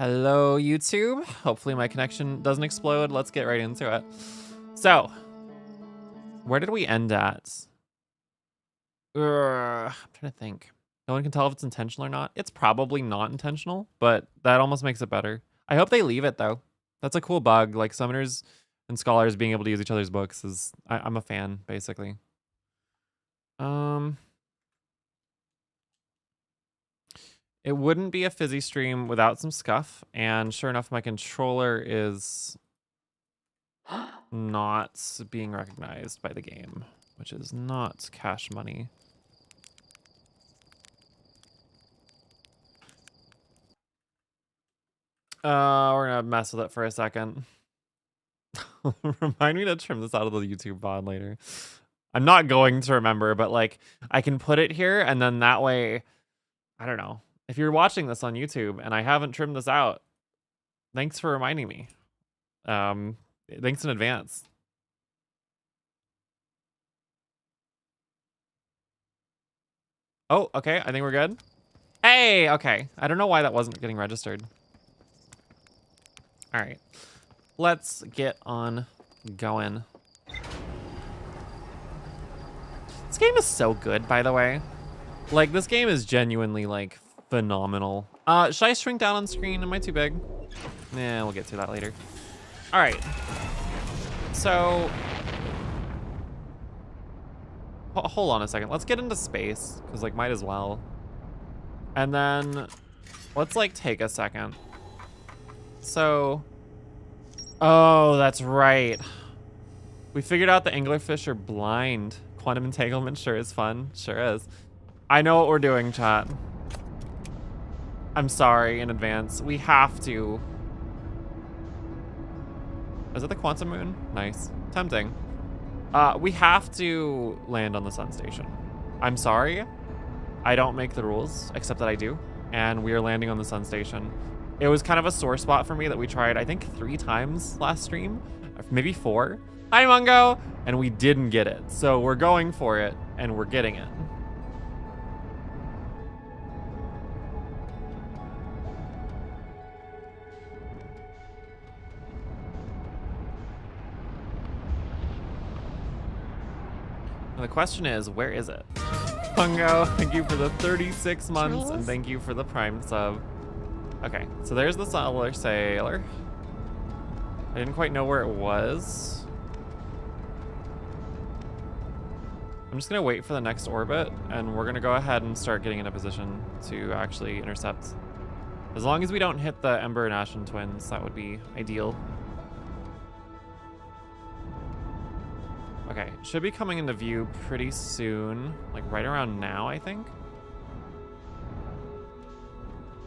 Hello, YouTube. Hopefully my connection doesn't explode. Let's get right into it. So, where did we end at? I'm trying to think. No one can tell if it's intentional or not. It's probably not intentional, but that almost makes it better. I hope they leave it, though. That's a cool bug. Like, summoners and scholars being able to use each other's books is... I'm a fan, basically. It wouldn't be a fizzy stream without some scuff, and sure enough, my controller is not being recognized by the game, which is not cash money. We're gonna mess with it for a second. Remind me to trim this out of the YouTube VOD later. I'm not going to remember, but like I can put it here, and then that way, I don't know. If you're watching this on YouTube and I haven't trimmed this out, thanks for reminding me. Thanks in advance. Oh, okay. I think we're good. Hey, okay. I don't know why that wasn't getting registered. All right. Let's get on going. This game is so good, by the way. Like, this game is genuinely, like, phenomenal. Should I shrink down on screen? Am I too big? Nah, we'll get to that later. All right. So... hold on a second. Let's get into space, because, like, might as well. And then, let's, like, take a second. So... oh, that's right. We figured out the anglerfish are blind. Quantum entanglement sure is fun. Sure is. I know what we're doing, chat. I'm sorry in advance. We have to. Is it the quantum moon? Nice. Tempting. We have to land on the sun station. I'm sorry. I don't make the rules, except that I do. And we are landing on the sun station. It was kind of a sore spot for me that we tried, I think, 3 times last stream. Maybe 4. Hi, Mungo! And we didn't get it. So we're going for it, and we're getting it. And the question is, where is it? Mungo, thank you for the 36 months, and thank you for the Prime sub. Okay, so there's the solar sailor. I didn't quite know where it was. I'm just gonna wait for the next orbit, and we're gonna go ahead and start getting in a position to actually intercept. As long as we don't hit the Ember and Ashen twins, that would be ideal. Okay, should be coming into view pretty soon, like right around now, I think.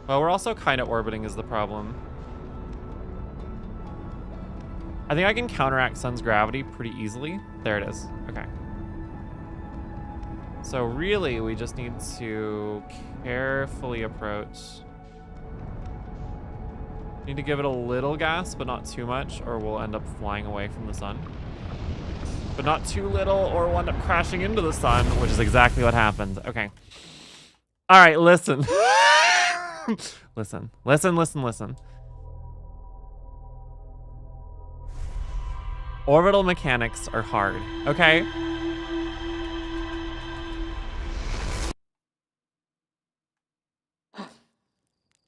Well, we're also kind of orbiting is the problem. I think I can counteract Sun's gravity pretty easily. There it is. Okay. So really, we just need to carefully approach. Need to give it a little gas, but not too much, or we'll end up flying away from the sun. But not too little, or we'll end up crashing into the sun, which is exactly what happened. Okay. All right, listen. Listen. Orbital mechanics are hard, okay?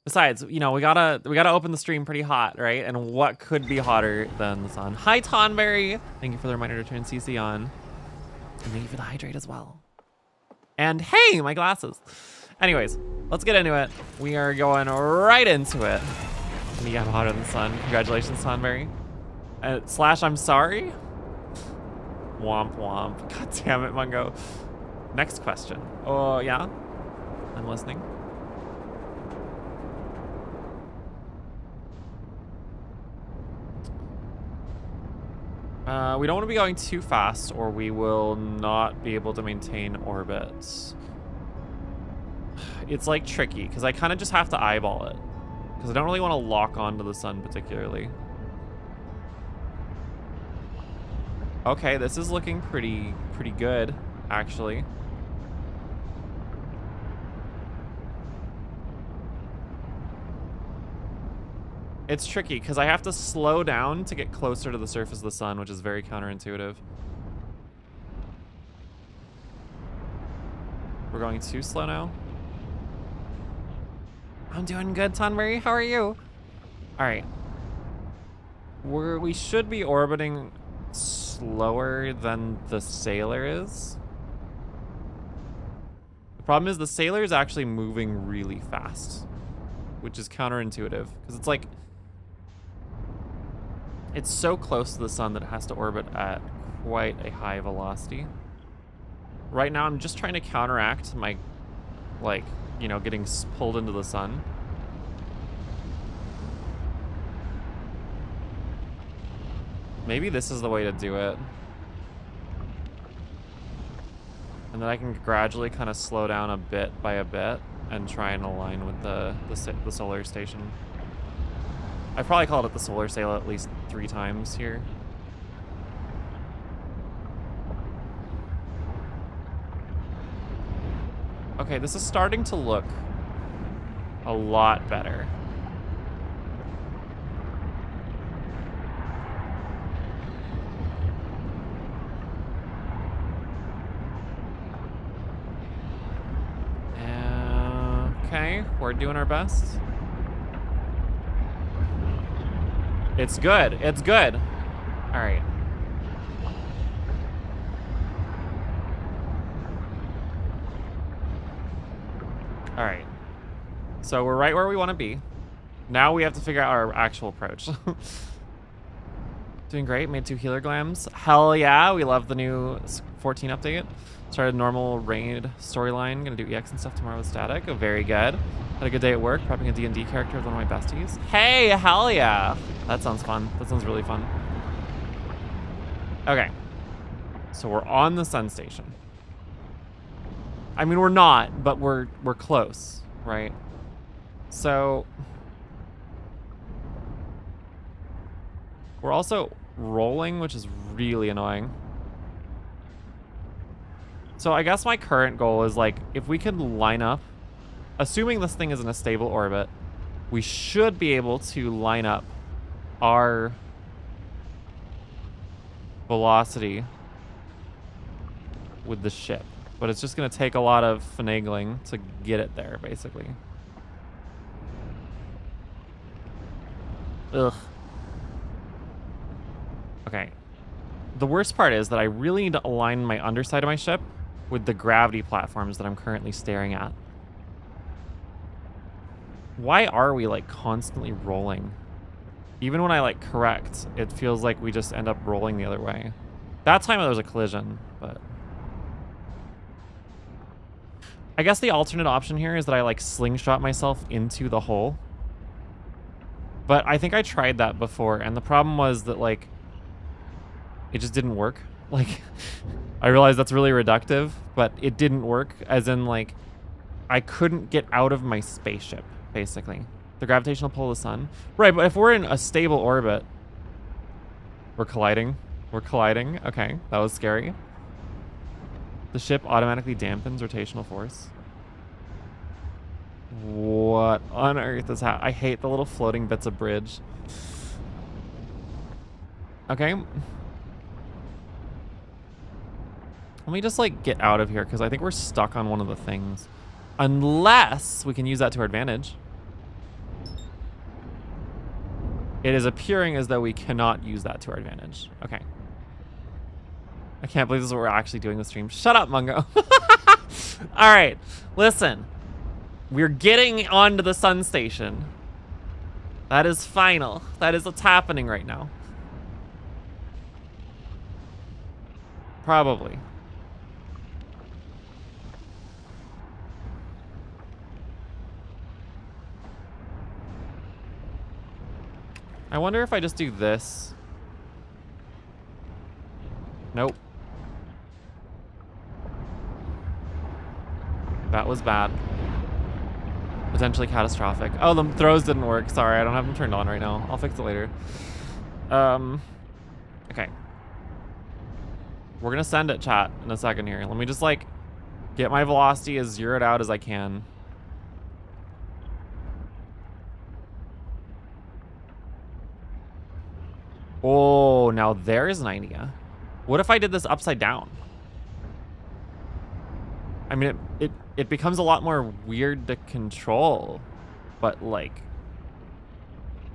Besides, you know, we gotta open the stream pretty hot, right? And what could be hotter than the sun? Hi, Tonberry. Thank you for the reminder to turn CC on. And thank you for the hydrate as well. And hey, my glasses. Anyways, let's get into it. We are going right into it. Me, I'm hotter than the sun. Congratulations, Tonberry. Slash, I'm sorry. Womp womp. God damn it, Mungo. Next question. Oh, yeah? I'm listening. We don't want to be going too fast, or we will not be able to maintain orbits. It's like tricky, because I kind of just have to eyeball it. Because I don't really want to lock onto the sun particularly. Okay, this is looking pretty good, actually. It's tricky because I have to slow down to get closer to the surface of the sun, which is very counterintuitive. We're going too slow now. I'm doing good, Tonberry. How are you? All right. We should be orbiting slower than the Sailor is. The problem is the Sailor is actually moving really fast, which is counterintuitive because it's like, it's so close to the sun that it has to orbit at quite a high velocity. Right now, I'm just trying to counteract my, like, you know, getting pulled into the sun. Maybe this is the way to do it. And then I can gradually kind of slow down a bit by a bit and try and align with the solar station. I probably called it the solar sail at least 3 times here. Okay, this is starting to look a lot better. Okay, we're doing our best. It's good. It's good. All right. All right. So we're right where we want to be. Now we have to figure out our actual approach. Doing great. Made 2 healer glams. Hell yeah. We love the new 14 update. Started normal raid storyline. Gonna do EX and stuff tomorrow with Static. Oh, very good. Had a good day at work. Prepping a D&D character with one of my besties. Hey, hell yeah. That sounds fun. That sounds really fun. Okay. So we're on the sun station. I mean, we're not, but we're close, right? So we're also rolling, which is really annoying. So I guess my current goal is, like, if we can line up, assuming this thing is in a stable orbit, we should be able to line up our velocity with the ship. But it's just going to take a lot of finagling to get it there, basically. Ugh. Okay. The worst part is that I really need to align my underside of my ship with the gravity platforms that I'm currently staring at. Why are we, like, constantly rolling? Even when I, like, correct, it feels like we just end up rolling the other way. That time there was a collision, but... I guess the alternate option here is that I, like, slingshot myself into the hole. But I think I tried that before, and the problem was that, like, it just didn't work. Like, I realize that's really reductive, but it didn't work, as in, like, I couldn't get out of my spaceship, basically. The gravitational pull of the sun. Right, but if we're in a stable orbit... We're colliding. We're colliding. Okay, that was scary. The ship automatically dampens rotational force. What on earth is happening? I hate the little floating bits of bridge. Okay. Let me just, like, get out of here, because I think we're stuck on one of the things. Unless we can use that to our advantage. It is appearing as though we cannot use that to our advantage. Okay. I can't believe this is what we're actually doing the stream. Shut up, Mungo. All right, listen. We're getting onto the sun station. That is final. That is what's happening right now. Probably. I wonder if I just do this. Nope. That was bad. Potentially catastrophic. Oh, the throws didn't work. Sorry, I don't have them turned on right now. I'll fix it later. Okay. We're gonna send it, chat, in a second here. Let me just, like, get my velocity as zeroed out as I can. Oh, now there's an idea. What if I did this upside down? I mean, it becomes a lot more weird to control, but like,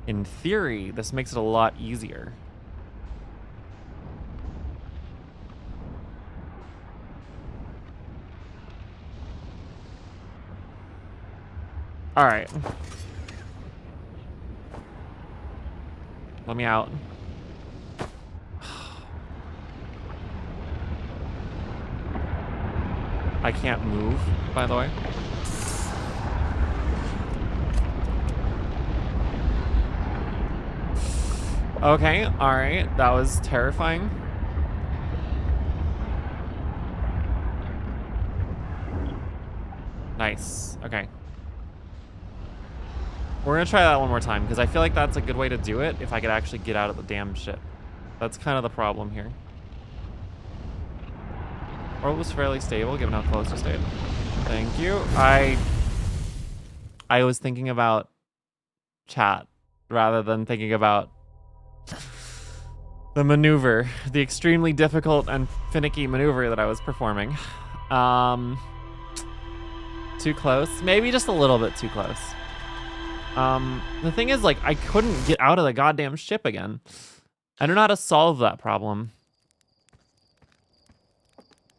in theory, this makes it a lot easier. All right. Let me out. I can't move, by the way. Okay, all right. That was terrifying. Nice. Okay. We're gonna try that one more time because I feel like that's a good way to do it if I could actually get out of the damn ship. That's kind of the problem here. Orbit was fairly stable given how close you stayed. Thank you. I was thinking about chat rather than thinking about the maneuver, the extremely difficult and finicky maneuver that I was performing. Too close? Maybe just a little bit too close. The thing is, like, I couldn't get out of the goddamn ship again. I don't know how to solve that problem.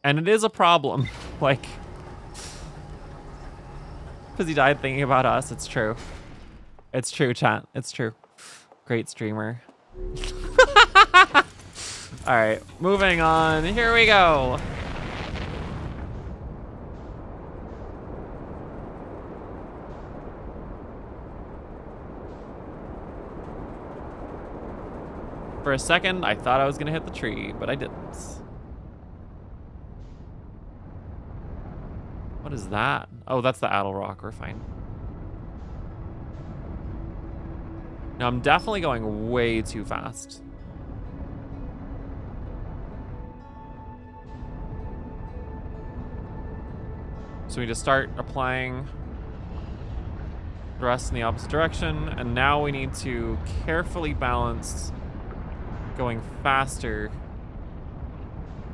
And it is a problem. Like, because he died thinking about us. It's true. It's true, chat. It's true. Great streamer. All right, moving on. Here we go. For a second, I thought I was gonna hit the tree, but I didn't. What is that? Oh, that's the Addle Rock. We're fine. Now, I'm definitely going way too fast. So we just start applying thrust in the opposite direction, and now we need to carefully balance going faster.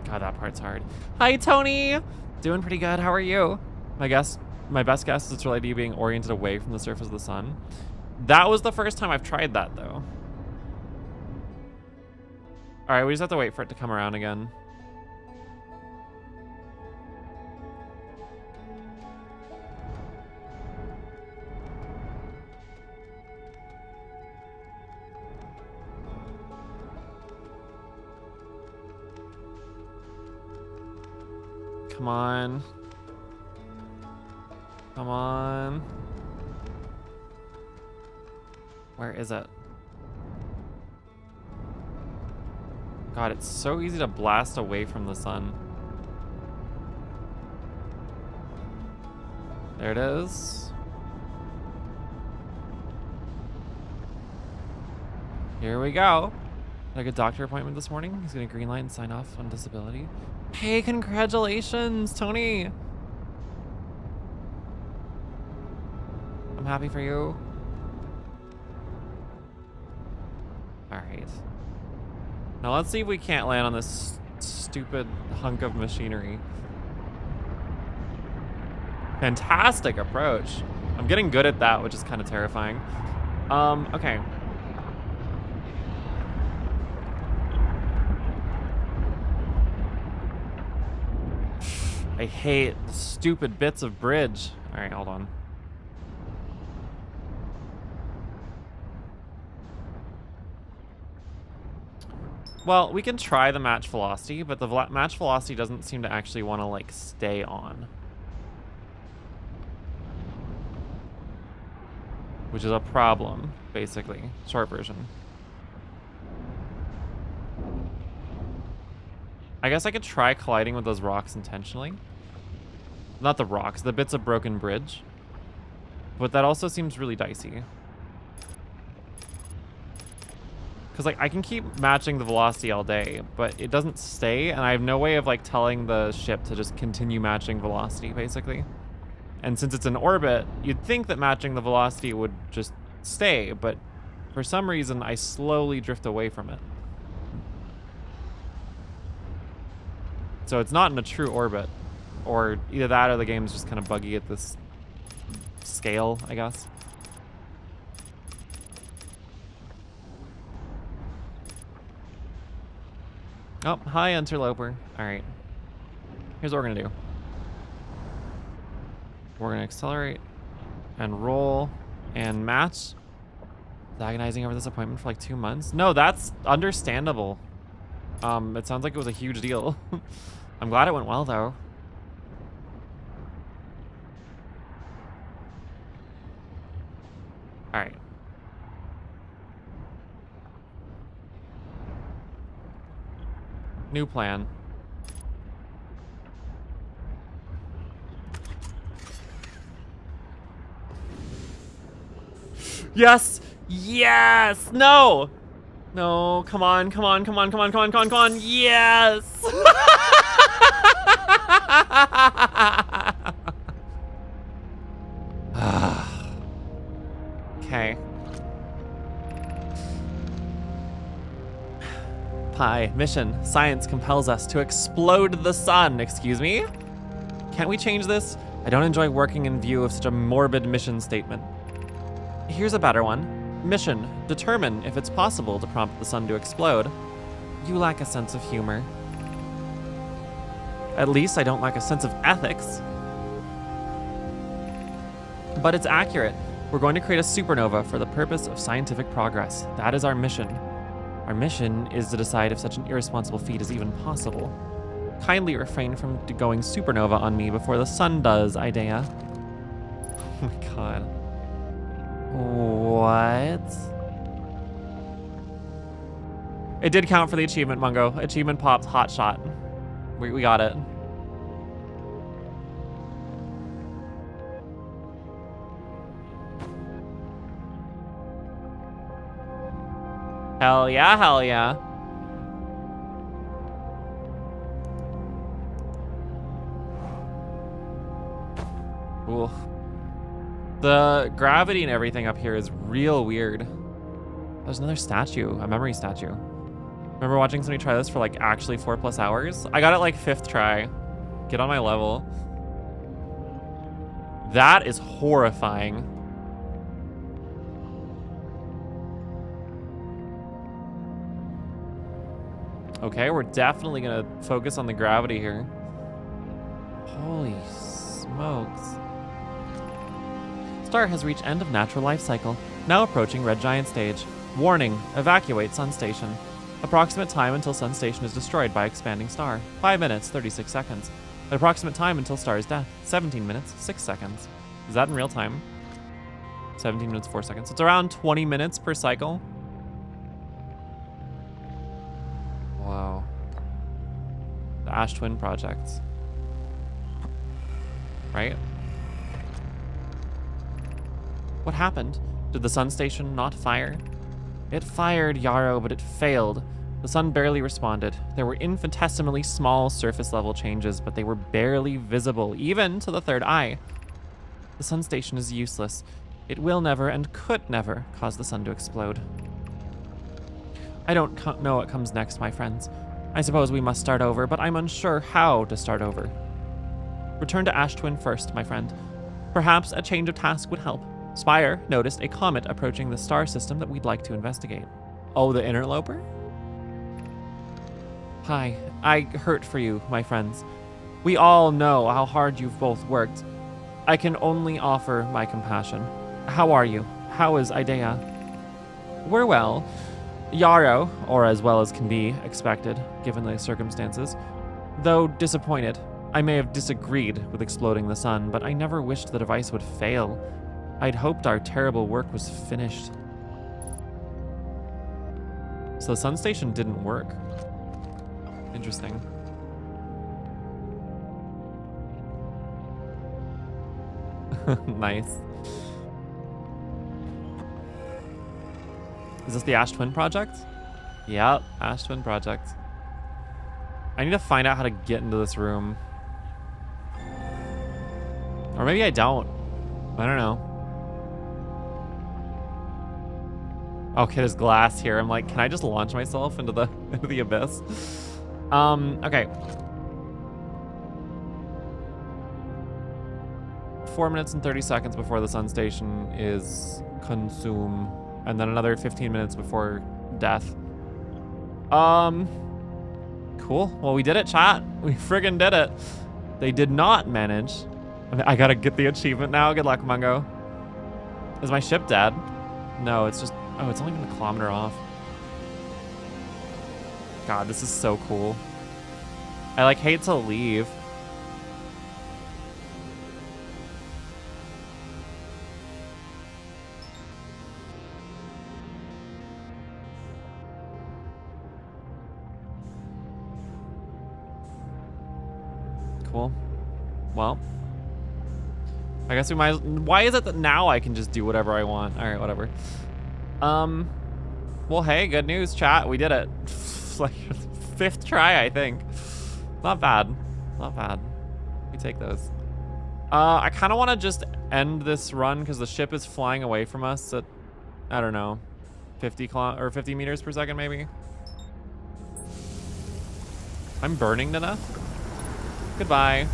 God, that part's hard. Hi, Tony. Doing pretty good. How are you? My best guess is it's related to you being oriented away from the surface of the sun. That was the first time I've tried that, though. All right, we just have to wait for it to come around again. Come on. Come on. Where is it? God, it's so easy to blast away from the sun. There it is. Here we go. Like a doctor appointment this morning. He's gonna green light and sign off on disability. Hey, congratulations, Tony. I'm happy for you. All right. Now let's see if we can't land on this stupid hunk of machinery. Fantastic approach. I'm getting good at that, which is kind of terrifying. Okay. I hate stupid bits of bridge. All right, hold on. Well, we can try the match velocity, but the match velocity doesn't seem to actually want to, like, stay on. Which is a problem, basically. Short version. I guess I could try colliding with those rocks intentionally. Not the rocks, the bits of broken bridge. But that also seems really dicey. Because, like, I can keep matching the velocity all day, but it doesn't stay, and I have no way of, like, telling the ship to just continue matching velocity, basically. And since it's in orbit, you'd think that matching the velocity would just stay, but for some reason, I slowly drift away from it. So it's not in a true orbit. Or either that or the game's just kind of buggy at this scale, I guess. Oh, hi, interloper. All right. Here's what we're gonna do. We're gonna accelerate and roll and match. Agonizing over this appointment for like 2 months. No, that's understandable. It sounds like it was a huge deal. I'm glad it went well though. All right. New plan. Yes! Yes! No! No, come on, come on, come on, come on, come on, come on, come on. Yes! Okay. Pi, mission. Science compels us to explode the sun. Excuse me? Can't we change this? I don't enjoy working in view of such a morbid mission statement. Here's a better one. Mission, determine if it's possible to prompt the sun to explode. You lack a sense of humor. At least I don't lack a sense of ethics. But it's accurate. We're going to create a supernova for the purpose of scientific progress. That is our mission. Our mission is to decide if such an irresponsible feat is even possible. Kindly refrain from going supernova on me before the sun does, Idea. Oh my god. What? It did count for the achievement, Mungo. Achievement popped, hot shot. We got it. Hell yeah, hell yeah. Ooh. The gravity and everything up here is real weird. There's another statue, a memory statue. Remember watching somebody try this for like actually 4+ hours? I got it like 5th try. Get on my level. That is horrifying. Okay, we're definitely gonna focus on the gravity here. Holy smokes. Star has reached end of natural life cycle. Now approaching red giant stage. Warning, evacuate Sun Station. Approximate time until Sun Station is destroyed by expanding star. 5 minutes, 36 seconds. Approximate time until star is death. 17 minutes, 6 seconds. Is that in real time? 17 minutes, 4 seconds. It's around 20 minutes per cycle. Wow. The Ash Twin projects. Right? What happened? Did the Sun Station not fire? It fired, Yarrow, but it failed. The sun barely responded. There were infinitesimally small surface level changes, but they were barely visible, even to the third eye. The Sun Station is useless. It will never and could never cause the sun to explode. I don't know what comes next, my friends. I suppose we must start over, but I'm unsure how to start over. Return to Ash Twin first, my friend. Perhaps a change of task would help. Spire noticed a comet approaching the star system that we'd like to investigate. Oh, the interloper? Hi, I hurt for you, my friends. We all know how hard you've both worked. I can only offer my compassion. How are you? How is Idea? We're well. Yarrow, or as well as can be expected, given the circumstances. Though disappointed, I may have disagreed with exploding the sun, but I never wished the device would fail. I'd hoped our terrible work was finished. So the Sun Station didn't work. Interesting. Nice. Is this the Ash Twin project? Yep, Ash Twin project. I need to find out how to get into this room. Or maybe I don't. I don't know. Okay, there's glass here. I'm like, can I just launch myself into the abyss? Okay. 4 minutes and 30 seconds before the sun station is consumed, and then another 15 minutes before death. Cool. Well, we did it, chat. We friggin' did it. They did not manage. I gotta get the achievement now. Good luck, Mungo. Is my ship dead? No, it's just... Oh, it's only been a kilometer off. God, this is so cool. I, like, hate to leave. Cool. Well, I guess we might. Why is it that now I can just do whatever I want? All right, whatever. Well, hey, good news, chat. We did it. Like 5th try, I think. Not bad. Not bad. We take those. I kind of want to just end this run because the ship is flying away from us at, I don't know, 50 meters per second, maybe. I'm burning to death. Goodbye.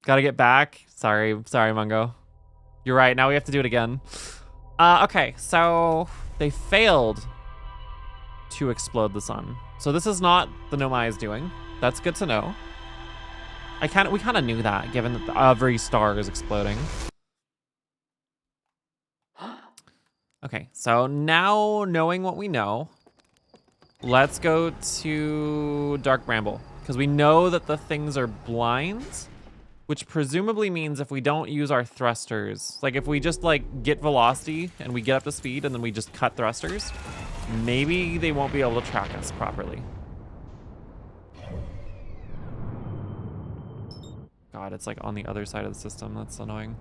Gotta get back. Sorry, Mungo. You're right, now we have to do it again. Okay, so they failed to explode the sun. So this is not the Nomai is doing. That's good to know. We kind of knew that, given that every star is exploding. Okay, so now knowing what we know, let's go to Dark Bramble, because we know that the things are blind, which presumably means if we don't use our thrusters, like if we just like get velocity and we get up to speed and then we just cut thrusters, maybe they won't be able to track us properly. God, it's like on the other side of the system. That's annoying.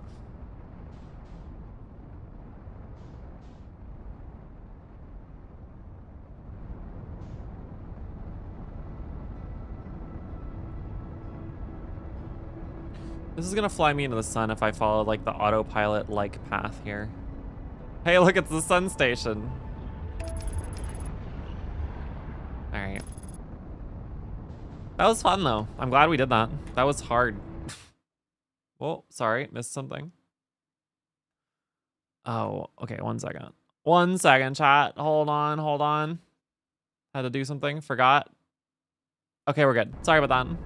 This is gonna fly me into the sun if I follow like the autopilot-like path here. Hey, look, it's the sun station. All right. That was fun though. I'm glad we did that. That was hard. Oh, sorry, missed something. Oh, okay, 1 second. 1 second, chat. Hold on. Had to do something, forgot. Okay, we're good. Sorry about that.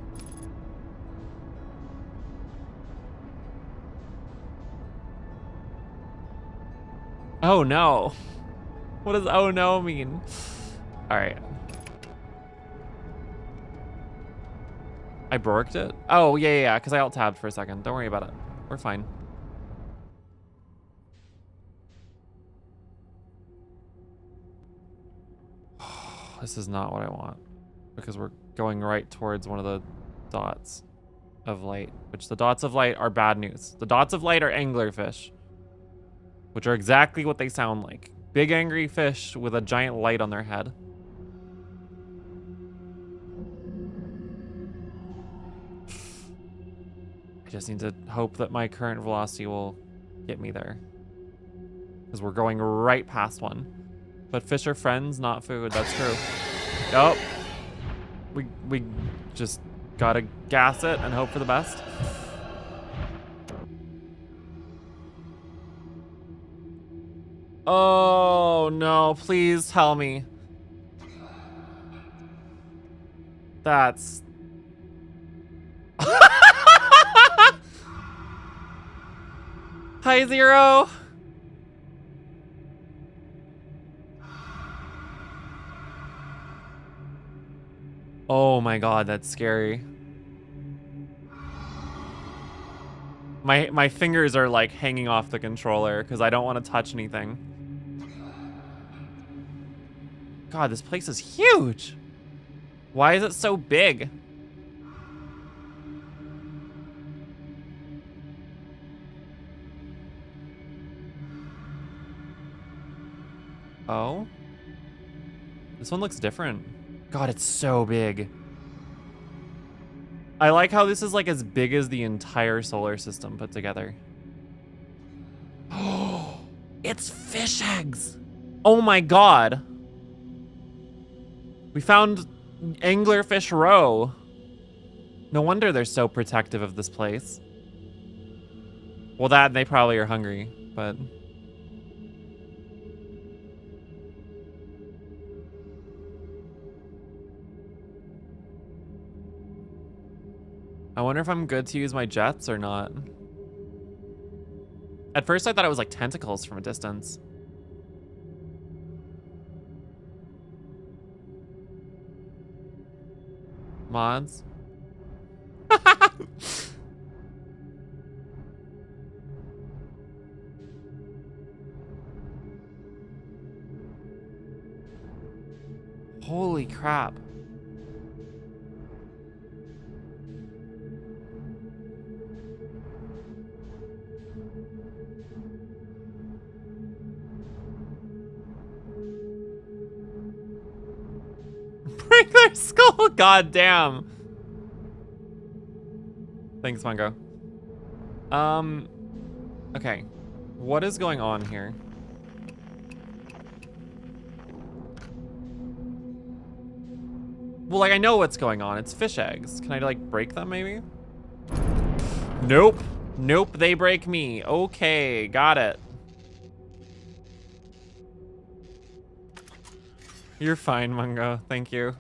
Oh no. What does oh no mean? All right. I borked it? Oh, yeah, because I alt-tabbed for a second. Don't worry about it. We're fine. This is not what I want, because we're going right towards one of the dots of light, which the dots of light are bad news. The dots of light are anglerfish, which are exactly what they sound like. Big angry fish with a giant light on their head. I just need to hope that my current velocity will get me there, because we're going right past one. But fish are friends, not food. That's true. Oh, we just gotta gas it and hope for the best. Oh no, please tell me. That's... Hi, Zero. Oh my God, that's scary. My fingers are like hanging off the controller because I don't want to touch anything. God, this place is huge. Why is it so big? Oh? This one looks different. God, it's so big. I like how this is like as big as the entire solar system put together. Oh, it's fish eggs. Oh my God. We found Anglerfish Row. No wonder they're so protective of this place. Well, that they probably are hungry, but... I wonder if I'm good to use my jets or not. At first I thought it was like tentacles from a distance. Mods? Holy crap. Break their skull, god damn. Thanks, Mungo. Okay. What is going on here? Well, like, I know what's going on. It's fish eggs. Can I, like, break them, maybe? Nope. Nope, they break me. Okay, got it. You're fine, Mungo. Thank you.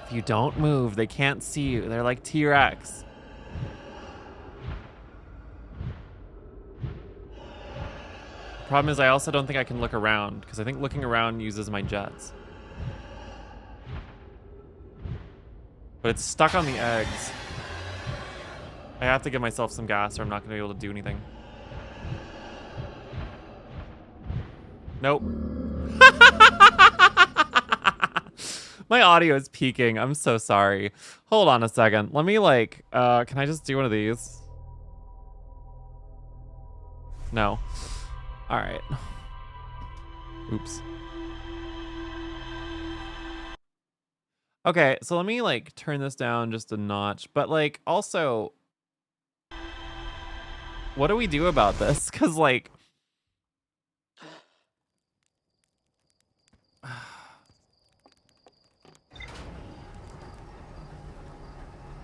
If you don't move, they can't see you. They're like T-Rex. Problem is, I also don't think I can look around, because I think looking around uses my jets. But it's stuck on the eggs. I have to give myself some gas or I'm not going to be able to do anything. Nope. My audio is peaking. I'm so sorry. Hold on a second. Let me like, can I just do one of these? No. All right. Oops. Okay, so let me like turn this down just a notch, but like also, what do we do about this? Cause like,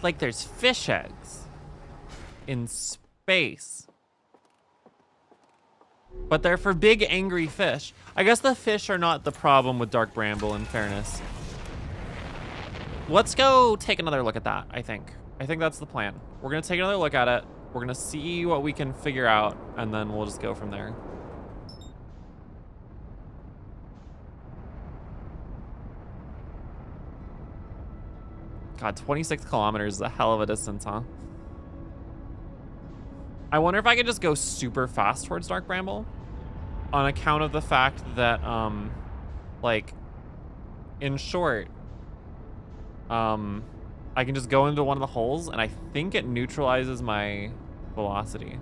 like there's fish eggs in space, but they're for big angry fish. I guess the fish are not the problem with Dark Bramble, in fairness. Let's go take another look at that, I think. I think that's the plan. We're gonna take another look at it. We're gonna see what we can figure out, and then we'll just go from there. God, 26 kilometers is a hell of a distance, huh? I wonder if I could just go super fast towards Dark Bramble on account of the fact that, like, in short, I can just go into one of the holes and I think it neutralizes my velocity.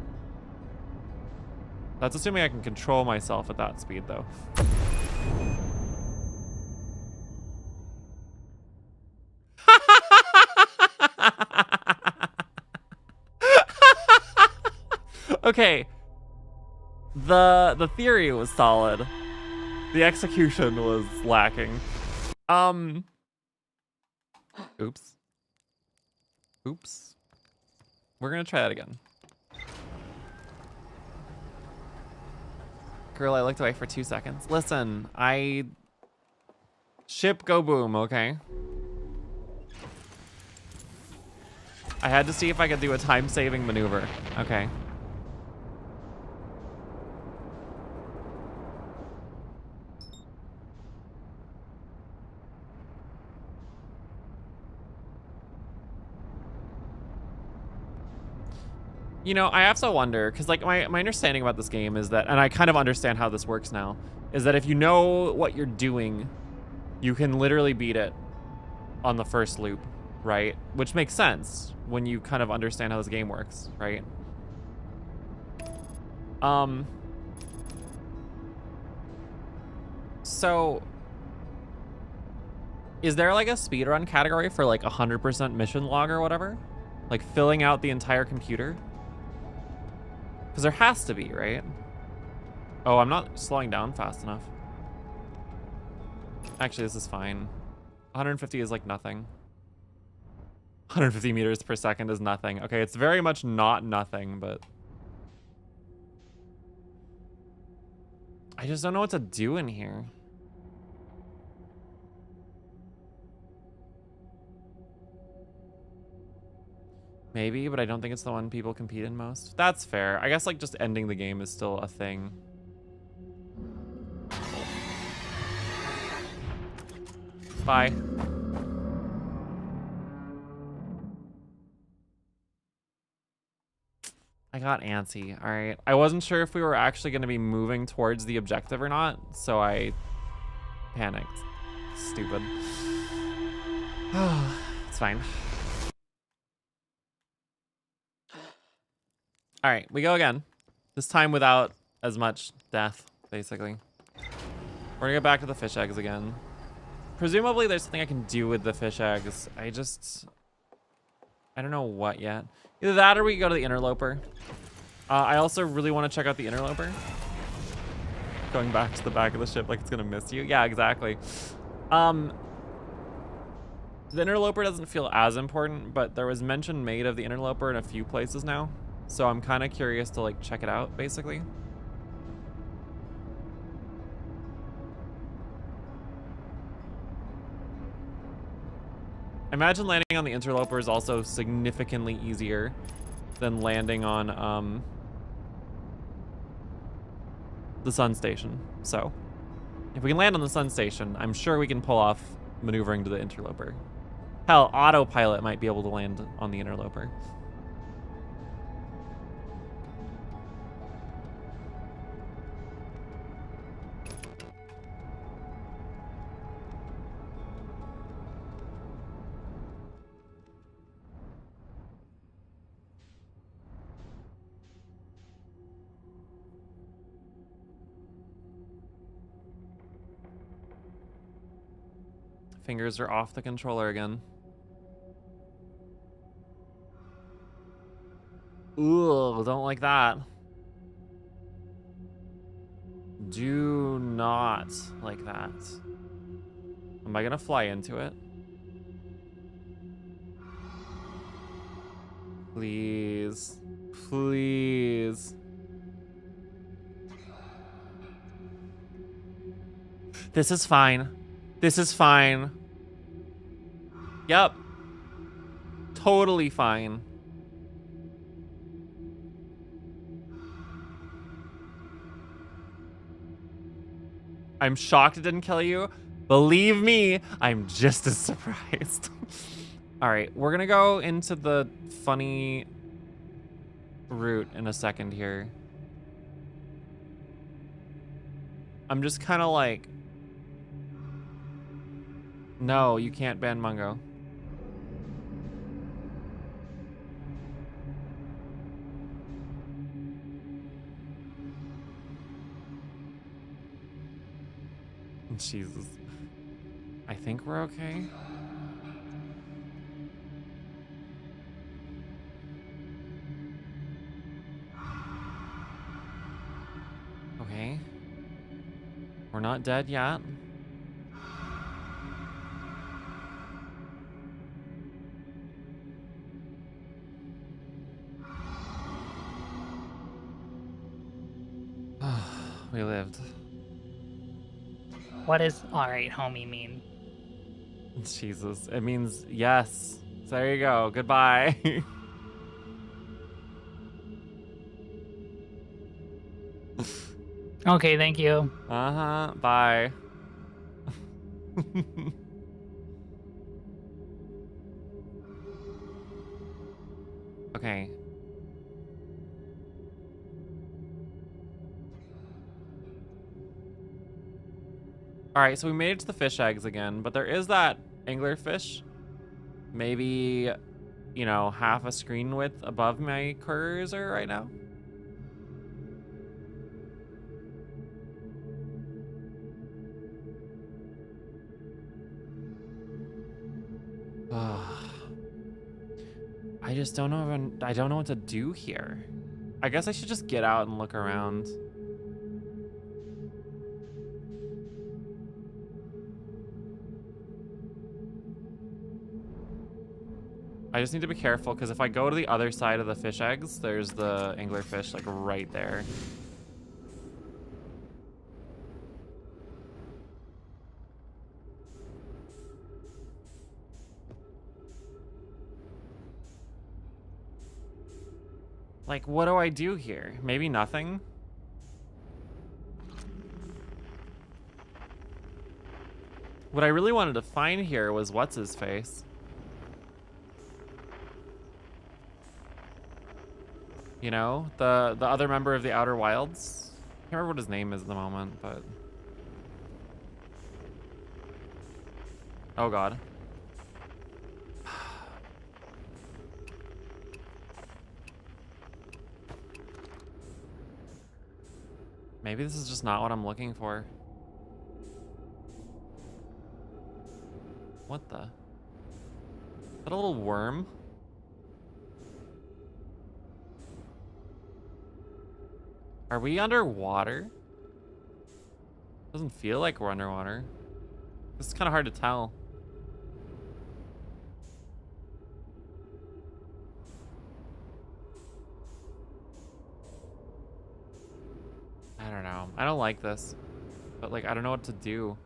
That's assuming I can control myself at that speed though. Okay. The theory was solid. The execution was lacking. Oops. Oops. We're gonna try that again. Girl, I looked away for 2 seconds. Listen, ship go boom, okay? I had to see if I could do a time-saving maneuver. Okay. You know, I have to wonder, because like my understanding about this game is that, and I kind of understand how this works now, is that if you know what you're doing, you can literally beat it on the first loop, right? Which makes sense when you kind of understand how this game works, right? So is there like a speedrun category for like 100% mission log or whatever? Like filling out the entire computer? Because there has to be, right? Oh, I'm not slowing down fast enough. Actually, this is fine. 150 is like nothing. 150 meters per second is nothing. Okay, it's very much not nothing, but I just don't know what to do in here. Maybe, but I don't think it's the one people compete in most. That's fair. I guess like just ending the game is still a thing. Bye. I got antsy. All right. I wasn't sure if we were actually going to be moving towards the objective or not, so I panicked. Stupid. It's fine. All right, we go again. This time without as much death, basically. We're gonna go back to the fish eggs again. Presumably there's something I can do with the fish eggs. I don't know what yet. Either that or we go to the interloper. I also really want to check out the interloper. Going back to the back of the ship like it's gonna miss you. Yeah, exactly. The interloper doesn't feel as important, but there was mention made of the interloper in a few places now. So I'm kind of curious to like check it out, basically. I imagine landing on the interloper is also significantly easier than landing on the sun station. So if we can land on the sun station, I'm sure we can pull off maneuvering to the interloper. Hell, autopilot might be able to land on the interloper. Fingers are off the controller again. Ooh, don't like that. Do not like that. Am I gonna fly into it? Please. Please. This is fine. This is fine. Yep. Totally fine. I'm shocked it didn't kill you. Believe me, I'm just as surprised. All right, we're gonna go into the funny route in a second here. I'm just kind of like, no, you can't ban Mungo. Jesus. I think we're okay. Okay. We're not dead yet. We lived. What does alright homie mean? Jesus, it means yes. So there you go. Goodbye. Okay, thank you. Uh-huh. Bye. Okay. All right, so we made it to the fish eggs again, but there is that anglerfish. Maybe, you know, half a screen width above my cursor right now. I just don't know. I don't know what to do here. I guess I should just get out and look around. I just need to be careful because if I go to the other side of the fish eggs, there's the anglerfish like right there. Like, what do I do here? Maybe nothing? What I really wanted to find here was what's his face. You know, the other member of the Outer Wilds. I can't remember what his name is at the moment, but oh god. Maybe this is just not what I'm looking for. What the? Is that a little worm? Are we underwater? Doesn't feel like we're underwater. This is kind of hard to tell. I don't know. I don't like this. But like, I don't know what to do.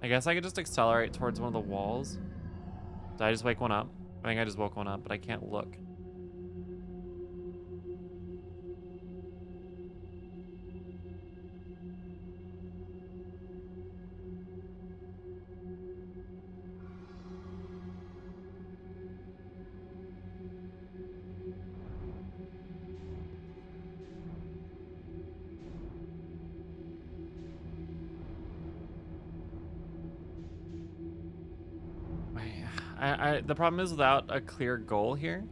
I guess I could just accelerate towards one of the walls. Did I just wake one up? I think I just woke one up, but I can't look. The problem is without a clear goal here,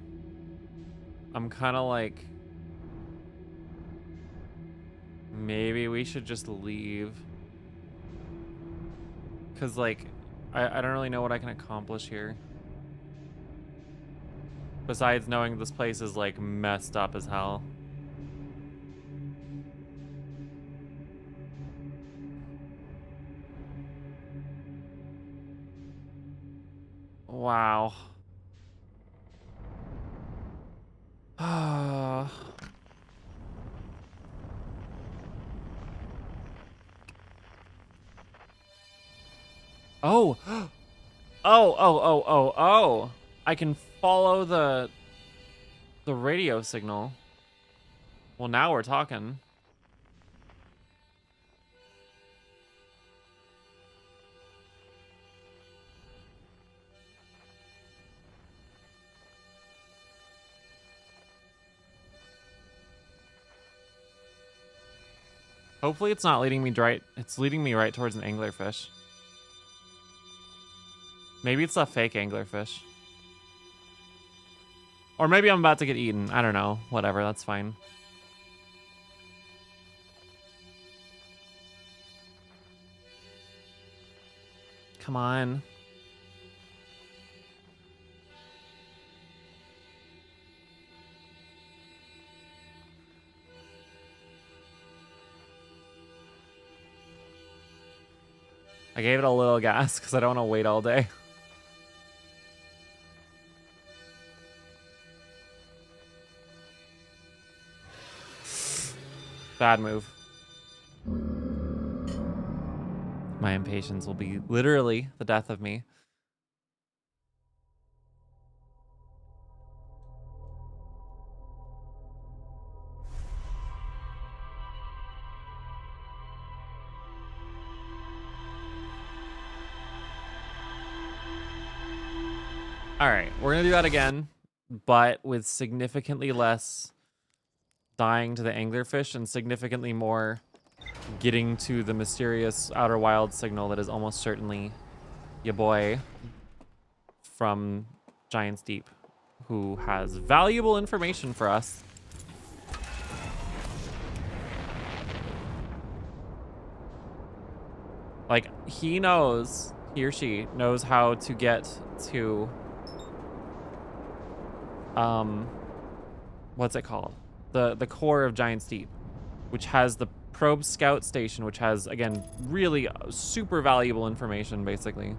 I'm kind of like, maybe we should just leave. Cause like, I don't really know what I can accomplish here. Besides knowing this place is like messed up as hell. Wow. Oh. Oh. I can follow the radio signal. Well, now we're talking. Hopefully it's not leading me right. It's leading me right towards an anglerfish. Maybe it's a fake anglerfish. Or maybe I'm about to get eaten. I don't know. Whatever, that's fine. Come on. I gave it a little gas because I don't want to wait all day. Bad move. My impatience will be literally the death of me. All right, we're gonna do that again, but with significantly less dying to the anglerfish and significantly more getting to the mysterious Outer Wild signal that is almost certainly your boy from Giant's Deep, who has valuable information for us. Like, he or she knows how to get to, what's it called? The core of Giant's Deep, which has the probe scout station, which has, again, really super valuable information, basically.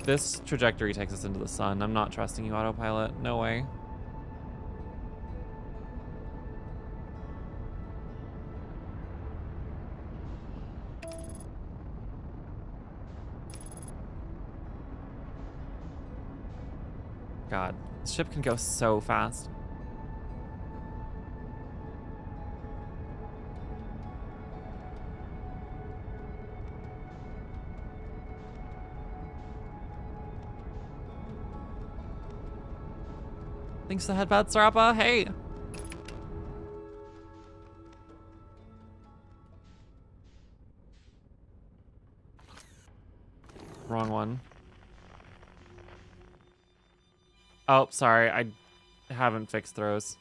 This trajectory takes us into the sun. I'm not trusting you, autopilot. No way. God, this ship can go so fast. Thanks for the headband, Sarapa. Hey. Wrong one. Oh, sorry. I haven't fixed throws.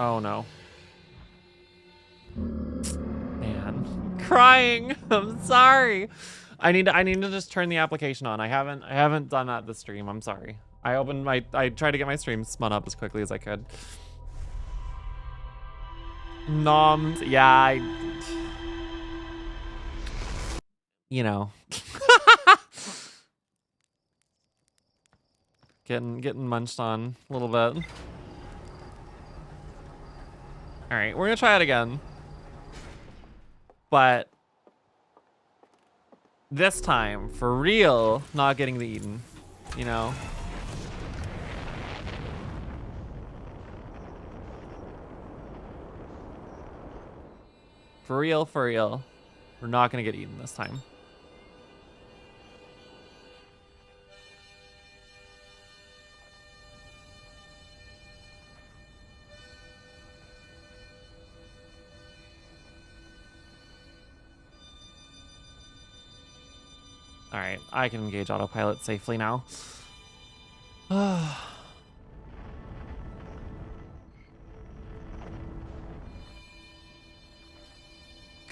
Oh no. Man, I'm crying. I'm sorry. I need to just turn the application on. I haven't done that this stream. I'm sorry. I tried to get my stream spun up as quickly as I could. Noms, yeah, you know. getting munched on a little bit. All right, we're gonna try it again. But this time, for real, not getting the Eden, you know? For real, we're not gonna get Eden this time. All right, I can engage autopilot safely now.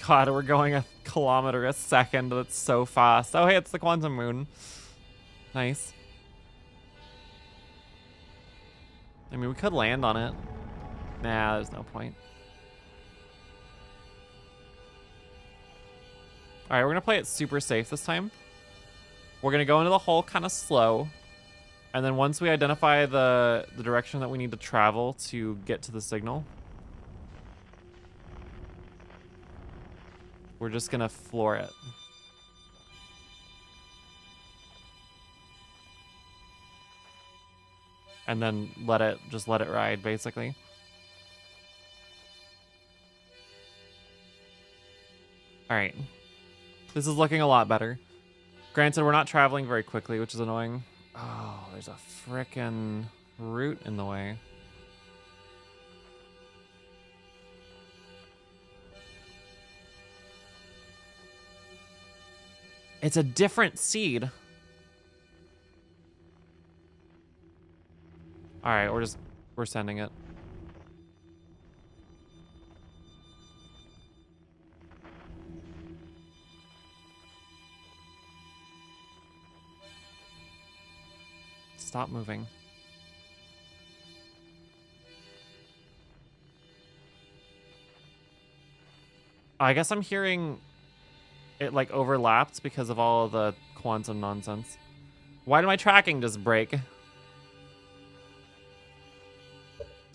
God, we're going a kilometer a second. That's so fast. Oh, hey, it's the quantum moon. Nice. I mean, we could land on it. Nah, there's no point. All right, we're gonna play it super safe this time. We're gonna go into the hole kind of slow. And then once we identify the direction that we need to travel to get to the signal, we're just gonna floor it. And then let it ride, basically. All right. This is looking a lot better. Granted, we're not traveling very quickly, which is annoying. Oh, there's a frickin' root in the way. It's a different seed. All right, we're sending it. Stop moving. I guess I'm hearing it like overlapped because of all of the quantum nonsense. Why did my tracking just break?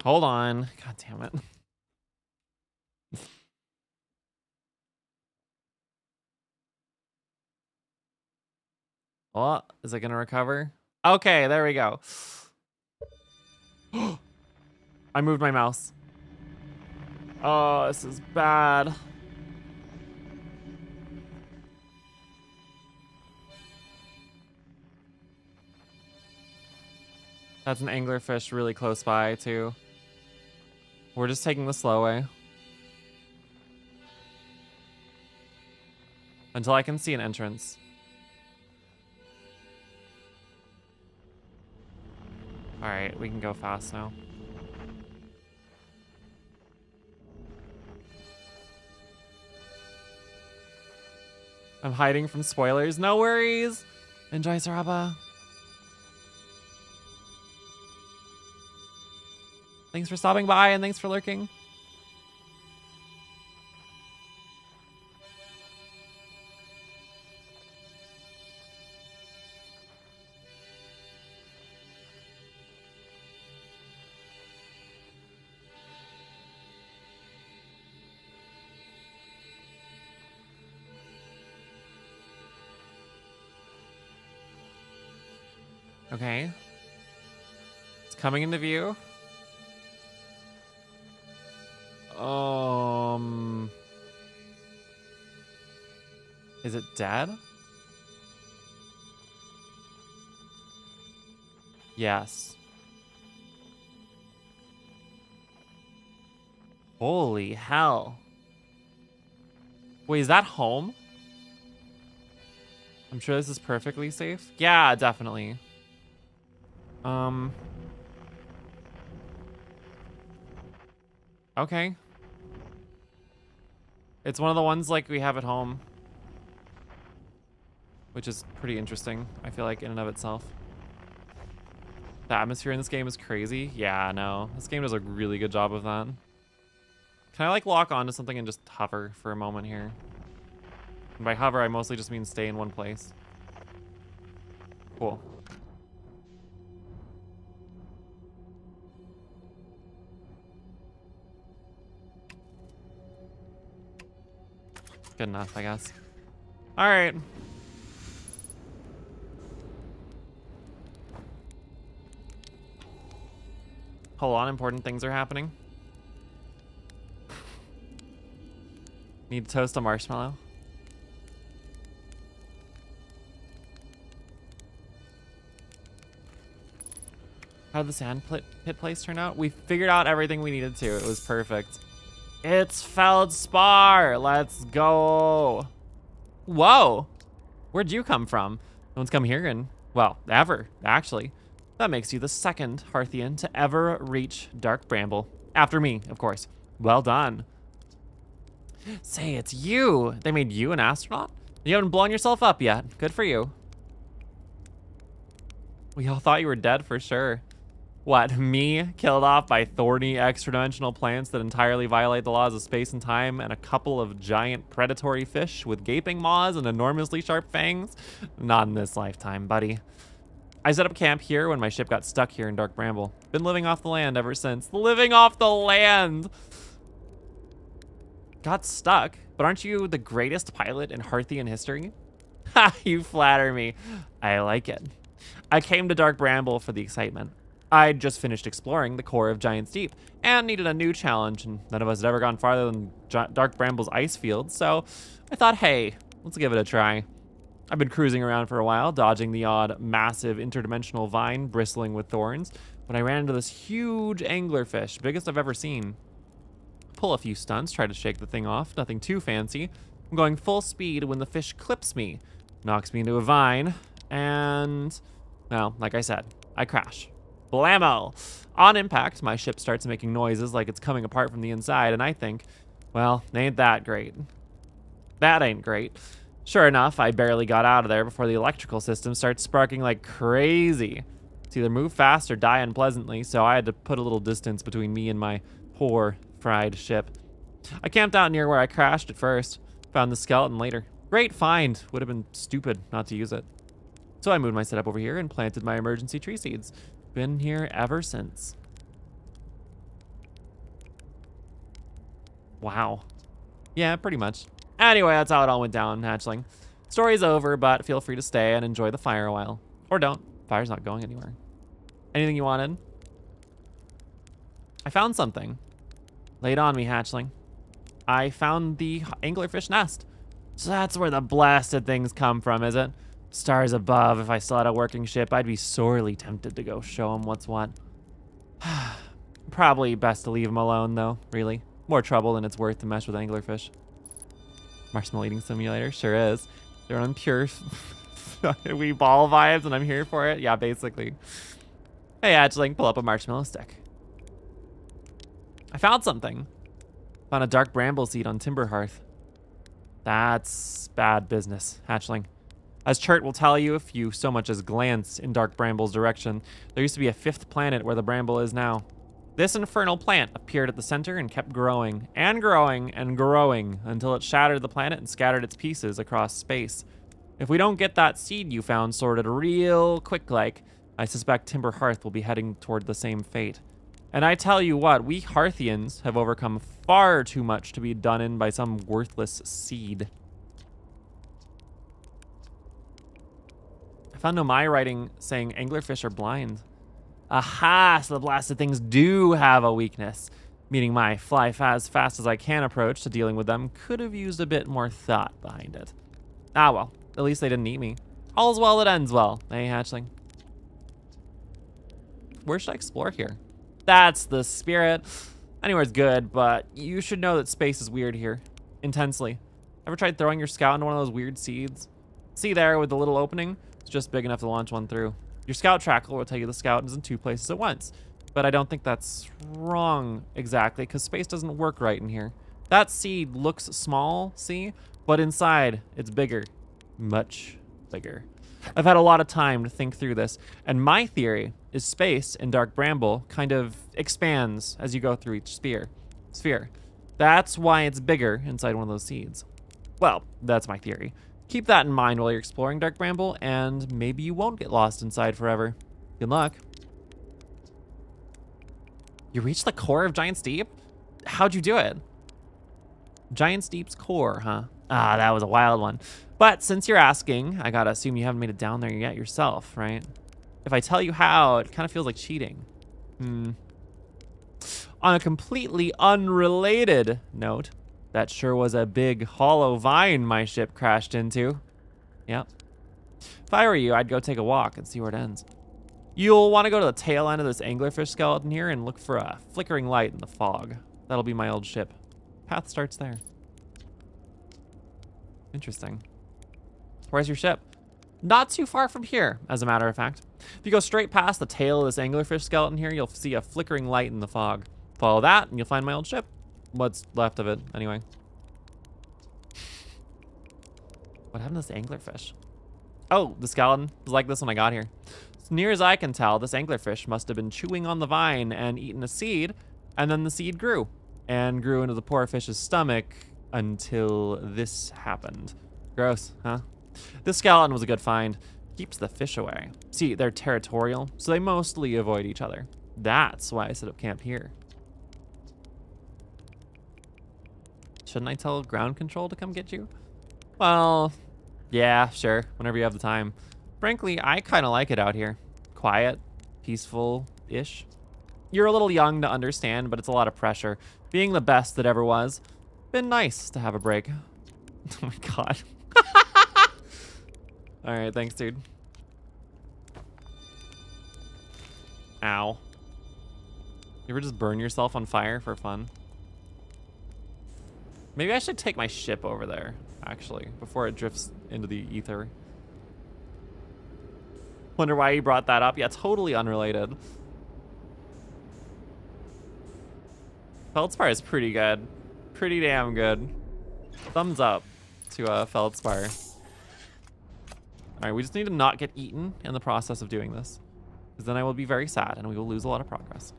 Hold on. God damn it. Oh, is it gonna recover? Okay, there we go. I moved my mouse. Oh, this is bad. That's an anglerfish really close by, too. We're just taking the slow way. Until I can see an entrance. Alright, we can go fast now. I'm hiding from spoilers. No worries. Enjoy, Saraba. Thanks for stopping by and thanks for lurking. Okay. It's coming into view. Is it dead? Yes. Holy hell. Wait, is that home? I'm sure this is perfectly safe. Yeah, definitely. Okay. It's one of the ones like we have at home, which is pretty interesting, I feel like, in and of itself. The atmosphere in this game is crazy. Yeah, no. This game does a really good job of that. Can I like lock onto something and just hover for a moment here? And by hover, I mostly just mean stay in one place. Cool. Good enough, I guess. All right. Hold on, important things are happening. Need to toast a marshmallow. How did the sand pit place turn out? We figured out everything we needed to. It was perfect. It's Feldspar. Let's go. Whoa. Where'd you come from? No one's come here in, well, ever, actually. That makes you the second Hearthian to ever reach Dark Bramble. After me, of course. Well done. Say, it's you. They made you an astronaut? You haven't blown yourself up yet. Good for you. We all thought you were dead for sure. What, me killed off by thorny extra-dimensional plants that entirely violate the laws of space and time and a couple of giant predatory fish with gaping maws and enormously sharp fangs? Not in this lifetime, buddy. I set up camp here when my ship got stuck here in Dark Bramble. Been living off the land ever since. Living off the land! Got stuck? But aren't you the greatest pilot in Hearthian history? Ha, you flatter me. I like it. I came to Dark Bramble for the excitement. I'd just finished exploring the core of Giant's Deep and needed a new challenge, and none of us had ever gone farther than Dark Bramble's ice field, so I thought, hey, let's give it a try. I've been cruising around for a while, dodging the odd massive interdimensional vine bristling with thorns, when I ran into this huge anglerfish, biggest I've ever seen. Pull a few stunts, try to shake the thing off, nothing too fancy. I'm going full speed when the fish clips me, knocks me into a vine, and, well, like I said, I crash. Blammo! On impact, my ship starts making noises like it's coming apart from the inside, and I think, well, ain't that great. That ain't great. Sure enough, I barely got out of there before the electrical system starts sparking like crazy. It's either move fast or die unpleasantly, so I had to put a little distance between me and my poor, fried ship. I camped out near where I crashed at first, found the skeleton later. Great find. Would have been stupid not to use it. So I moved my setup over here and planted my emergency tree seeds. Been here ever since. Wow. Yeah, pretty much. Anyway, that's how it all went down, hatchling. Story's over, but feel free to stay and enjoy the fire a while. Or don't. Fire's not going anywhere. Anything you wanted? I found something. Lay it on me, hatchling. I found the anglerfish nest. So that's where the blasted things come from, is it? Stars above, if I still had a working ship, I'd be sorely tempted to go show him what's what. Probably best to leave him alone, though, really. More trouble than it's worth to mess with anglerfish. Marshmallow eating simulator, sure is. They're on pure wee ball vibes, and I'm here for it. Yeah, basically. Hey, Hatchling, pull up a marshmallow stick. I found something. Found a dark bramble seed on Timber Hearth. That's bad business, Hatchling. As Chert will tell you if you so much as glance in Dark Bramble's direction, there used to be a 5th planet where the bramble is now. This infernal plant appeared at the center and kept growing, and growing, and growing, until it shattered the planet and scattered its pieces across space. If we don't get that seed you found sorted real quick like, I suspect Timber Hearth will be heading toward the same fate. And I tell you what, we Hearthians have overcome far too much to be done in by some worthless seed. I found Nomai writing saying anglerfish are blind. Aha, so the blasted things do have a weakness. Meaning my fly as fast as I can approach to dealing with them could have used a bit more thought behind it. Ah well, at least they didn't eat me. All's well that ends well, eh, Hatchling? Where should I explore here? That's the spirit. Anywhere's good, but you should know that space is weird here. Intensely. Ever tried throwing your scout into one of those weird seeds? See there with the little opening? It's just big enough to launch one through. Your scout tracker will tell you the scout is in 2 places at once. But I don't think that's wrong exactly, because space doesn't work right in here. That seed looks small, see? But inside, it's bigger. Much bigger. I've had a lot of time to think through this, and my theory is space in Dark Bramble kind of expands as you go through each sphere. That's why it's bigger inside one of those seeds. Well, that's my theory. Keep that in mind while you're exploring Dark Bramble, and maybe you won't get lost inside forever. Good luck. You reached the core of Giant's Deep? How'd you do it? Giant's Deep's core, huh? Ah, that was a wild one. But since you're asking, I gotta assume you haven't made it down there yet yourself, right? If I tell you how, it kind of feels like cheating. On a completely unrelated note, that sure was a big hollow vine my ship crashed into. Yep. If I were you, I'd go take a walk and see where it ends. You'll want to go to the tail end of this anglerfish skeleton here and look for a flickering light in the fog. That'll be my old ship. Path starts there. Interesting. Where's your ship? Not too far from here, as a matter of fact. If you go straight past the tail of this anglerfish skeleton here, you'll see a flickering light in the fog. Follow that, and you'll find my old ship. What's left of it, anyway. What happened to this anglerfish? Oh, the skeleton was like this when I got here. As near as I can tell, this anglerfish must have been chewing on the vine and eaten a seed, and then the seed grew, and grew into the poor fish's stomach until this happened. Gross, huh? This skeleton was a good find. Keeps the fish away. See, they're territorial, so they mostly avoid each other. That's why I set up camp here. Shouldn't I tell ground control to come get you? Well, yeah, sure, whenever you have the time. Frankly, I kind of like it out here. Quiet, peaceful-ish. You're a little young to understand, but it's a lot of pressure. Being the best that ever was. Been nice to have a break. Oh my god. All right, thanks, dude. Ow. You ever just burn yourself on fire for fun? Maybe I should take my ship over there, actually, before it drifts into the ether. Wonder why he brought that up. Yeah, totally unrelated. Feldspar is pretty good. Pretty damn good. Thumbs up to Feldspar. All right, we just need to not get eaten in the process of doing this, because then I will be very sad and we will lose a lot of progress.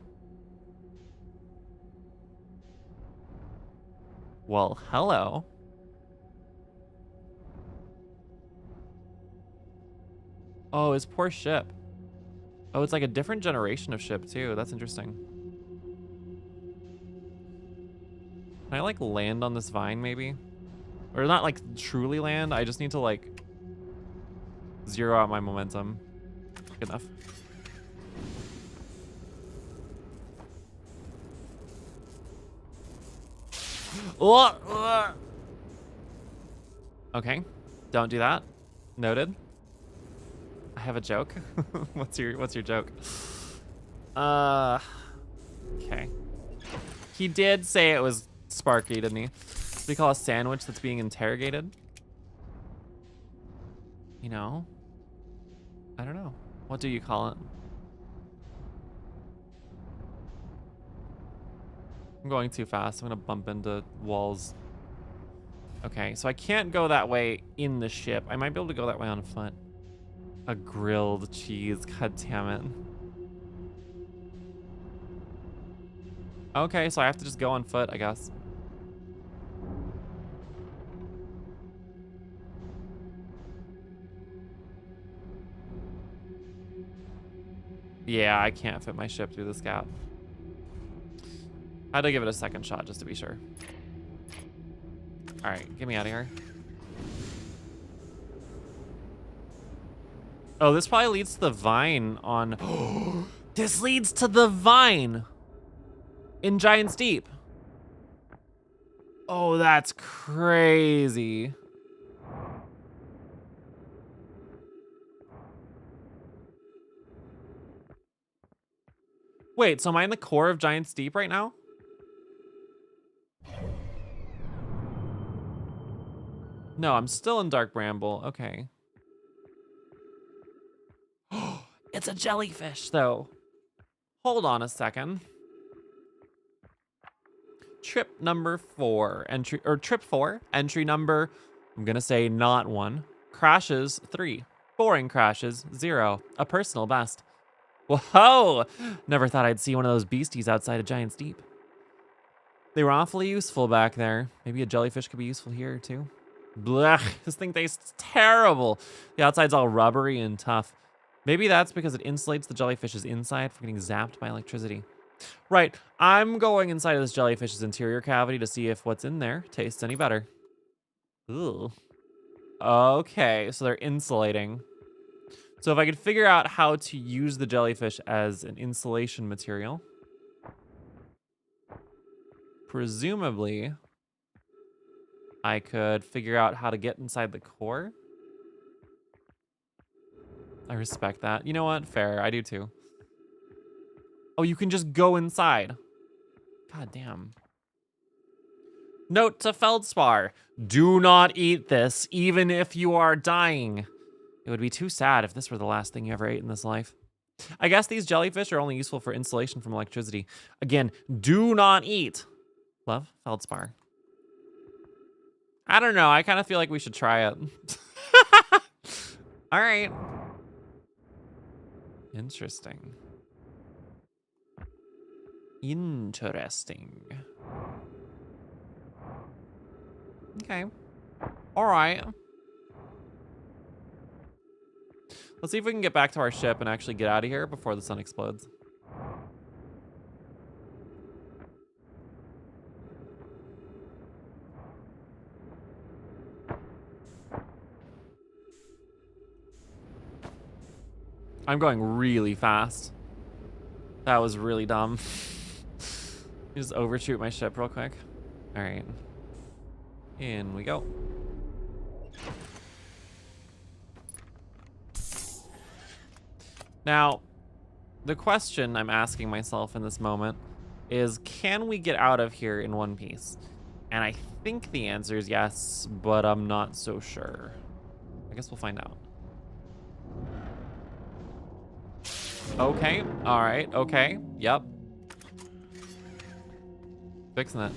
Well, hello. Oh, his poor ship. Oh, it's like a different generation of ship too. That's interesting. Can I like land on this vine maybe? Or not like truly land. I just need to like zero out my momentum. Good enough. Okay, don't do that. Noted. have a joke. What's your joke? Okay. He did say it was Sparky, didn't he? What do you call a sandwich that's being interrogated? You know? I don't know. What do you call it? I'm going too fast. I'm gonna bump into walls. Okay, so I can't go that way in the ship. I might be able to go that way on foot. A grilled cheese, god damn it. Okay, so I have to just go on foot, I guess. Yeah, I can't fit my ship through this gap. I had to give it a second shot just to be sure. All right, get me out of here. Oh, this probably leads to the vine on... This leads to the vine in Giant's Deep. Oh, that's crazy. Wait, so am I in the core of Giant's Deep right now? No, I'm still in Dark Bramble. Okay. It's a jellyfish, though. Hold on a second. Trip number 4, trip 4, entry number, I'm gonna say not 1. Crashes 3. Boring crashes 0. A personal best. Whoa! Never thought I'd see one of those beasties outside of Giant's Deep. They were awfully useful back there. Maybe a jellyfish could be useful here, too. Blech, this thing tastes terrible. The outside's all rubbery and tough. Maybe that's because it insulates the jellyfish's inside from getting zapped by electricity. Right, I'm going inside of this jellyfish's interior cavity to see if what's in there tastes any better. Ooh. Okay, so they're insulating. So if I could figure out how to use the jellyfish as an insulation material, presumably I could figure out how to get inside the core. I respect that. You know what? Fair. I do too. Oh, you can just go inside. God damn. Note to Feldspar. Do not eat this, even if you are dying. It would be too sad if this were the last thing you ever ate in this life. I guess these jellyfish are only useful for insulation from electricity. Again, do not eat. Love, Feldspar. I don't know. I kind of feel like we should try it. All right. Interesting. Interesting. Okay. All right. Let's see if we can get back to our ship and actually get out of here before the sun explodes. I'm going really fast. That was really dumb. Just overshoot my ship real quick. All right. In we go. Now, the question I'm asking myself in this moment is, can we get out of here in one piece? And I think the answer is yes, but I'm not so sure. I guess we'll find out. Okay, all right, okay, yep. Fixing it.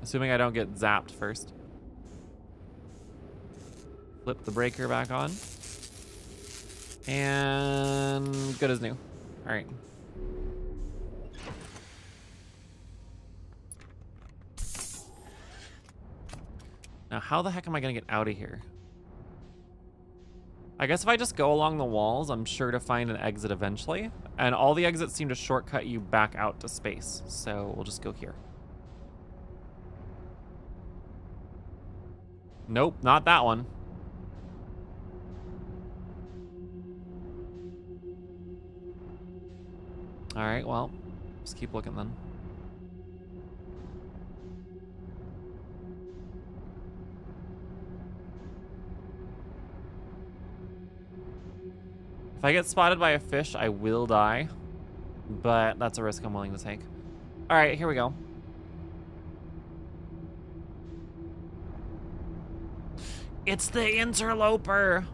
Assuming I don't get zapped first. Flip the breaker back on. And good as new. All right. Now, how the heck am I gonna get out of here? I guess if I just go along the walls, I'm sure to find an exit eventually. And all the exits seem to shortcut you back out to space. So we'll just go here. Nope, not that one. All right, well, just keep looking then. I get spotted by a fish, I will die. But that's a risk I'm willing to take. All right, here we go. It's the interloper.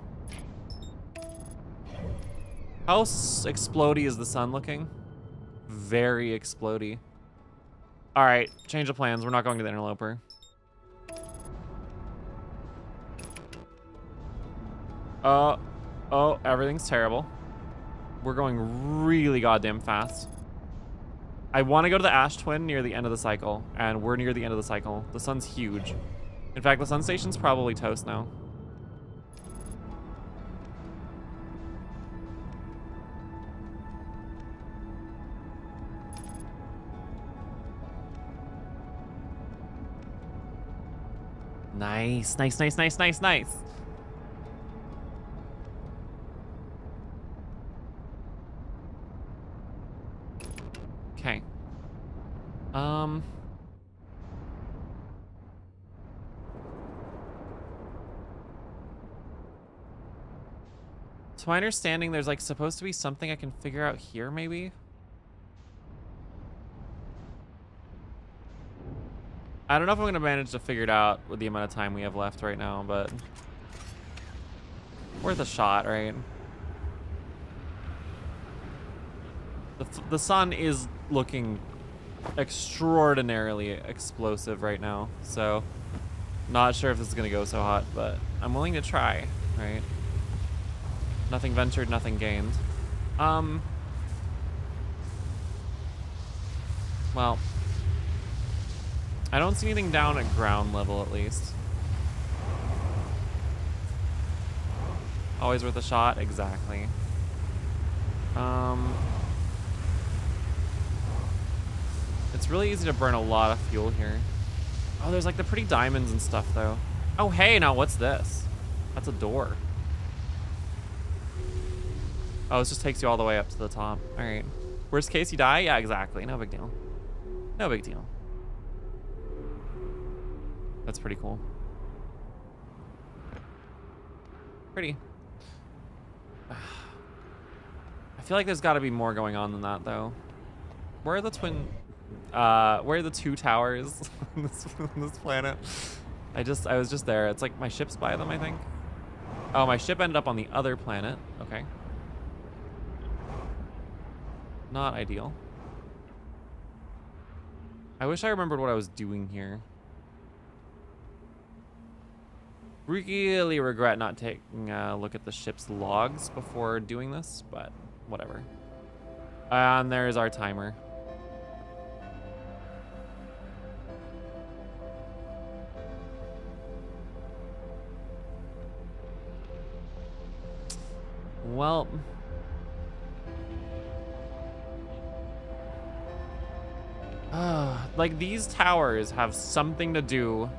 How explodey is the sun looking? Very explodey. All right, change of plans. We're not going to the interloper. Oh, everything's terrible. We're going really goddamn fast. I want to go to the Ash Twin near the end of the cycle, and we're near the end of the cycle. The sun's huge. In fact, the sun station's probably toast now. Nice, nice, nice, nice, nice, nice. Okay. To my understanding, there's like supposed to be something I can figure out here, maybe? I don't know if I'm gonna manage to figure it out with the amount of time we have left right now, but worth a shot, right? The sun is looking extraordinarily explosive right now, so not sure if this is gonna go so hot, but I'm willing to try, right? Nothing ventured, nothing gained. Well, I don't see anything down at ground level, at least. Always worth a shot, exactly. It's really easy to burn a lot of fuel here. Oh, there's like the pretty diamonds and stuff, though. Oh, hey, now what's this? That's a door. Oh, this just takes you all the way up to the top. All right. Worst case, you die? Yeah, exactly. No big deal. No big deal. That's pretty cool. Pretty. I feel like there's got to be more going on than that, though. Where are the twin... where are the two towers on this planet? I was just there. It's like my ship's by them, I think. Oh, my ship ended up on the other planet. Okay. Not ideal. I wish I remembered what I was doing here. Really regret not taking a look at the ship's logs before doing this, but whatever. And there's our timer. Well, like these towers have something to do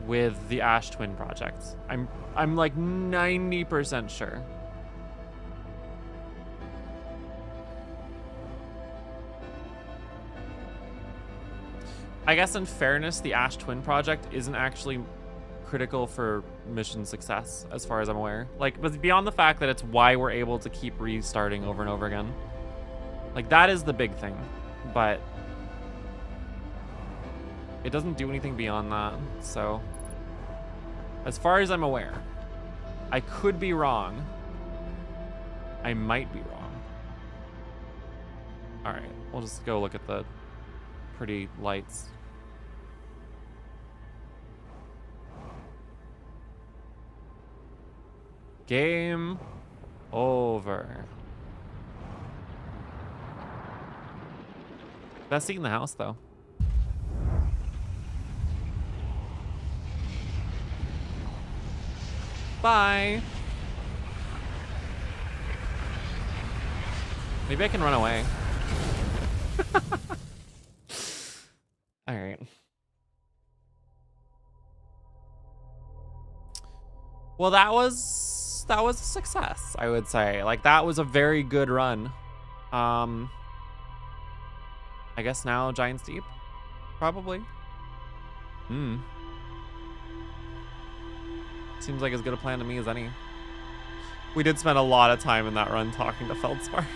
with the Ash Twin project. I'm like 90% sure. I guess in fairness, the Ash Twin project isn't actually critical for mission success, as far as I'm aware. Like, but beyond the fact that it's why we're able to keep restarting over and over again. Like, that is the big thing, but it doesn't do anything beyond that, so as far as I'm aware. I could be wrong. I might be wrong. All right, we'll just go look at the pretty lights. Game over. Best seat in the house, though. Bye. Maybe I can run away. All right. Well, that was a success, I would say. Like, that was a very good run. I guess now Giant's Deep, probably. Seems like as good a plan to me as any. We did spend a lot of time in that run talking to Feldspar.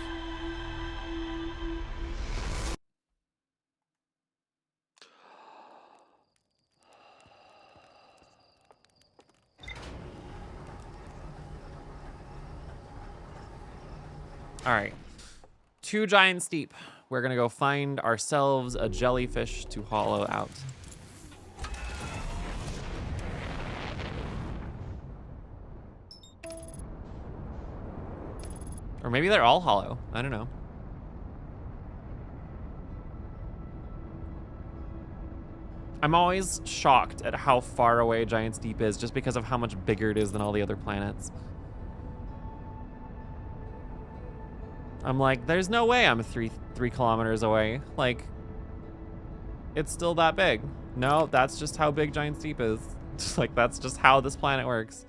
All right, 2 giant steep. We're gonna go find ourselves a jellyfish to hollow out. Or maybe they're all hollow. I don't know. I'm always shocked at how far away Giant's Deep is just because of how much bigger it is than all the other planets. I'm like, there's no way I'm three kilometers away. Like, it's still that big. No, that's just how big Giant's Deep is. Just like, that's just how this planet works.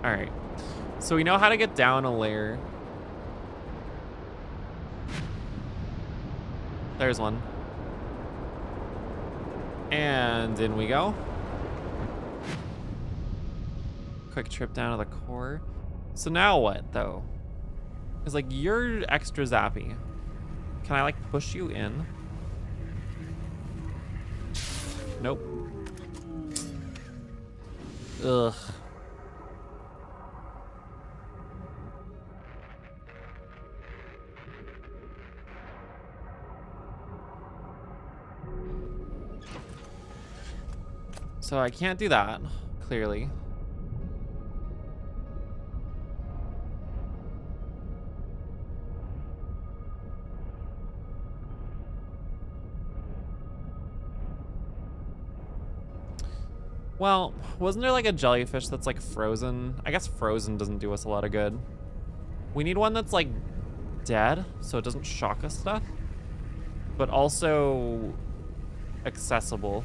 All right, so we know how to get down a layer. There's one. And in we go. Quick trip down to the core. So now what, though? Because, like, you're extra zappy. Can I, like, push you in? Nope. Ugh. So I can't do that, clearly. Well, wasn't there like a jellyfish that's like frozen? I guess frozen doesn't do us a lot of good. We need one that's like dead, so it doesn't shock us stuff, but also accessible.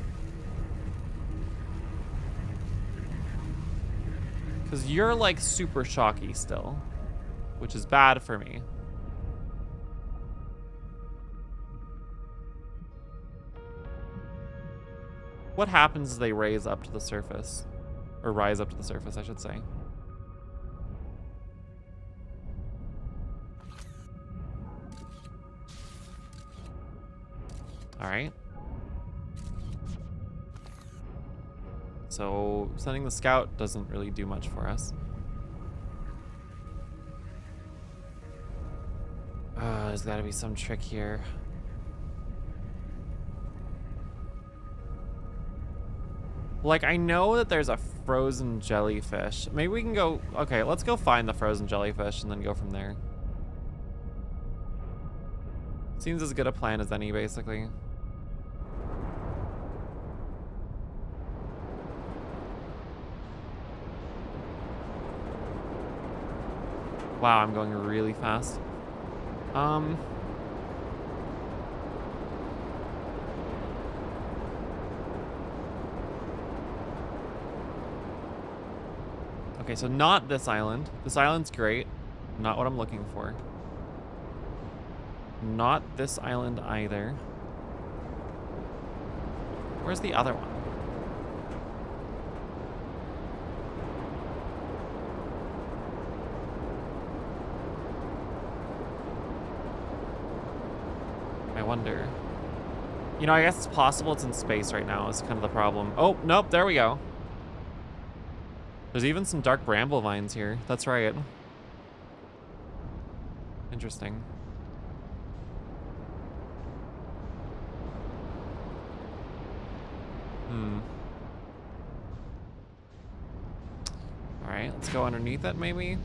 Because you're like super shocky still, which is bad for me. What happens as they raise up to the surface? Or rise up to the surface, I should say. All right. So sending the scout doesn't really do much for us. There's gotta be some trick here. Like, I know that there's a frozen jellyfish. Maybe we can go, okay, let's go find the frozen jellyfish and then go from there. Seems as good a plan as any, basically. Wow, I'm going really fast. Okay, so not this island. This island's great. Not what I'm looking for. Not this island either. Where's the other one? I wonder. You know, I guess it's possible it's in space right now is kind of the problem. Oh, nope, there we go. There's even some dark bramble vines here. That's right. Interesting. All right, let's go underneath it, maybe.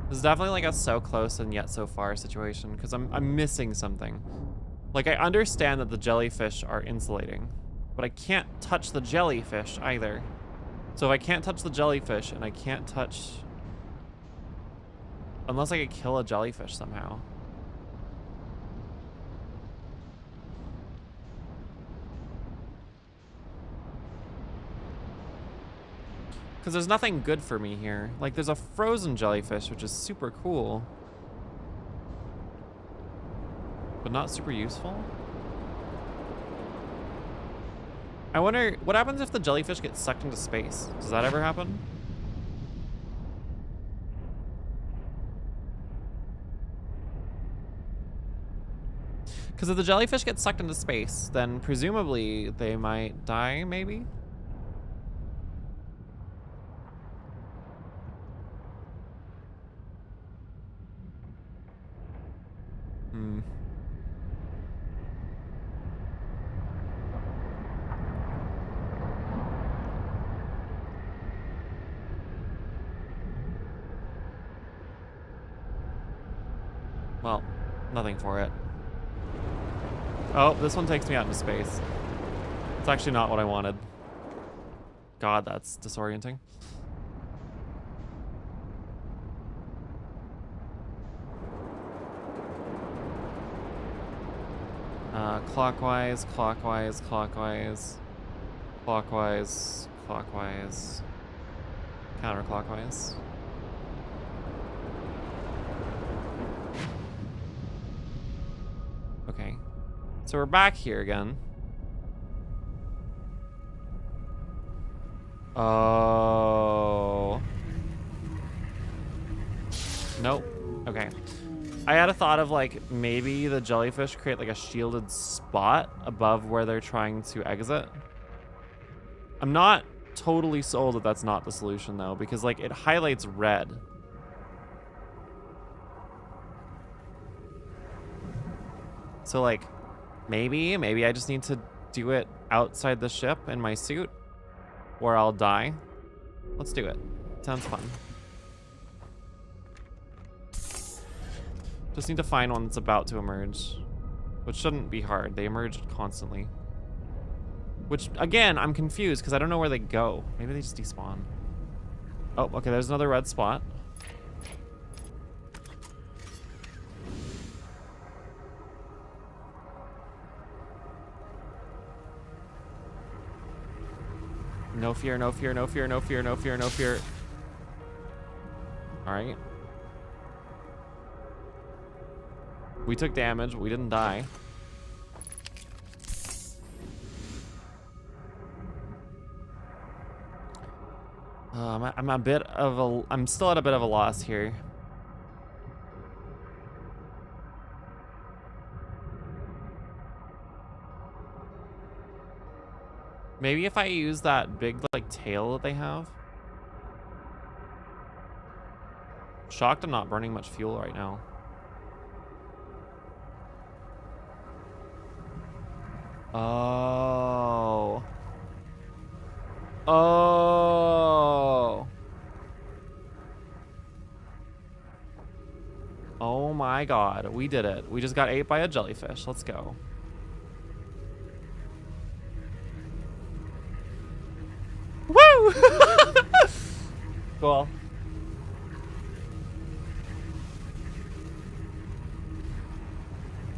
This is definitely like a so close and yet so far situation because I'm missing something. Like, I understand that the jellyfish are insulating, but I can't touch the jellyfish either. So if I can't touch the jellyfish and I can't touch... Unless I could kill a jellyfish somehow. Because there's nothing good for me here. Like, there's a frozen jellyfish, which is super cool. But not super useful. I wonder, what happens if the jellyfish gets sucked into space? Does that ever happen? Because if the jellyfish gets sucked into space, then presumably they might die, maybe? Hmm. Well, nothing for it. Oh, this one takes me out into space. It's actually not what I wanted. God, that's disorienting. Clockwise, clockwise, clockwise, clockwise, clockwise, counterclockwise. Okay. So we're back here again. Oh. Nope. Okay. I had a thought of like maybe the jellyfish create like a shielded spot above where they're trying to exit. I'm not totally sold that that's not the solution though, because like it highlights red. So like maybe I just need to do it outside the ship in my suit or I'll die. Let's do it. Sounds fun. Just need to find one that's about to emerge, which shouldn't be hard. They emerge constantly. Which, again, I'm confused because I don't know where they go. Maybe they just despawn. Oh, okay, there's another red spot. No fear, no fear, no fear, no fear, no fear, no fear. All right. We took damage, but we didn't die. I'm still at a bit of a loss here. Maybe if I use that big like tail that they have. Shocked I'm not burning much fuel right now. Oh. Oh. Oh my God, we did it. We just got ate by a jellyfish. Let's go. Woo! Cool.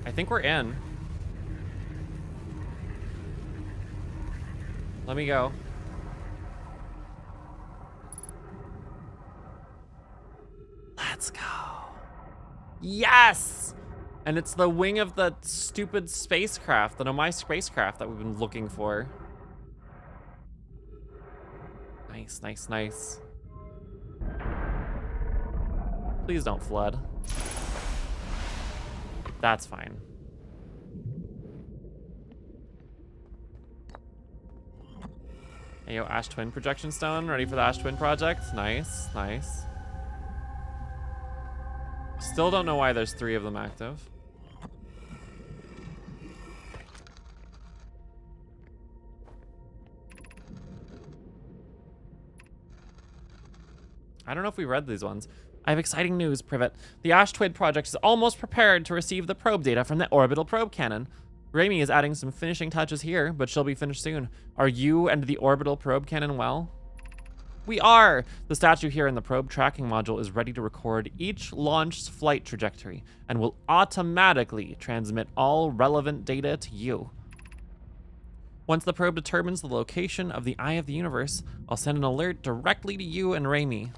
I think we're in. Let me go. Let's go. Yes! And it's the wing of the stupid spacecraft, the Nomai spacecraft that we've been looking for. Nice, nice, nice. Please don't flood. That's fine. Hey, yo, Ash Twin projection stone. Ready for the Ash Twin project? Nice, nice. Still don't know why there's 3 of them active. I don't know if we read these ones. I have exciting news, Privet. The Ash Twin project is almost prepared to receive the probe data from the orbital probe cannon. Raimi is adding some finishing touches here, but she'll be finished soon. Are you and the orbital probe cannon well? We are! The statue here in the probe tracking module is ready to record each launch's flight trajectory and will automatically transmit all relevant data to you. Once the probe determines the location of the Eye of the Universe, I'll send an alert directly to you and Raimi.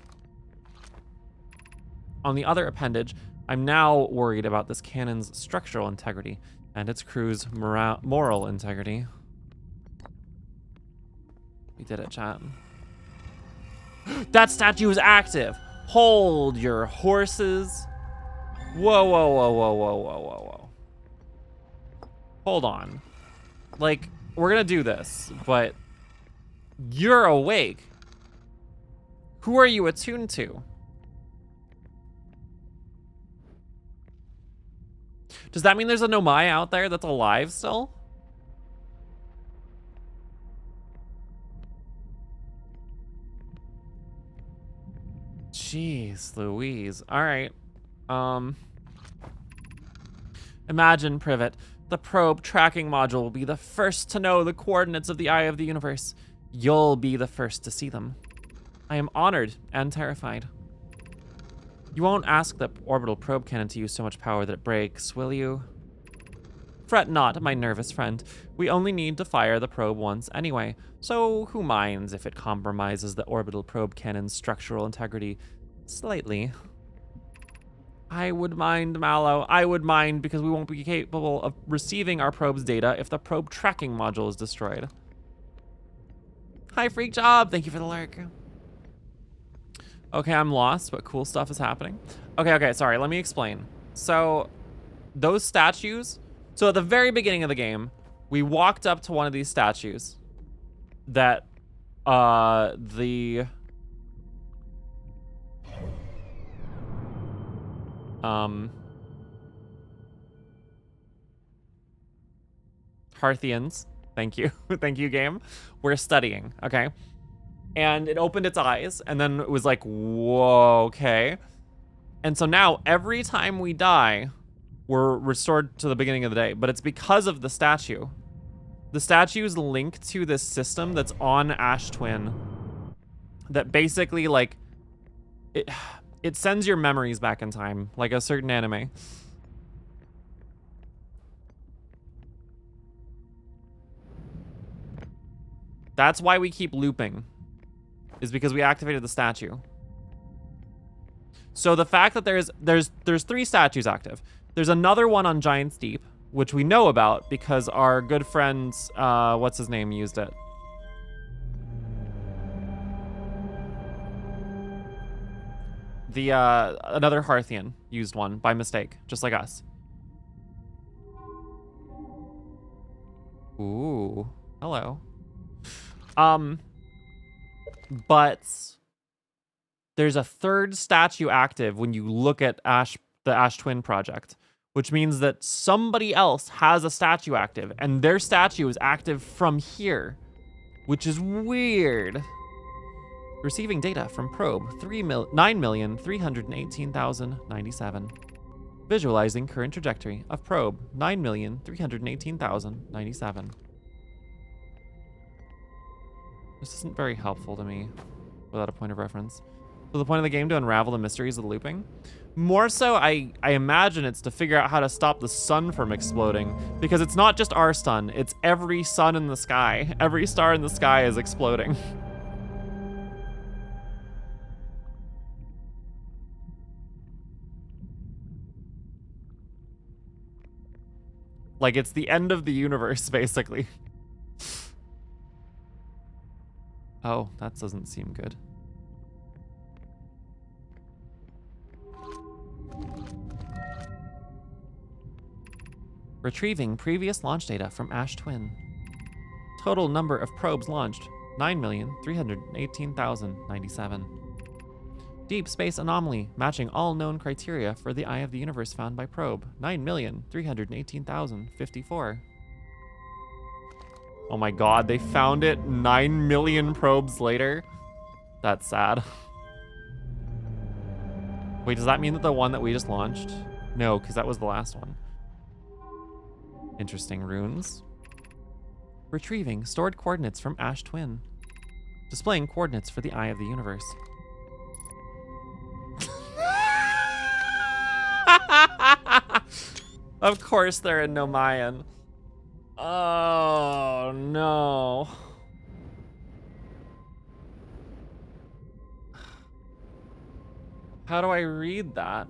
On the other appendage, I'm now worried about this cannon's structural integrity and its crew's moral integrity. We did it, chat. That statue is active. Hold your horses. Whoa, whoa, whoa, whoa, whoa, whoa, whoa, whoa. Hold on. Like, we're gonna do this, but you're awake. Who are you attuned to? Does that mean there's a Nomai out there that's alive still? Jeez Louise. All right. Imagine, Privet, the probe tracking module will be the first to know the coordinates of the Eye of the Universe. You'll be the first to see them. I am honored and terrified. You won't ask the orbital probe cannon to use so much power that it breaks, will you? Fret not, my nervous friend. We only need to fire the probe once anyway, so who minds if it compromises the orbital probe cannon's structural integrity slightly? I would mind, Mallow. I would mind because we won't be capable of receiving our probe's data if the probe tracking module is destroyed. Hi, Freak Job. Thank you for the lurk. Okay, I'm lost, but cool stuff is happening. Okay, sorry. Let me explain. So, those statues. So, at the very beginning of the game, we walked up to one of these statues that the Parthians, thank you, thank you, game, we're studying, okay? And it opened its eyes, and then it was like, whoa, okay. And so now, every time we die, we're restored to the beginning of the day, but it's because of the statue. The statue is linked to this system that's on Ash Twin that basically, like, it sends your memories back in time, like a certain anime. That's why we keep looping, is because we activated the statue. So the fact that there's 3 statues active. There's another one on Giant's Deep, which we know about because our good friends, what's his name, used it. The another Hearthian used one by mistake, just like us. Ooh, hello. But there's a 3rd statue active when you look at the Ash Twin project, which means that somebody else has a statue active, and their statue is active from here, which is weird. Receiving data from probe 9,318,097. Visualizing current trajectory of probe 9,318,097. This isn't very helpful to me without a point of reference. So the point of the game to unravel the mysteries of the looping? More so, I imagine it's to figure out how to stop the sun from exploding, because it's not just our sun, it's every sun in the sky. Every star in the sky is exploding. Like, it's the end of the universe, basically. Oh, that doesn't seem good. Retrieving previous launch data from Ash Twin. Total number of probes launched, 9,318,097. Deep space anomaly, matching all known criteria for the Eye of the Universe found by probe, 9,318,054. Oh my god, they found it 9 million probes later? That's sad. Wait, does that mean that the one that we just launched? No, because that was the last one. Interesting runes. Retrieving stored coordinates from Ash Twin. Displaying coordinates for the Eye of the Universe. Of course they're in Nomayan. Oh, no. How do I read that?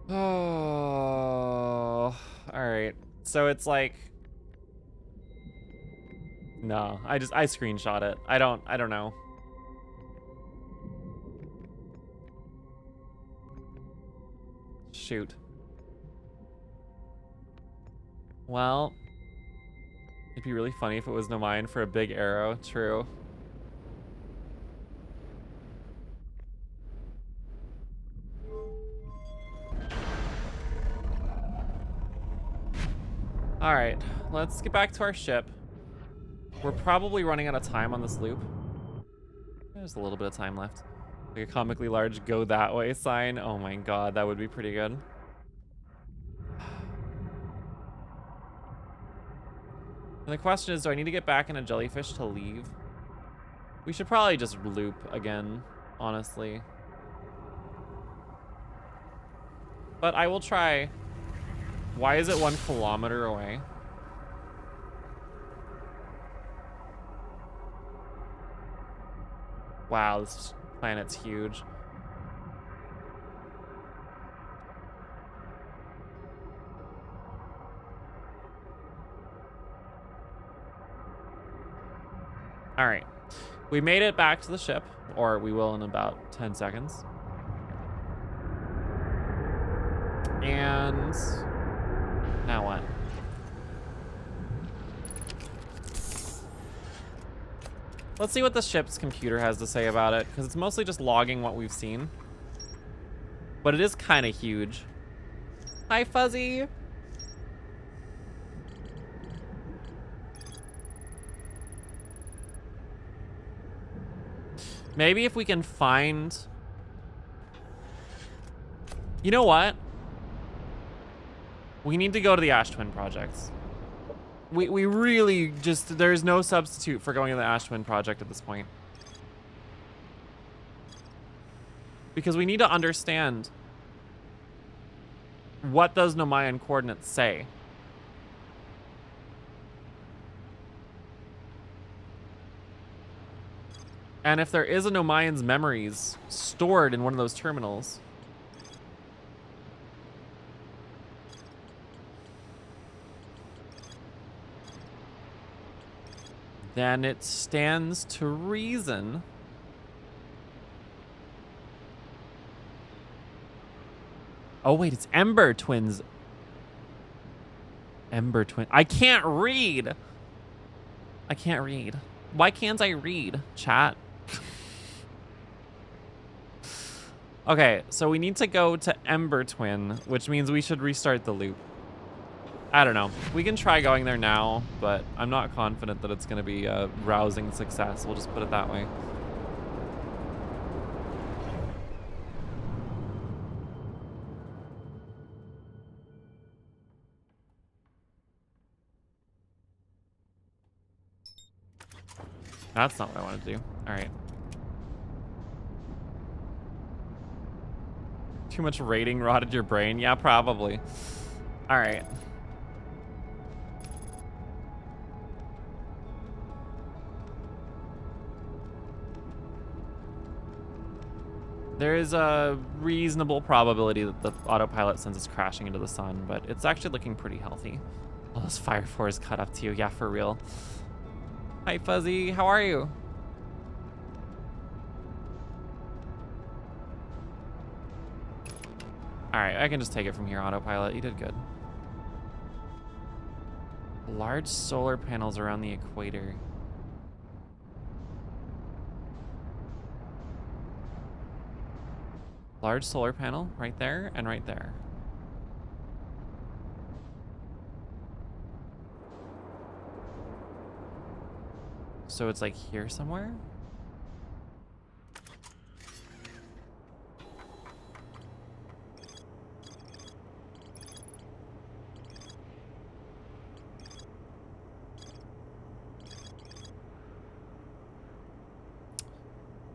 Oh, all right. So it's like, no, I screenshot it. I don't know. Shoot. Well, it'd be really funny if it was Nomine for a big arrow. True. All right, let's get back to our ship. We're probably running out of time on this loop. There's a little bit of time left. Like a comically large go that way sign. Oh my god, that would be pretty good. And the question is, do I need to get back in a jellyfish to leave? We should probably just loop again, honestly. But I will try. Why is it 1 kilometer away? Wow, this planet's huge. All right, we made it back to the ship, or we will in about 10 seconds. And now what? Let's see what the ship's computer has to say about it, because it's mostly just logging what we've seen. But it is kind of huge. Hi, Fuzzy. Maybe if we can find... You know what? We need to go to the Ash Twin projects. We really just... There's no substitute for going to the Ash Twin project at this point. Because we need to understand what those Nomayan coordinates say. And if there is a Nomayan's memories stored in one of those terminals, then it stands to reason oh wait, it's Ember Twins. Ember Twin. I can't read. I can't read. Why can't I read, chat? Okay, so we need to go to Ember Twin, which means we should restart the loop. I don't know. We can try going there now, but I'm not confident that it's going to be a rousing success. We'll just put it that way. That's not what I wanted to do. All right. Too much rating rotted your brain? Yeah, probably. All right. There is a reasonable probability that the autopilot sends us crashing into the sun, but it's actually looking pretty healthy. Oh, those fire fours caught up to you. Yeah, for real. Hi, Fuzzy. How are you? All right, I can just take it from here, autopilot. You did good. Large solar panels around the equator. Large solar panel right there and right there. So it's like here somewhere?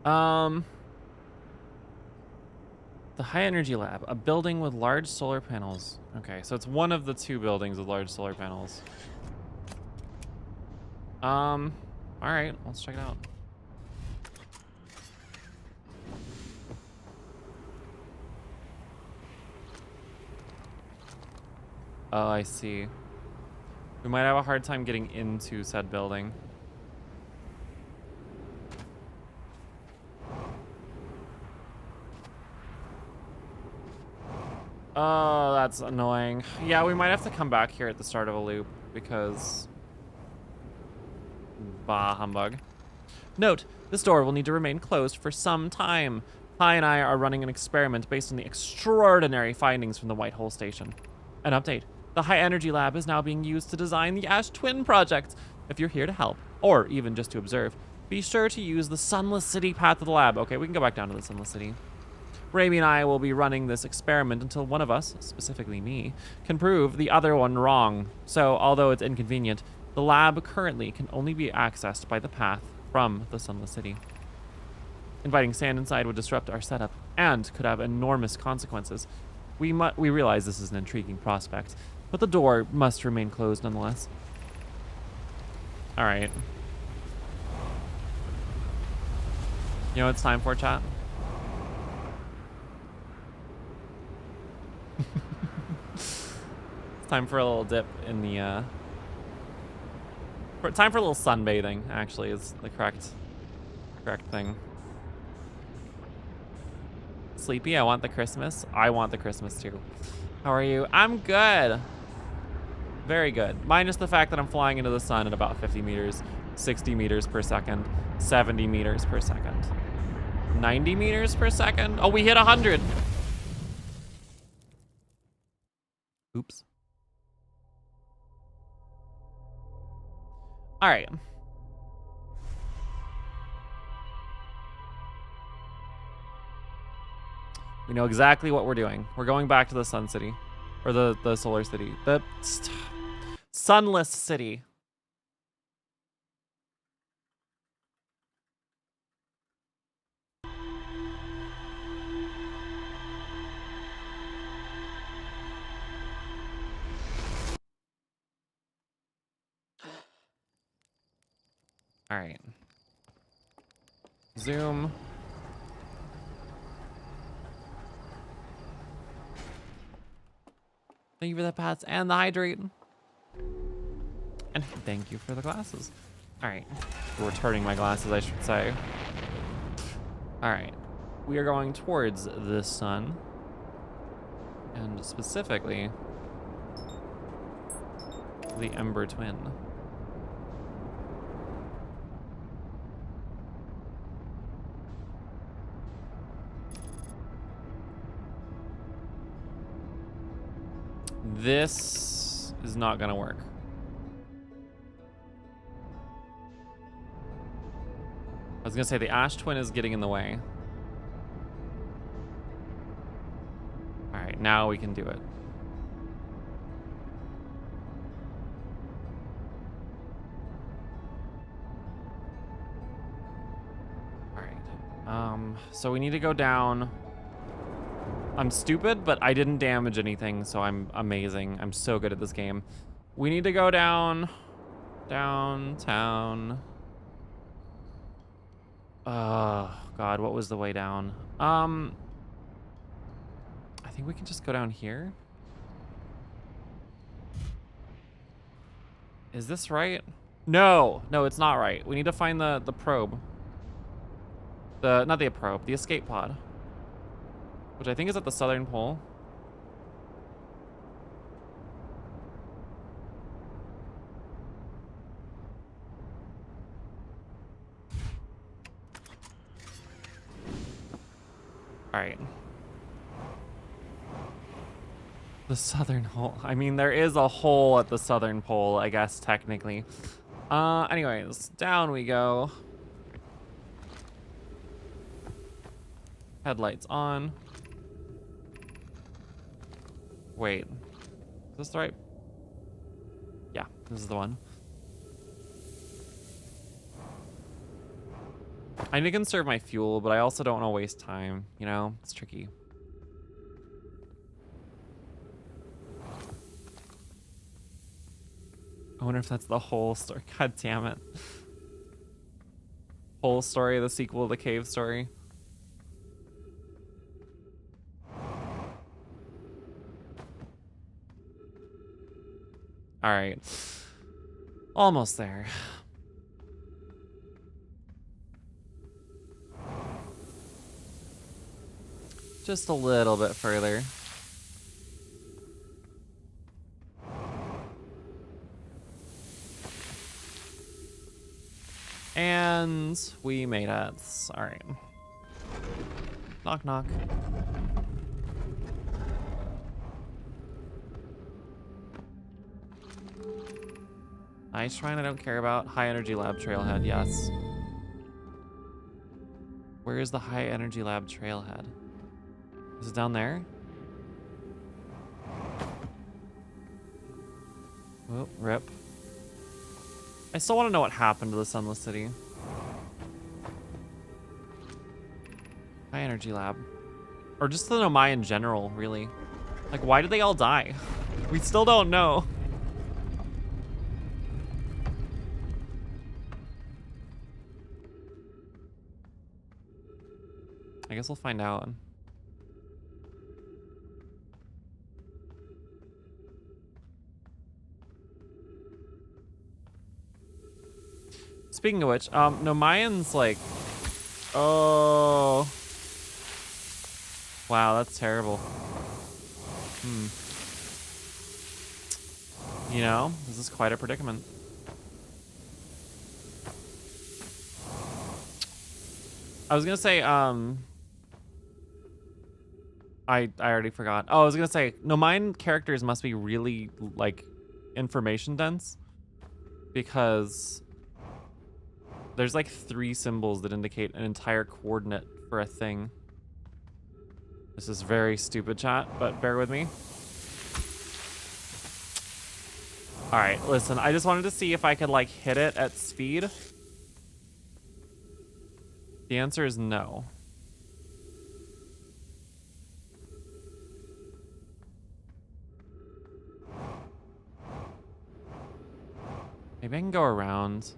The high energy lab, a building with large solar panels. Okay, so it's one of the 2 buildings with large solar panels. All right, let's check it out. Oh, I see. We might have a hard time getting into said building. Oh, that's annoying. Yeah, we might have to come back here at the start of a loop because... Bah humbug. Note, this door will need to remain closed for some time. Hi and I are running an experiment based on the extraordinary findings from the White Hole Station. An update. The High Energy Lab is now being used to design the Ash Twin project. If you're here to help, or even just to observe, be sure to use the Sunless City path of the lab. Okay, we can go back down to the Sunless City. Raimi and I will be running this experiment until one of us, specifically me, can prove the other one wrong. So, although it's inconvenient, the lab currently can only be accessed by the path from the Sunless City. Inviting sand inside would disrupt our setup and could have enormous consequences. We realize this is an intriguing prospect, but the door must remain closed nonetheless. All right. You know what it's time for, chat? It's time for a little dip in the, time for a little sunbathing, actually, is the correct thing. Sleepy, I want the Christmas. I want the Christmas too. How are you? I'm good. Very good. Minus the fact that I'm flying into the sun at about 50 meters, 60 meters per second, 70 meters per second, 90 meters per second. Oh, we hit 100. Oops. All right. We know exactly what we're doing. We're going back to the Sun City, or the Solar City, the Sunless City. All right. Zoom. Thank you for the pats and the hydrate. And thank you for the glasses. All right. Returning my glasses, I should say. All right. We are going towards the sun. And specifically, the Ember Twin. This is not gonna work. I was gonna say the Ash Twin is getting in the way. All right, now we can do it. All right, so we need to go down. I'm stupid, but I didn't damage anything, so I'm amazing. I'm so good at this game. We need to go downtown. Oh, God, what was the way down? I think we can just go down here. Is this right? No, it's not right. We need to find the probe. Not the probe, the escape pod. Which I think is at the southern pole. All right. The southern hole. I mean, there is a hole at the southern pole, I guess, technically. Anyways, down we go. Headlights on. Wait, is this the right? Yeah, this is the one. I need to conserve my fuel, but I also don't want to waste time, you know? It's tricky. I wonder if that's the whole story. God damn it. Whole story, the sequel to the cave story. All right. Almost there. Just a little bit further. And we made it. All right. Knock, knock. Ice Shrine I don't care about. High Energy Lab Trailhead, yes. Where is the High Energy Lab Trailhead? Is it down there? Oh, rip. I still want to know what happened to the Sunless City. High Energy Lab. Or just the Nomai in general, really. Like, why did they all die? We still don't know. I guess we'll find out. Speaking of which, Nomayan's like, oh, wow, that's terrible. You know, this is quite a predicament. I was gonna say, I already forgot. Oh, I was gonna say, Nomayan characters must be really like information dense because there's like 3 symbols that indicate an entire coordinate for a thing. This is very stupid, chat, but bear with me. All right, listen, I just wanted to see if I could like hit it at speed. The answer is no. Maybe I can go around.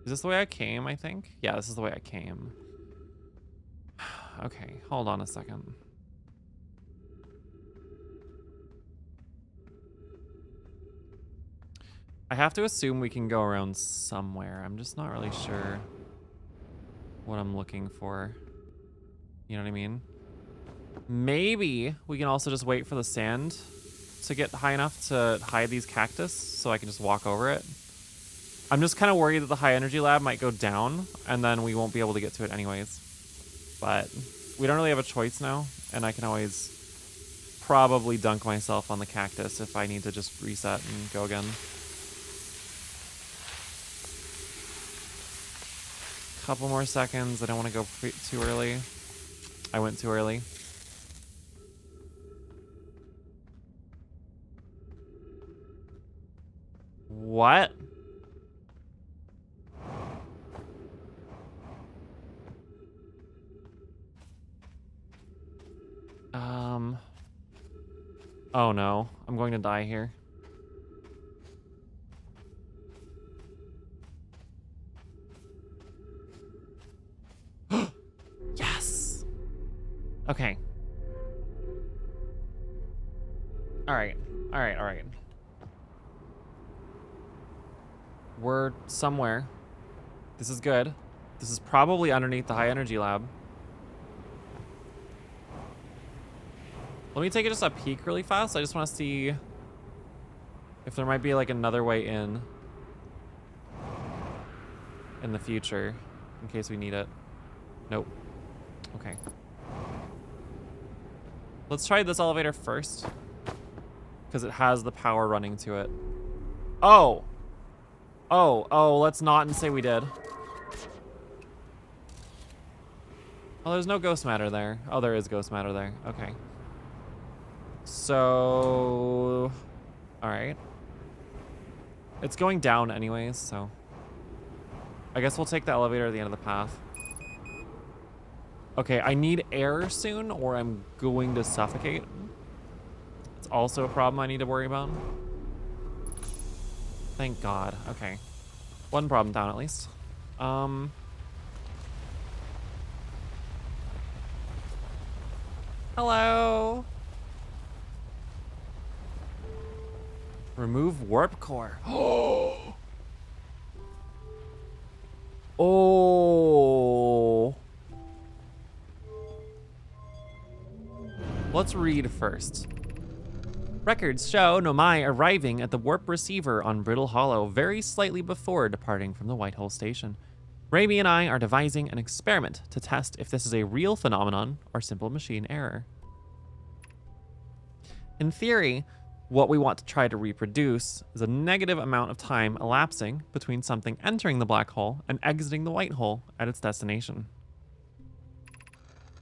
Is this the way I came, I think? Yeah, this is the way I came. Okay, hold on a second. I have to assume we can go around somewhere. I'm just not really sure what I'm looking for. You know what I mean? Maybe we can also just wait for the sand to get high enough to hide these cactus so I can just walk over it. I'm just kind of worried that the high energy lab might go down and then we won't be able to get to it anyways. But we don't really have a choice now, and I can always probably dunk myself on the cactus if I need to just reset and go again. Couple more seconds. I don't want to go too early. I went too early. What? Oh no, I'm going to die here. Yes! Okay. Alright, alright, alright. We're somewhere. This is good. This is probably underneath the high energy lab. Let me take just a peek really fast. I just want to see if there might be like another way in the future in case we need it. Nope. Okay. Let's try this elevator first because it has the power running to it. Oh. Oh, let's not and say we did. Oh, there's no ghost matter there. Oh, there is ghost matter there. Okay. So, all right. It's going down anyways, so. I guess we'll take the elevator at the end of the path. Okay, I need air soon or I'm going to suffocate. It's also a problem I need to worry about. Thank God. Okay. One problem down at least. Hello. Remove warp core. Oh. Let's read first. Records show Nomai arriving at the warp receiver on Brittle Hollow very slightly before departing from the Whitehole station. Raimi and I are devising an experiment to test if this is a real phenomenon or simple machine error. In theory, what we want to try to reproduce is a negative amount of time elapsing between something entering the black hole and exiting the white hole at its destination.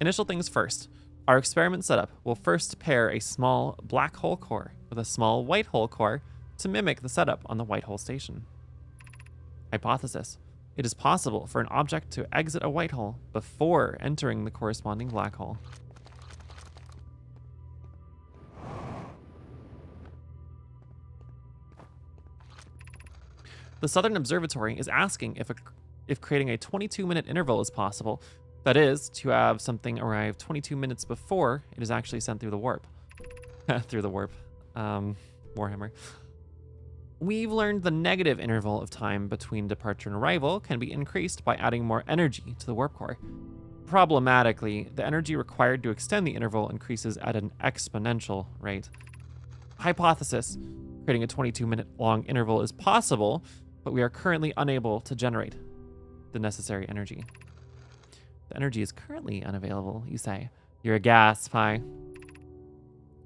Initial things first. Our experiment setup will first pair a small black hole core with a small white hole core to mimic the setup on the white hole station. Hypothesis. It is possible for an object to exit a white hole before entering the corresponding black hole. The Southern Observatory is asking if creating a 22-minute interval is possible. That is, to have something arrive 22 minutes before it is actually sent through the warp. Through the warp. Warhammer. We've learned the negative interval of time between departure and arrival can be increased by adding more energy to the warp core. Problematically, the energy required to extend the interval increases at an exponential rate. Hypothesis. Creating a 22-minute long interval is possible, but we are currently unable to generate the necessary energy. The energy is currently unavailable, you say. You're a gas, Pi.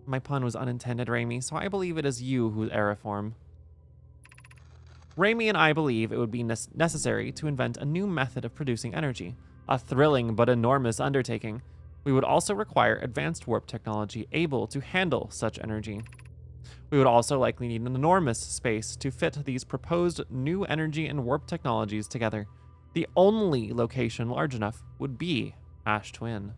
My pun was unintended, Raimi, so I believe it is you who errorform. Raimi and I believe it would be necessary to invent a new method of producing energy, a thrilling but enormous undertaking. We would also require advanced warp technology able to handle such energy. We would also likely need an enormous space to fit these proposed new energy and warp technologies together. The only location large enough would be Ash Twin.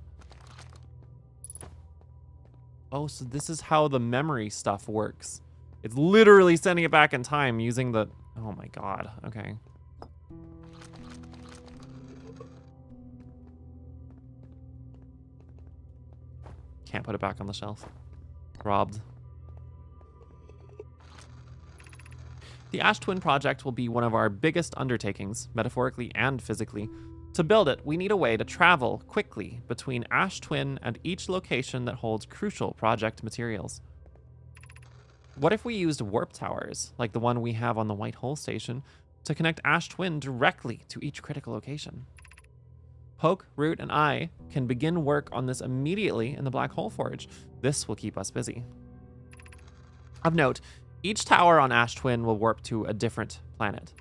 Oh, so this is how the memory stuff works. It's literally sending it back in time using the... Oh my God, okay. Can't put it back on the shelf. Robbed. The Ash Twin project will be one of our biggest undertakings, metaphorically and physically. To build it, we need a way to travel quickly between Ash Twin and each location that holds crucial project materials. What if we used warp towers, like the one we have on the White Hole Station, to connect Ash Twin directly to each critical location? Poke, Root, and I can begin work on this immediately in the Black Hole Forge. This will keep us busy. Of note, each tower on Ash Twin will warp to a different planet.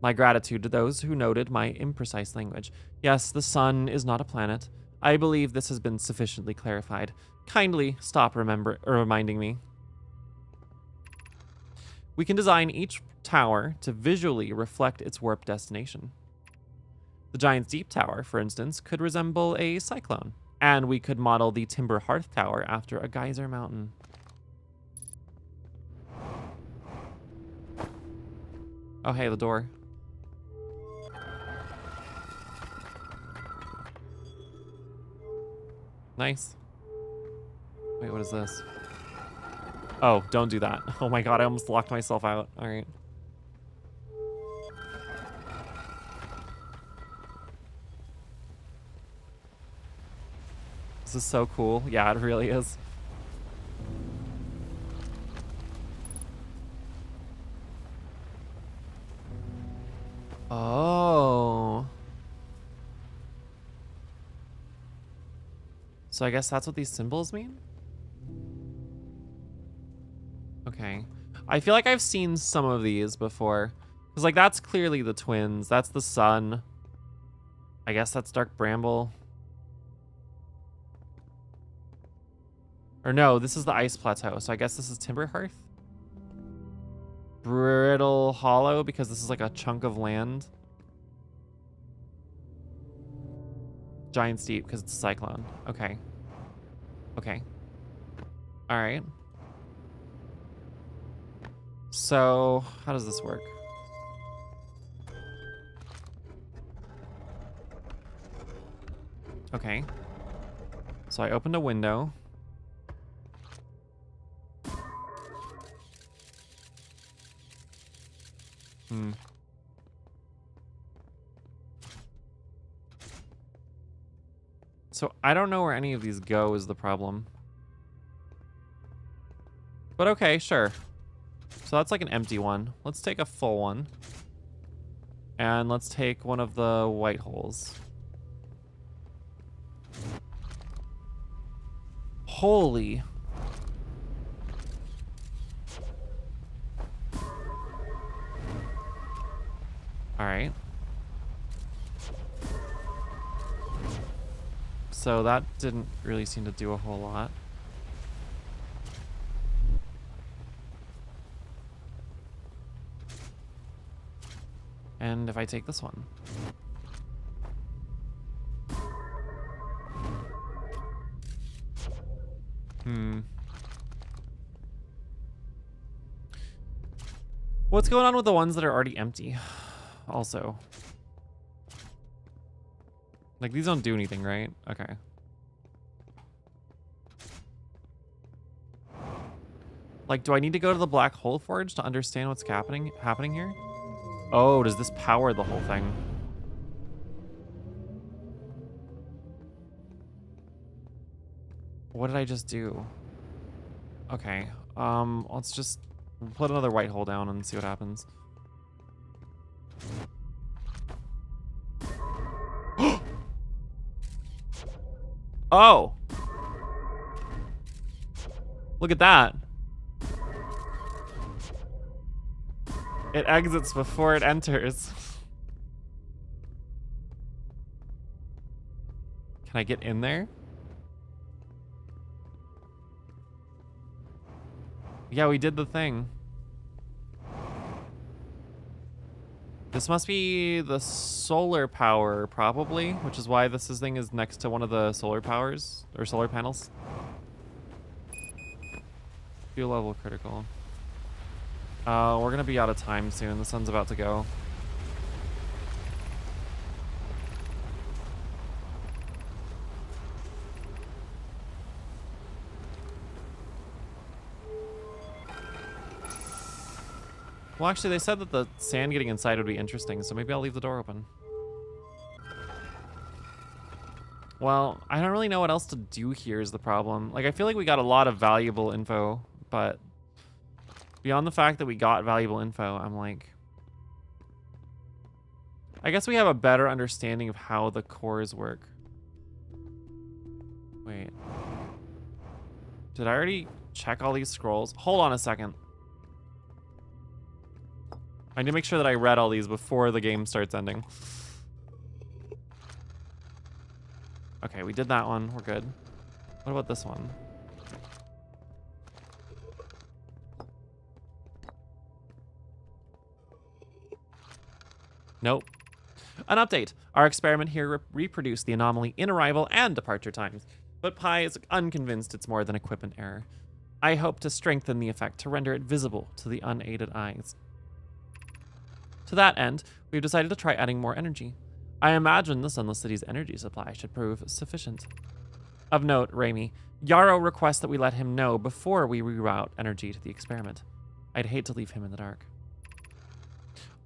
My gratitude to those who noted my imprecise language. Yes, the sun is not a planet. I believe this has been sufficiently clarified. Kindly stop reminding me. We can design each tower to visually reflect its warp destination. The Giant's Deep Tower, for instance, could resemble a cyclone, and we could model the Timber Hearth Tower after a geyser mountain. Oh, hey, the door. Nice. Wait, what is this? Oh, don't do that. Oh my God, I almost locked myself out. All right. This is so cool. Yeah, it really is. Oh. So I guess that's what these symbols mean? Okay. I feel like I've seen some of these before. Because, like, that's clearly the twins. That's the sun. I guess that's Dark Bramble. Or no, this is the Ice Plateau. So I guess this is Timber Hearth. Brittle Hollow, because this is like a chunk of land. Giant steep because it's a cyclone. Okay. Okay. All right. So how does this work? Okay. So I opened a window. Hmm. So I don't know where any of these go is the problem. But okay, sure. So that's like an empty one. Let's take a full one. And let's take one of the white holes. Holy. All right. So that didn't really seem to do a whole lot. And if I take this one. What's going on with the ones that are already empty? Also. Like, these don't do anything, right? Okay. Like, do I need to go to the Black Hole Forge to understand what's happening here? Oh, does this power the whole thing? What did I just do? Okay. Let's just put another white hole down and see what happens. Oh! Look at that. It exits before it enters. Can I get in there? Yeah, we did the thing. This must be the solar power, probably, which is why this thing is next to one of the solar powers, or solar panels. Fuel level critical. We're gonna be out of time soon. The sun's about to go. Well, actually, they said that the sand getting inside would be interesting, so maybe I'll leave the door open. Well, I don't really know what else to do here is the problem. Like, I feel like we got a lot of valuable info, but beyond the fact that we got valuable info, I'm like... I guess we have a better understanding of how the cores work. Wait. Did I already check all these scrolls? Hold on a second. I need to make sure that I read all these before the game starts ending. Okay, we did that one. We're good. What about this one? Nope. An update. Our experiment here reproduced the anomaly in arrival and departure times, but Pi is unconvinced it's more than equipment error. I hope to strengthen the effect to render it visible to the unaided eyes. To that end, we've decided to try adding more energy. I imagine the Sunless City's energy supply should prove sufficient. Of note, Raimi, Yarrow requests that we let him know before we reroute energy to the experiment. I'd hate to leave him in the dark.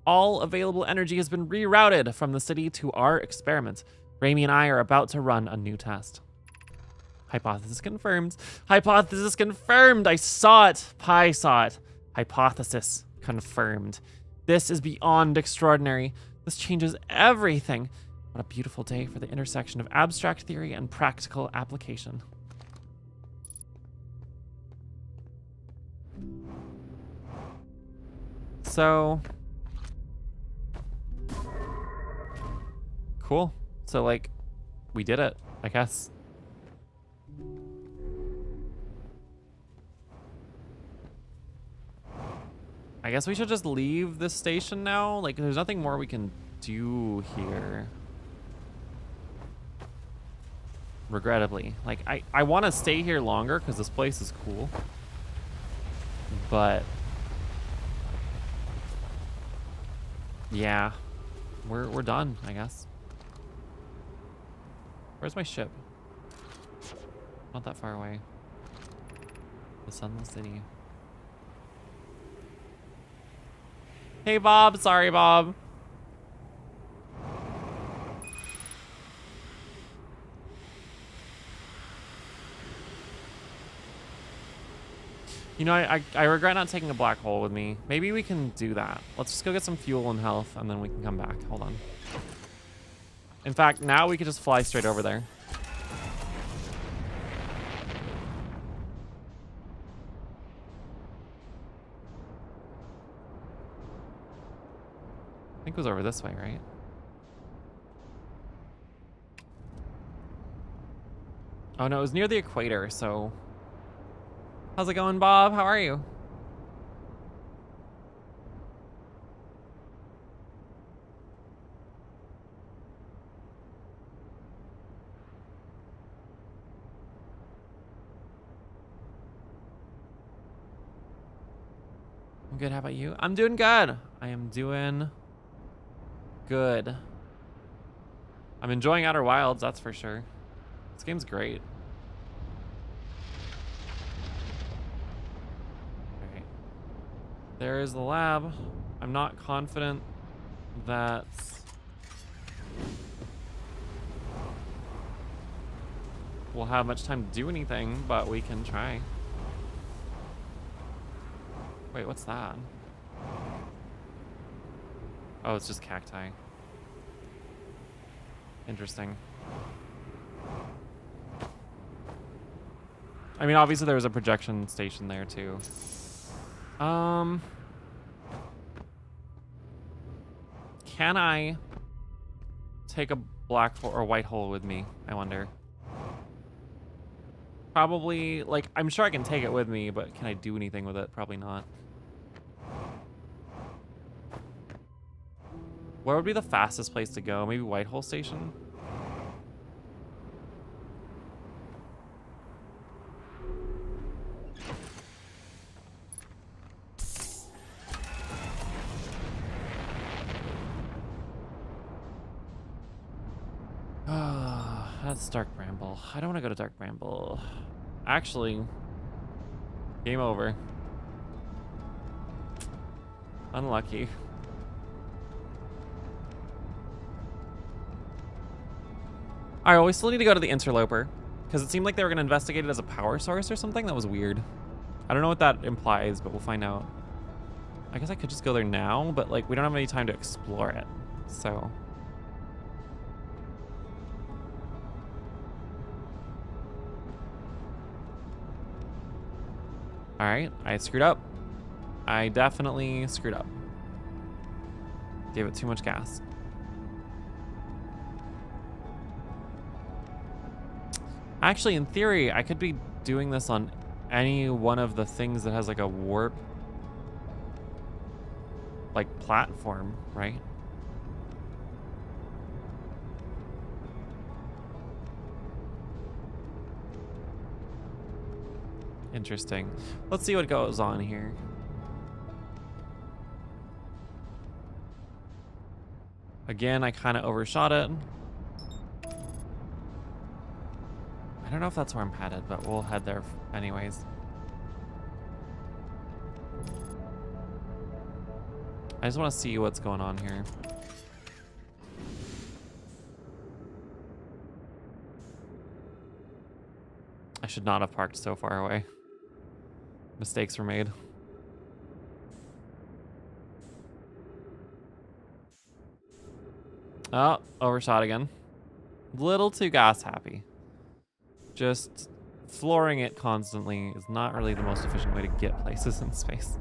All available energy has been rerouted from the city to our experiment. Raimi and I are about to run a new test. Hypothesis confirmed. Hypothesis confirmed! I saw it! Pi saw it. Hypothesis confirmed. This is beyond extraordinary. This changes everything. What a beautiful day for the intersection of abstract theory and practical application. So... cool. So, like, we did it, I guess. I guess we should just leave this station now. Like, there's nothing more we can do here. regrettably. Like, I want to stay here longer because this place is cool. But yeah, we're done, I guess. Where's my ship? Not that far away. The Sunless City. Hey, Bob. Sorry, Bob. You know, I regret not taking a black hole with me. Maybe we can do that. Let's just go get some fuel and health, and then we can come back. Hold on. In fact, now we could just fly straight over there. I think it was over this way, right? Oh no, it was near the equator, so... How's it going, Bob? How are you? I'm good, how about you? I'm doing good. I am doing good. I'm enjoying Outer Wilds, that's for sure. This game's great. Alright. There is the lab. I'm not confident that we'll have much time to do anything, but we can try. Wait, what's that? Oh, it's just cacti. Interesting. I mean, obviously there was a projection station there too. Can I take a black hole or white hole with me? I wonder. Probably, like, I'm sure I can take it with me, but can I do anything with it? Probably not. Where would be the fastest place to go? Maybe Whitehole Station? That's Dark Bramble. I don't want to go to Dark Bramble. Actually, game over. Unlucky. All right, well, we still need to go to the Interloper because it seemed like they were going to investigate it as a power source or something. That was weird. I don't know what that implies, but we'll find out. I guess I could just go there now, but like we don't have any time to explore it, so. All right, I screwed up. I definitely screwed up. Gave it too much gas. Actually, in theory, I could be doing this on any one of the things that has like a warp, like platform, right? Interesting. Let's see what goes on here. Again, I kind of overshot it. I don't know if that's where I'm headed, but we'll head there anyways. I just want to see what's going on here. I should not have parked so far away. Mistakes were made. Oh, overshot again. Little too gas happy. Just flooring it constantly is not really the most efficient way to get places in space.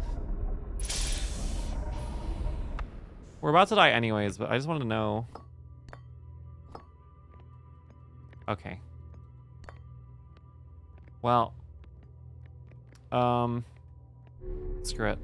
We're about to die anyways, but I just wanted to know. Okay. Well. Screw it.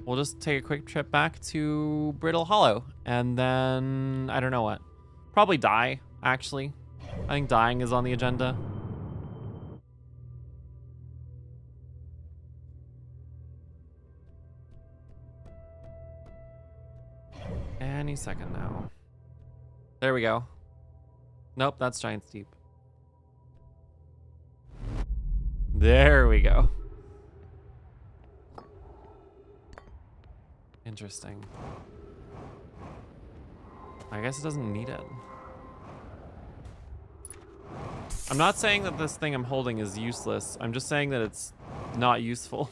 we'll just take a quick trip back to Brittle Hollow, and then I don't know what. Probably die, actually. I think dying is on the agenda. Any second now. There we go. Nope, that's Giant Steep. There we go. Interesting. I guess it doesn't need it. I'm not saying that this thing I'm holding is useless. I'm just saying that it's not useful.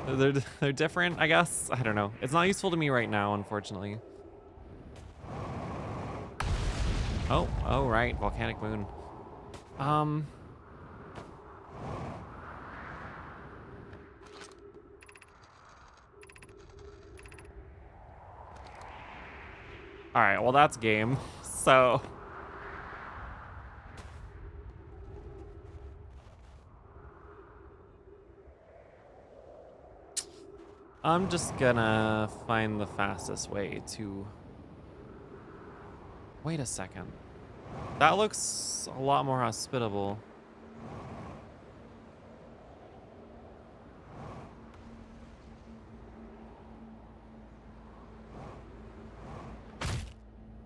They're different, I guess. I don't know. It's not useful to me right now, unfortunately. Oh, right. Volcanic moon. All right, well, that's game. So I'm just gonna find the fastest way to... Wait a second. That looks a lot more hospitable.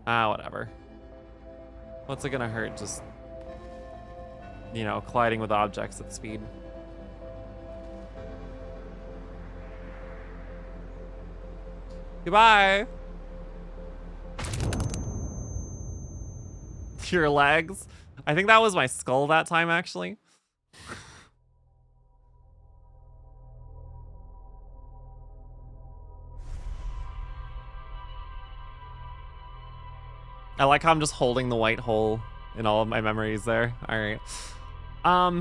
Ah, whatever. What's it gonna hurt? Just, you know, colliding with objects at speed. Goodbye. Your legs. I think that was my skull that time, actually. I like how I'm just holding the white hole in all of my memories there. All right. All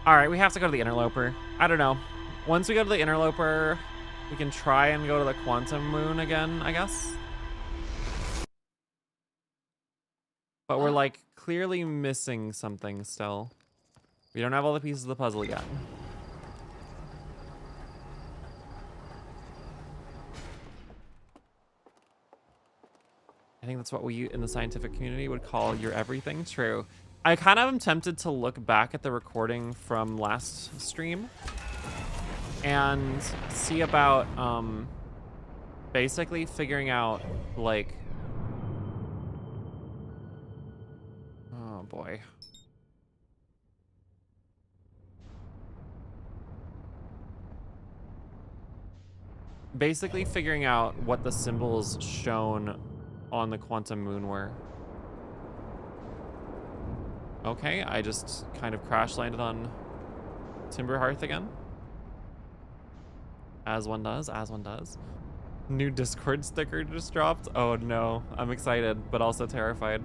right, we have to go to the Interloper. I don't know. Once we go to the Interloper, we can try and go to the Quantum Moon again, I guess. But we're like clearly missing something still. We don't have all the pieces of the puzzle yet. I think that's what we in the scientific community would call your everything. True. I kind of am tempted to look back at the recording from last stream and see about basically figuring out like, oh boy. Basically figuring out what the symbols shown on the Quantum Moon were. Okay, I just kind of crash landed on Timber Hearth again. As one does, as one does. New Discord sticker just dropped. Oh no, I'm excited, but also terrified.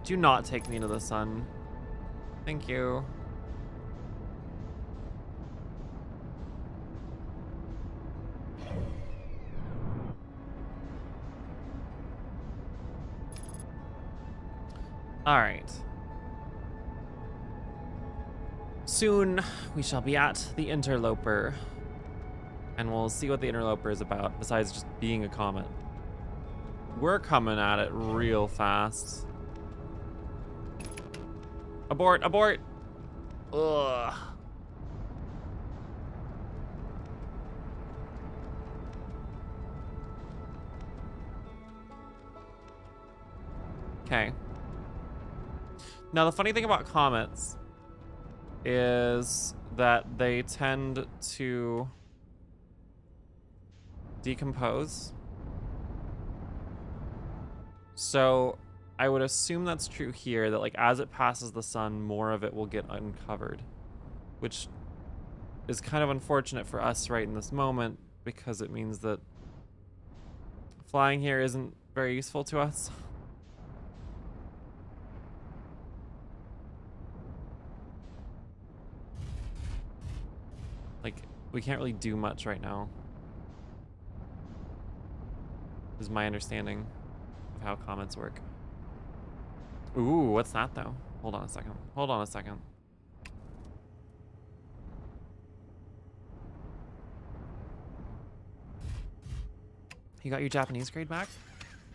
Do not take me to the sun. Thank you. All right. Soon we shall be at the Interloper, and we'll see what the Interloper is about, besides just being a comet. We're coming at it real fast. Abort, abort. Ugh. Okay. Now, the funny thing about comets is that they tend to decompose. So I would assume that's true here, that like as it passes the sun, more of it will get uncovered, which is kind of unfortunate for us right in this moment because it means that flying here isn't very useful to us. Like, we can't really do much right now, is my understanding of how comets work. Ooh, what's that though? Hold on a second. Hold on a second. You got your Japanese grade back?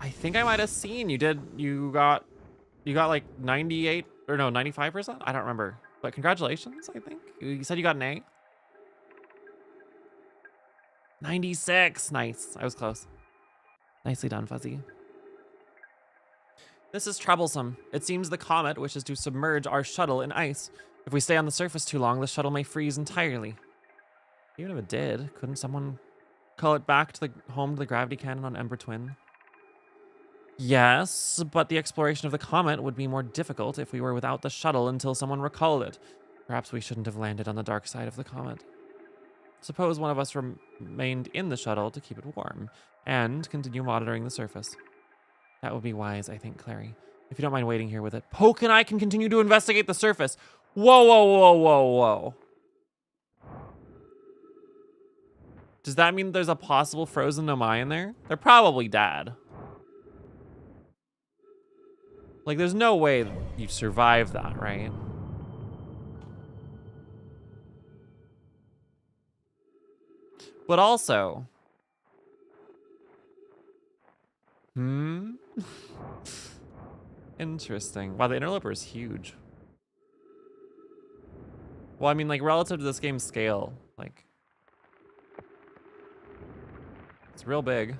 I think I might have seen you did. You got like 98 or no, 95%? I don't remember. But congratulations, I think. You said you got an A? 96. Nice. I was close. Nicely done, Fuzzy. This is troublesome. It seems the comet wishes to submerge our shuttle in ice. If we stay on the surface too long, the shuttle may freeze entirely. Even if it did, couldn't someone call it back to the home to the gravity cannon on Ember Twin? Yes, but the exploration of the comet would be more difficult if we were without the shuttle until someone recalled it. Perhaps we shouldn't have landed on the dark side of the comet. Suppose one of us remained in the shuttle to keep it warm and continue monitoring the surface. That would be wise, I think, Clary. If you don't mind waiting here with it, Poke and I can continue to investigate the surface. Whoa, whoa, whoa, whoa, whoa. Does that mean there's a possible frozen Nomai in there? They're probably dead. Like, there's no way you survive that, right? But also... Interesting. Wow, the interloper is huge. Well, I mean, like, relative to this game's scale, like... It's real big.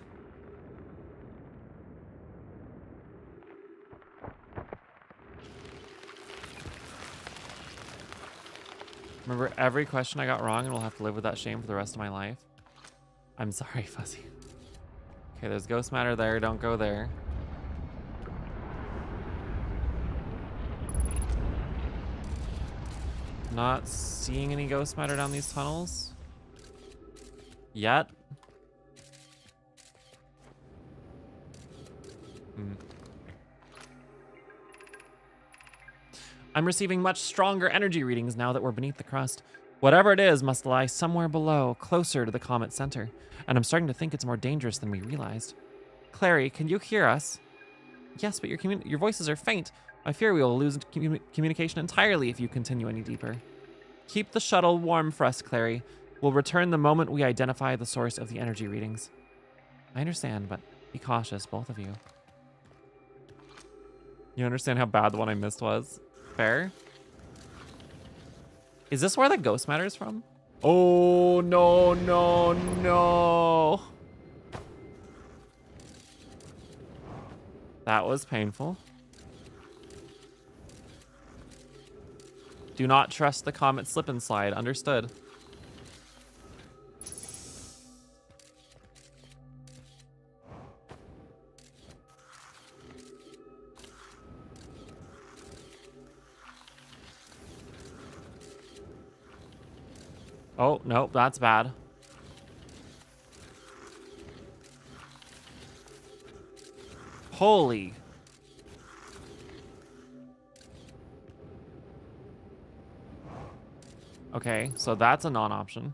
Remember, every question I got wrong and we'll have to live with that shame for the rest of my life. I'm sorry, Fuzzy. Okay, there's ghost matter there. Don't go there. Not seeing any ghost matter down these tunnels yet. I'm receiving much stronger energy readings now that we're beneath the crust. Whatever it is must lie somewhere below, closer to the comet's center. And I'm starting to think it's more dangerous than we realized. Clary, can you hear us? Yes, but your voices are faint. I fear we will lose communication entirely if you continue any deeper. Keep the shuttle warm for us, Clary. We'll return the moment we identify the source of the energy readings. I understand, but be cautious, both of you. You understand how bad the one I missed was? Fair? Is this where the ghost matter is from? Oh, no, no, no. That was painful. Do not trust the comet slip and slide. Understood. Oh, no, that's bad. Holy. Okay, so that's a non-option.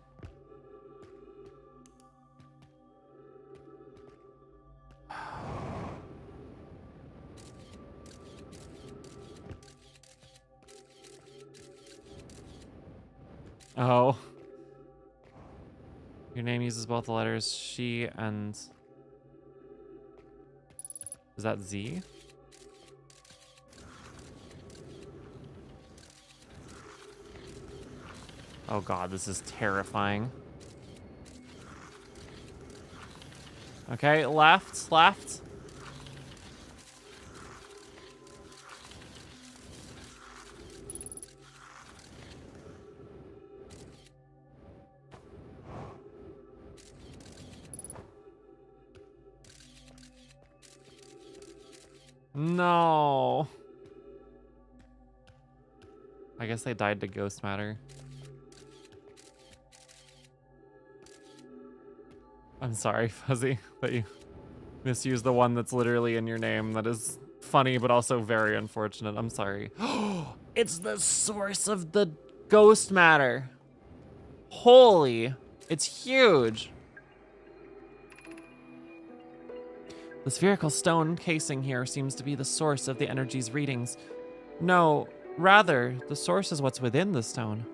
Oh. Your name uses both the letters she and... Is that Z? Oh god, this is terrifying. Okay, left, left. No. I guess they died to ghost matter. I'm sorry, Fuzzy, that you misused the one that's literally in your name. That is funny, but also very unfortunate. I'm sorry. It's the source of the ghost matter. Holy, it's huge. The spherical stone casing here seems to be the source of the energy's readings. No, rather, the source is what's within the stone.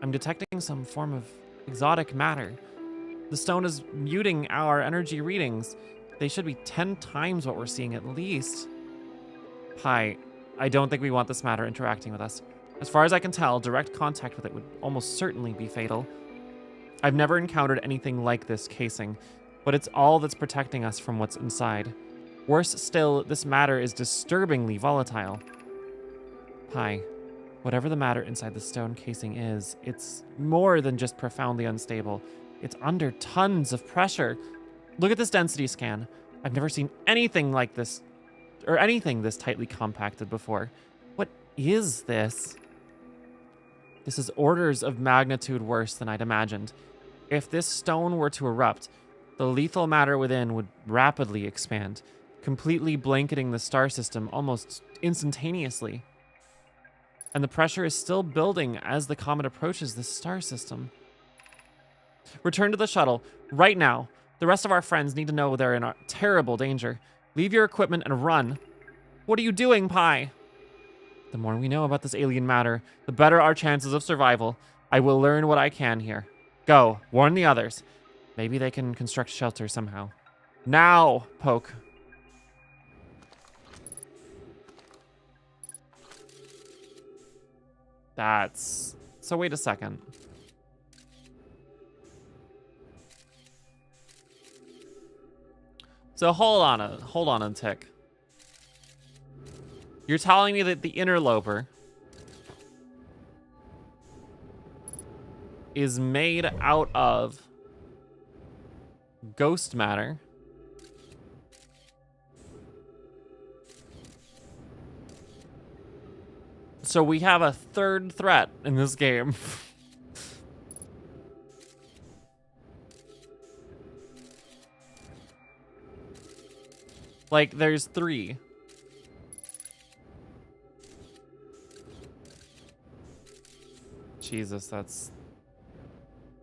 I'm detecting some form of exotic matter. The stone is muting our energy readings. They should be 10 times what we're seeing at least. Hi, I don't think we want this matter interacting with us. As far as I can tell, direct contact with it would almost certainly be fatal. I've never encountered anything like this casing, but it's all that's protecting us from what's inside. Worse still, this matter is disturbingly volatile. Hi, whatever the matter inside the stone casing is, it's more than just profoundly unstable. It's under tons of pressure. Look at this density scan. I've never seen anything like this, or anything this tightly compacted before. What is this? This is orders of magnitude worse than I'd imagined. If this stone were to erupt, the lethal matter within would rapidly expand, completely blanketing the star system almost instantaneously. And the pressure is still building as the comet approaches this star system. Return to the shuttle, right now. The rest of our friends need to know they're in terrible danger. Leave your equipment and run. What are you doing, Pi? The more we know about this alien matter, the better our chances of survival. I will learn what I can here. Go, warn the others. Maybe they can construct shelter somehow. Now, Poke. That's... So wait a second. So hold on a tick. You're telling me that the interloper is made out of ghost matter. So we have a third threat in this game. Like, there's 3. Jesus, that's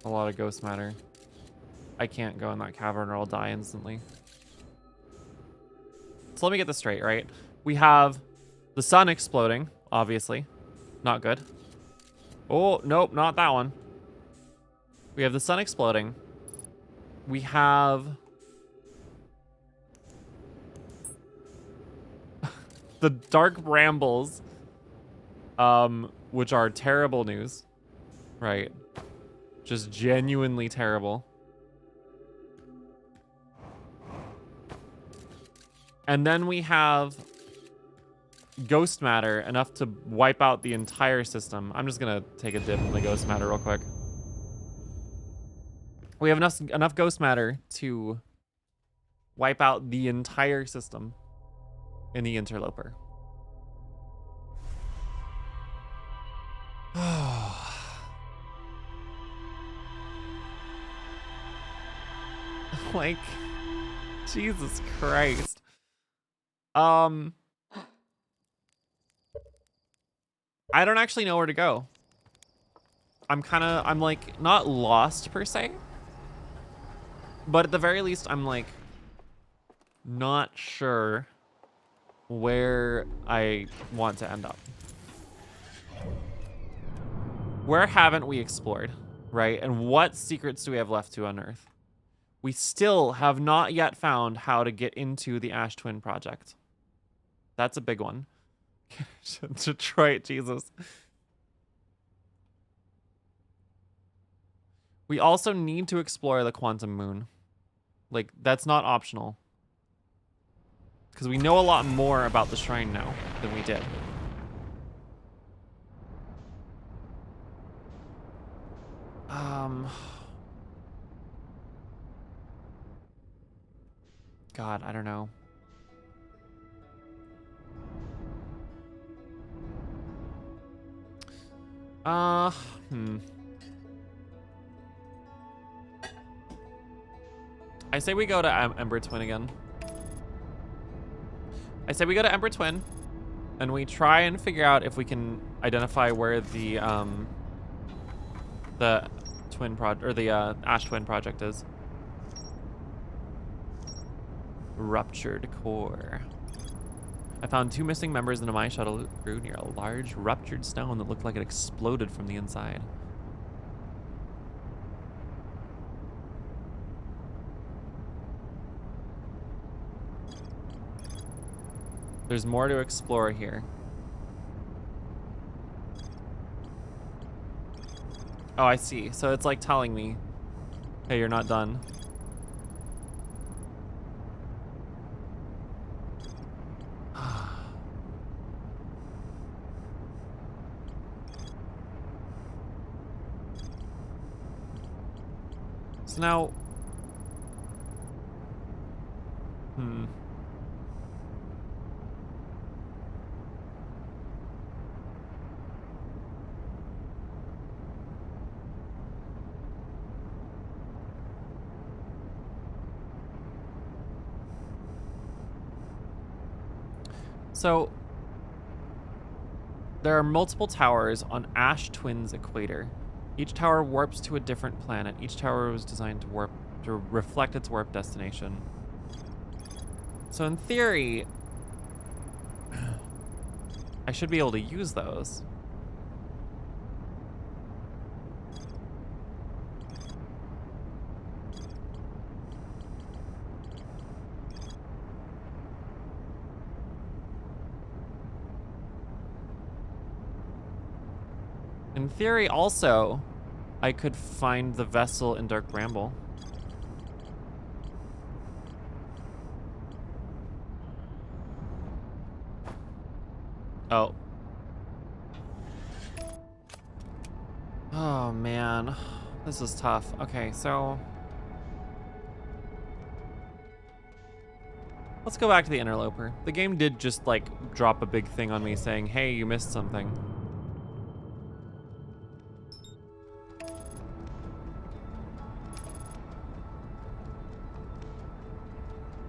a lot of ghost matter. I can't go in that cavern or I'll die instantly. So let me get this straight, right? We have the sun exploding, obviously. Not good. Oh, nope, not that one. We have the sun exploding. We have... the dark brambles, which are terrible news, right? Just genuinely terrible. And then we have ghost matter, enough to wipe out the entire system. I'm just gonna take a dip in the ghost matter real quick. We have enough ghost matter to wipe out the entire system in the interloper. Like, Jesus Christ. I don't actually know where to go. I'm like not lost per se, but at the very least I'm like not sure where I want to end up. Where haven't we explored, right? And what secrets do we have left to unearth? We still have not yet found how to get into the Ash Twin project. That's a big one. Detroit, Jesus. We also need to explore the Quantum Moon. Like, that's not optional. Because we know a lot more about the shrine now than we did. God, I don't know. I say we go to Ember Twin again. I say we go to Ember Twin, and we try and figure out if we can identify where the twin project or the Ash Twin project is. Ruptured core. I found 2 missing members in a mine shuttle crew near a large ruptured stone that looked like it exploded from the inside. There's more to explore here. Oh, I see. So it's like telling me, hey, you're not done. So now, so there are multiple towers on Ash Twin's equator. Each tower warps to a different planet. Each tower was designed to reflect its warp destination. So in theory, I should be able to use those. In theory, also, I could find the vessel in Dark Bramble. Oh. Oh, man. This is tough. Okay, so... let's go back to the Interloper. The game did just, like, drop a big thing on me saying, hey, you missed something.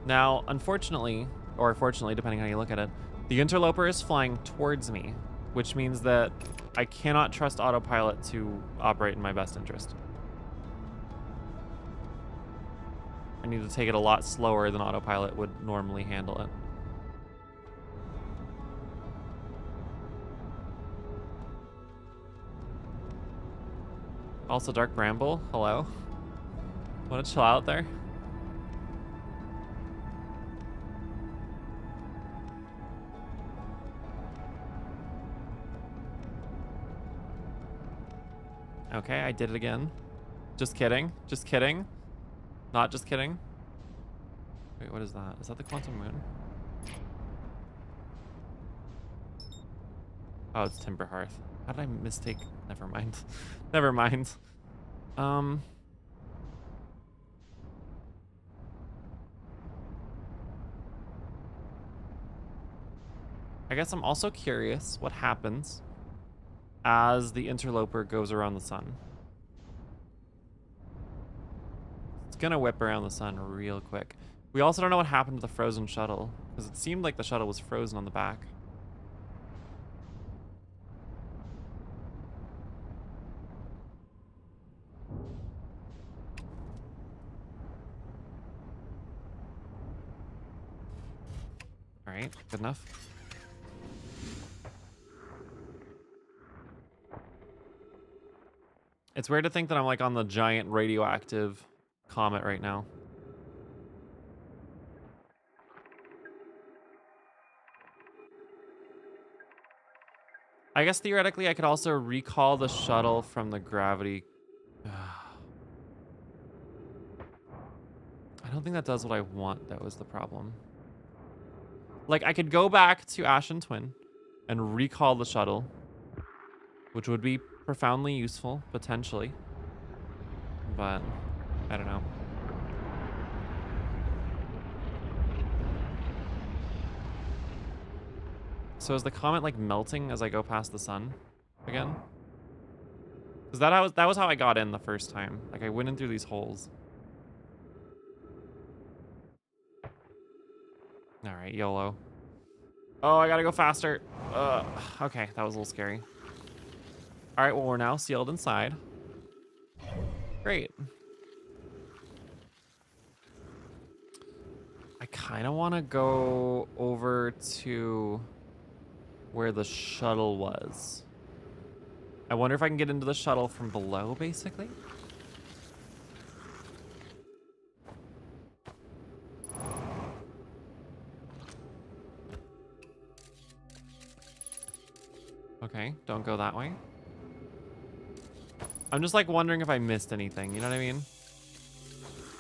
Now, unfortunately, or fortunately, depending on how you look at it, the Interloper is flying towards me, which means that I cannot trust autopilot to operate in my best interest. I need to take it a lot slower than autopilot would normally handle it. Also, Dark Bramble, hello? Want to chill out there? Okay, I did it again. Just kidding. Just kidding. Not just kidding. Wait, what is that? Is that the Quantum Moon? Oh, it's Timber Hearth. How did I mistake? Never mind. Never mind. I guess I'm also curious what happens as the Interloper goes around the sun. It's gonna whip around the sun real quick. We also don't know what happened to the frozen shuttle, because it seemed like the shuttle was frozen on the back. All right, good enough. It's weird to think that I'm like on the giant radioactive comet right now. I guess theoretically I could also recall the shuttle from the gravity. I don't think that does what I want. That was the problem. Like, I could go back to Ashen Twin and recall the shuttle, which would be profoundly useful, potentially. But, I don't know. So is the comet, like, melting as I go past the sun again? Because that was how I got in the first time. Like, I went in through these holes. All right, YOLO. Oh, I gotta go faster. Okay, that was a little scary. All right, well, we're now sealed inside. Great. I kind kind of want to go over to where the shuttle was. I wonder if I can get into the shuttle from below, basically. Okay, don't go that way. I'm just like wondering if I missed anything, you know what I mean?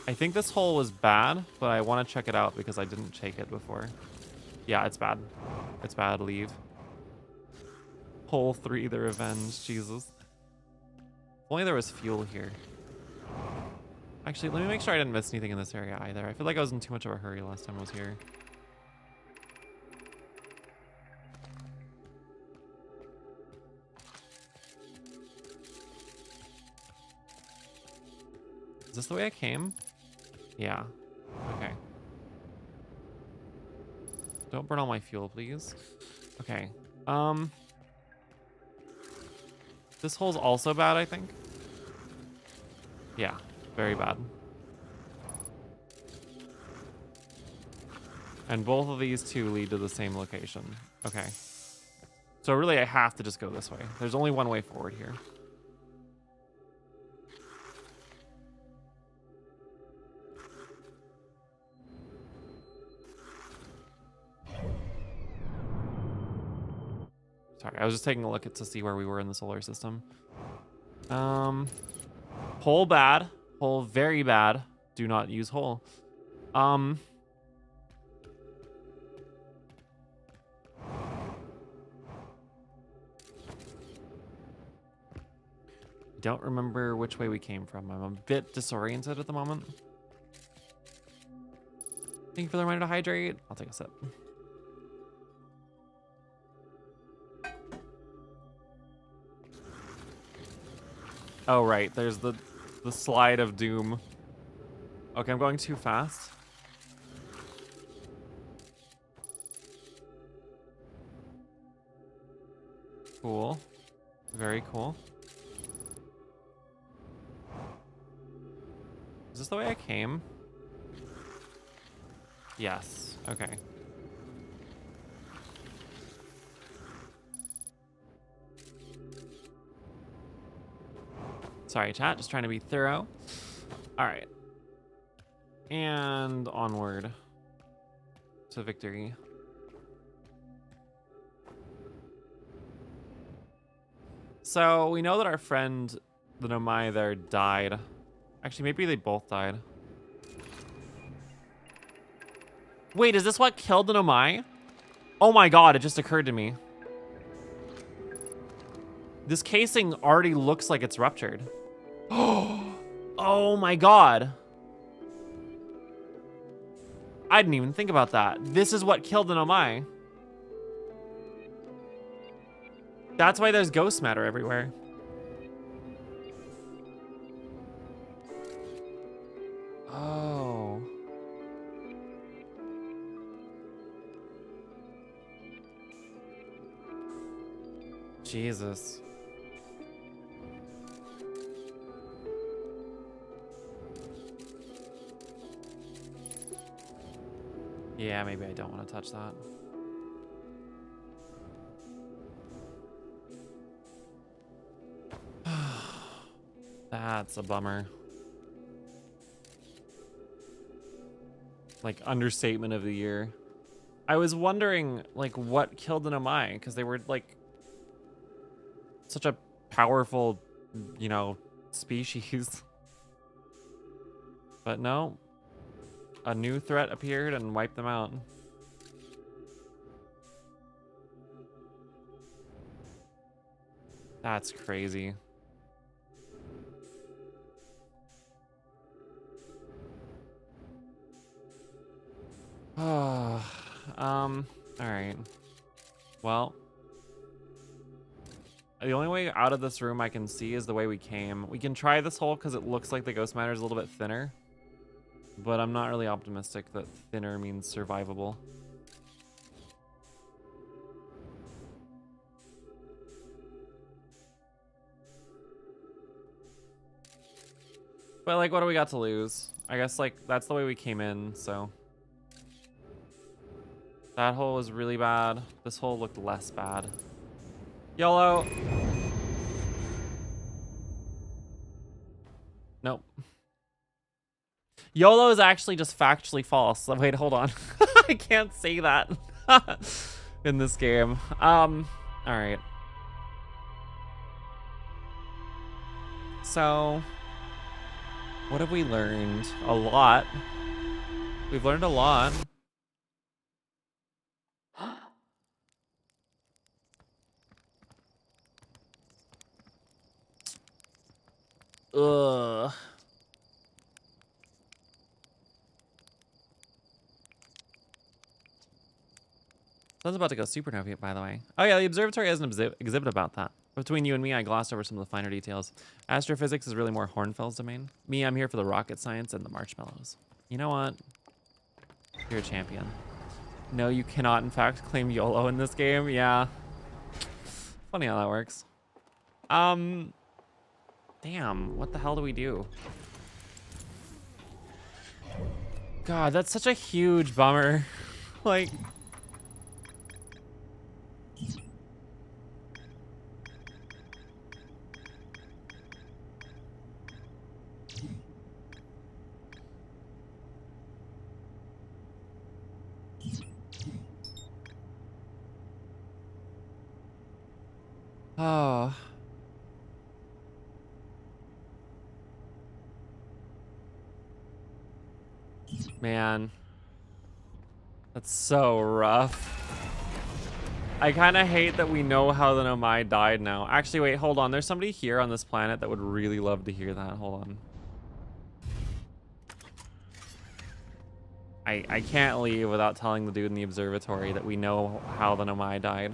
I think this hole was bad, but I want to check it out because I didn't check it before. Yeah, it's bad. It's bad, leave. Hole 3, the revenge, Jesus. If only there was fuel here. Actually, let me make sure I didn't miss anything in this area either. I feel like I was in too much of a hurry last time I was here. Is this the way I came? Yeah. Okay. Don't burn all my fuel, please. Okay. This hole's also bad, I think. Yeah, very bad. And both of these two lead to the same location. Okay. So really, I have to just go this way. There's only one way forward here. Sorry, I was just taking a look to see where we were in the solar system. Hole bad. Hole very bad. Do not use hole. Don't remember which way we came from. I'm a bit disoriented at the moment. Thank you for the reminder to hydrate. I'll take a sip. Oh, right. There's the slide of doom. Okay, I'm going too fast. Cool. Very cool. Is this the way I came? Yes. Okay. Sorry, chat. Just trying to be thorough. All right. And onward to victory. So we know that our friend, the Nomai there, died. Actually, maybe they both died. Wait, is this what killed the Nomai? Oh my god, it just occurred to me. This casing already looks like it's ruptured. Oh my god. I didn't even think about that. This is what killed the Nomai. That's why there's ghost matter everywhere. Oh. Jesus. Yeah, maybe I don't want to touch that. That's a bummer. Like, understatement of the year. I was wondering, like, what killed the Nomai, because they were, like, such a powerful, you know, species. But no. A new threat appeared and wiped them out. That's crazy. All right. Well, the only way out of this room I can see is the way we came. We can try this hole because it looks like the ghost matter is a little bit thinner, but I'm not really optimistic that thinner means survivable. But like, what do we got to lose? I guess like that's the way we came in, so That hole was really bad. This hole looked less bad. YOLO. Nope. YOLO is actually just factually false. Oh, wait, hold on. I can't say that in this game. All right. So, what have we learned? A lot. We've learned a lot. Ugh. Sun's about to go supernova, by the way. Oh yeah, the observatory has an exhibit about that. Between you and me, I glossed over some of the finer details. Astrophysics is really more Hornfels' domain. Me, I'm here for the rocket science and the marshmallows. You know what? You're a champion. No, you cannot, in fact, claim YOLO in this game. Yeah. Funny how that works. Damn, what the hell do we do? God, that's such a huge bummer. Like... Oh. Man. That's so rough. I kind of hate that we know how the Nomai died now. Actually, wait, hold on. There's somebody here on this planet that would really love to hear that. Hold on. I can't leave without telling the dude in the observatory that we know how the Nomai died.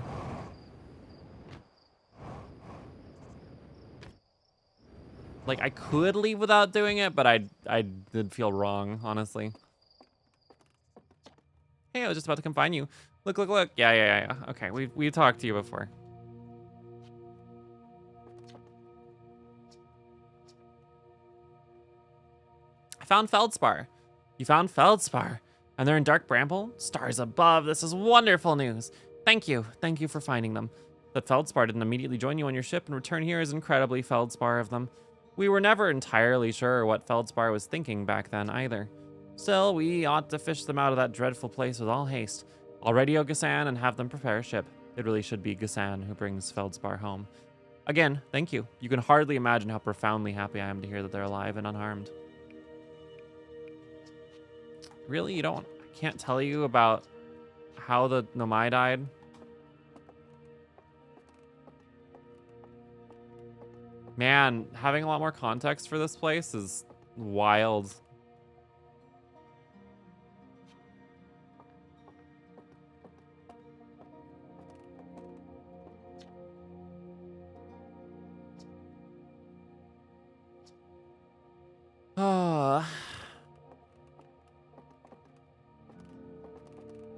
Like, I could leave without doing it, but I did feel wrong, honestly. Hey, I was just about to come find you. Look, look, look. Yeah. Okay, we've talked to you before. I found Feldspar. You found Feldspar. And they're in Dark Bramble? Stars above. This is wonderful news. Thank you. Thank you for finding them. That Feldspar didn't immediately join you on your ship and return here is incredibly Feldspar of them. We were never entirely sure what Feldspar was thinking back then either. Still, we ought to fish them out of that dreadful place with all haste. I'll radio Ghassan and have them prepare a ship. It really should be Ghassan who brings Feldspar home. Again, thank you. You can hardly imagine how profoundly happy I am to hear that they're alive and unharmed. Really? I can't tell you about how the Nomai died? Man, having a lot more context for this place is wild.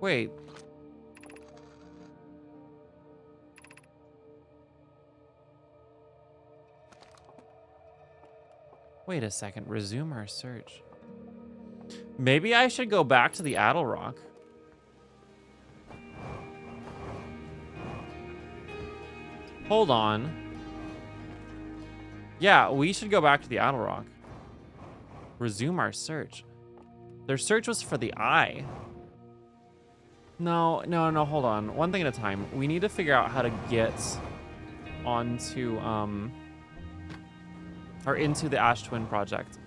Wait. Wait a second. Resume our search. Maybe I should go back to the Addle Rock. Hold on. Yeah, we should go back to the Addle Rock. Resume our search. Their search was for the eye. No, hold on. One thing at a time. We need to figure out how to get onto, or into the Ash Twin project.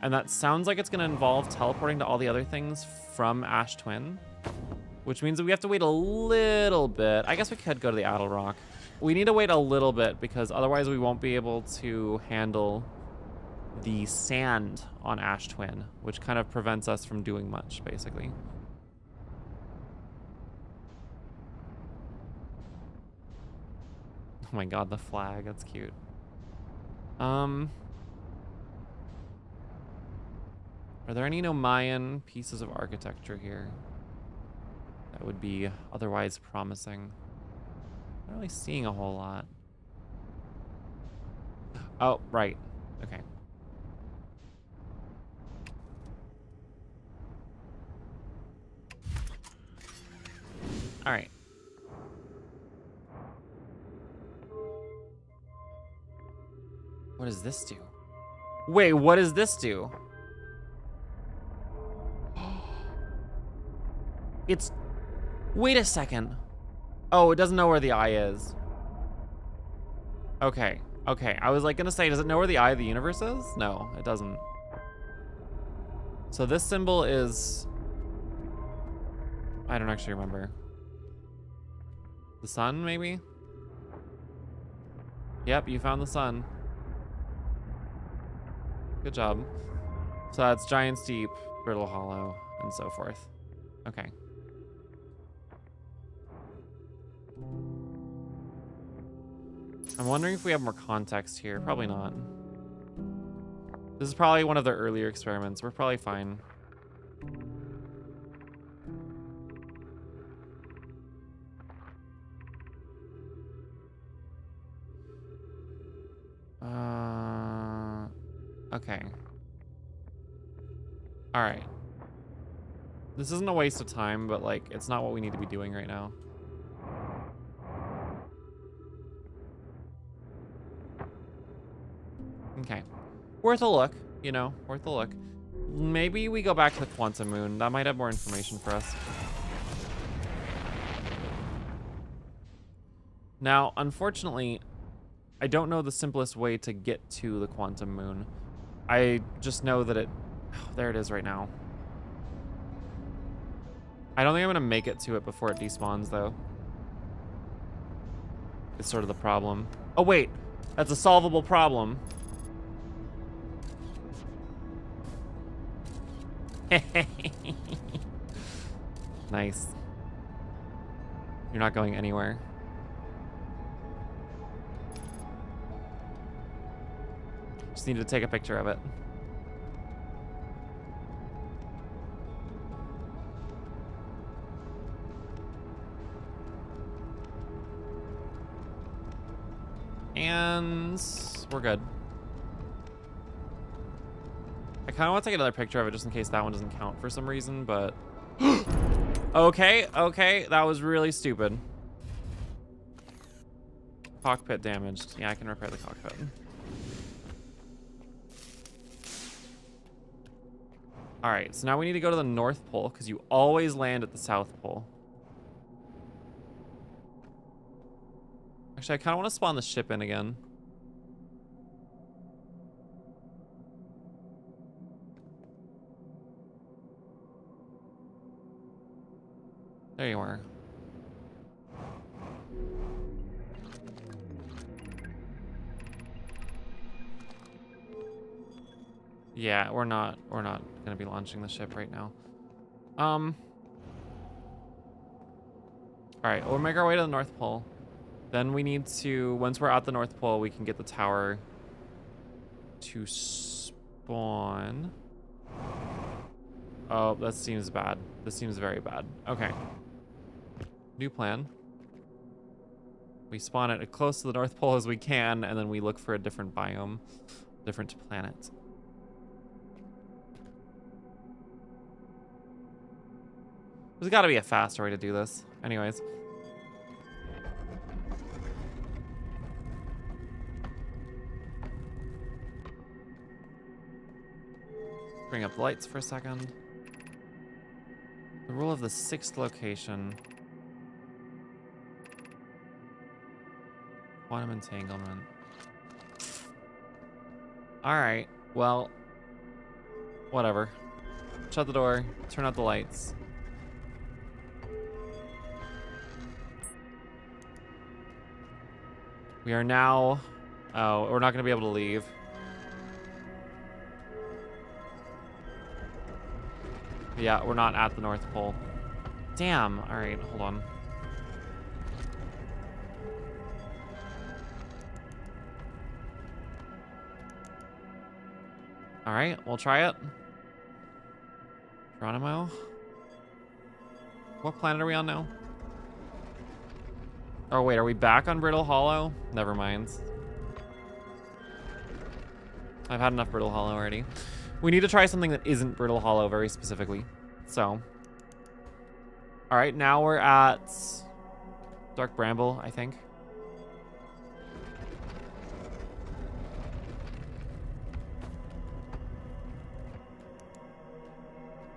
And that sounds like it's going to involve teleporting to all the other things from Ash Twin, which means that we have to wait a little bit. I guess we could go to the Addle Rock. We need to wait a little bit because otherwise we won't be able to handle the sand on Ash Twin, which kind of prevents us from doing much, basically. Oh my god, the flag, that's cute. Are there any Nomayan pieces of architecture here that would be otherwise promising? I'm not really seeing a whole lot. Oh, right. Okay. All right. What does this do? Wait, what does this do? It's... Wait a second. Oh, it doesn't know where the eye is. Okay. Okay. I was like gonna say, does it know where the eye of the universe is? No, it doesn't. So this symbol is... I don't actually remember. The sun, maybe? Yep, you found the sun. Good job. So that's Giant's Deep, Brittle Hollow, and so forth. Okay. I'm wondering if we have more context here. Probably not. This is probably one of their earlier experiments. We're probably fine. Okay. All right. This isn't a waste of time, but like, it's not what we need to be doing right now. Okay. Worth a look, you know, worth a look. Maybe we go back to the Quantum Moon. That might have more information for us. Now, unfortunately, I don't know the simplest way to get to the Quantum Moon. I just know that it... Oh, there it is right now. I don't think I'm going to make it to it before it despawns, though. It's sort of the problem. Oh, wait. That's a solvable problem. Nice. You're not going anywhere. Just need to take a picture of it. And we're good. I kind of want to take another picture of it just in case that one doesn't count for some reason, but... Okay, okay, that was really stupid. Cockpit damaged. Yeah, I can repair the cockpit. All right, so now we need to go to the North Pole because you always land at the South Pole. Actually, I kind of want to spawn the ship in again. There you are. Yeah, we're not gonna be launching the ship right now. All right, we'll make our way to the North Pole. Then we need to, once we're at the North Pole, we can get the tower to spawn. Oh, that seems bad. This seems very bad. Okay. New plan. We spawn it as close to the North Pole as we can, and then we look for a different biome, different planet. There's got to be a faster way to do this. Anyways. Bring up the lights for a second. The rule of the 6th location. Quantum entanglement. All right, well, whatever. Shut the door, turn out the lights. We are now, oh, we're not gonna be able to leave. Yeah, we're not at the North Pole. Damn, all right, hold on. All right, we'll try it. Geronimo. What planet are we on now? Oh wait, are we back on Brittle Hollow? Never mind. I've had enough Brittle Hollow already. We need to try something that isn't Brittle Hollow very specifically. So. All right, now we're at Dark Bramble, I think.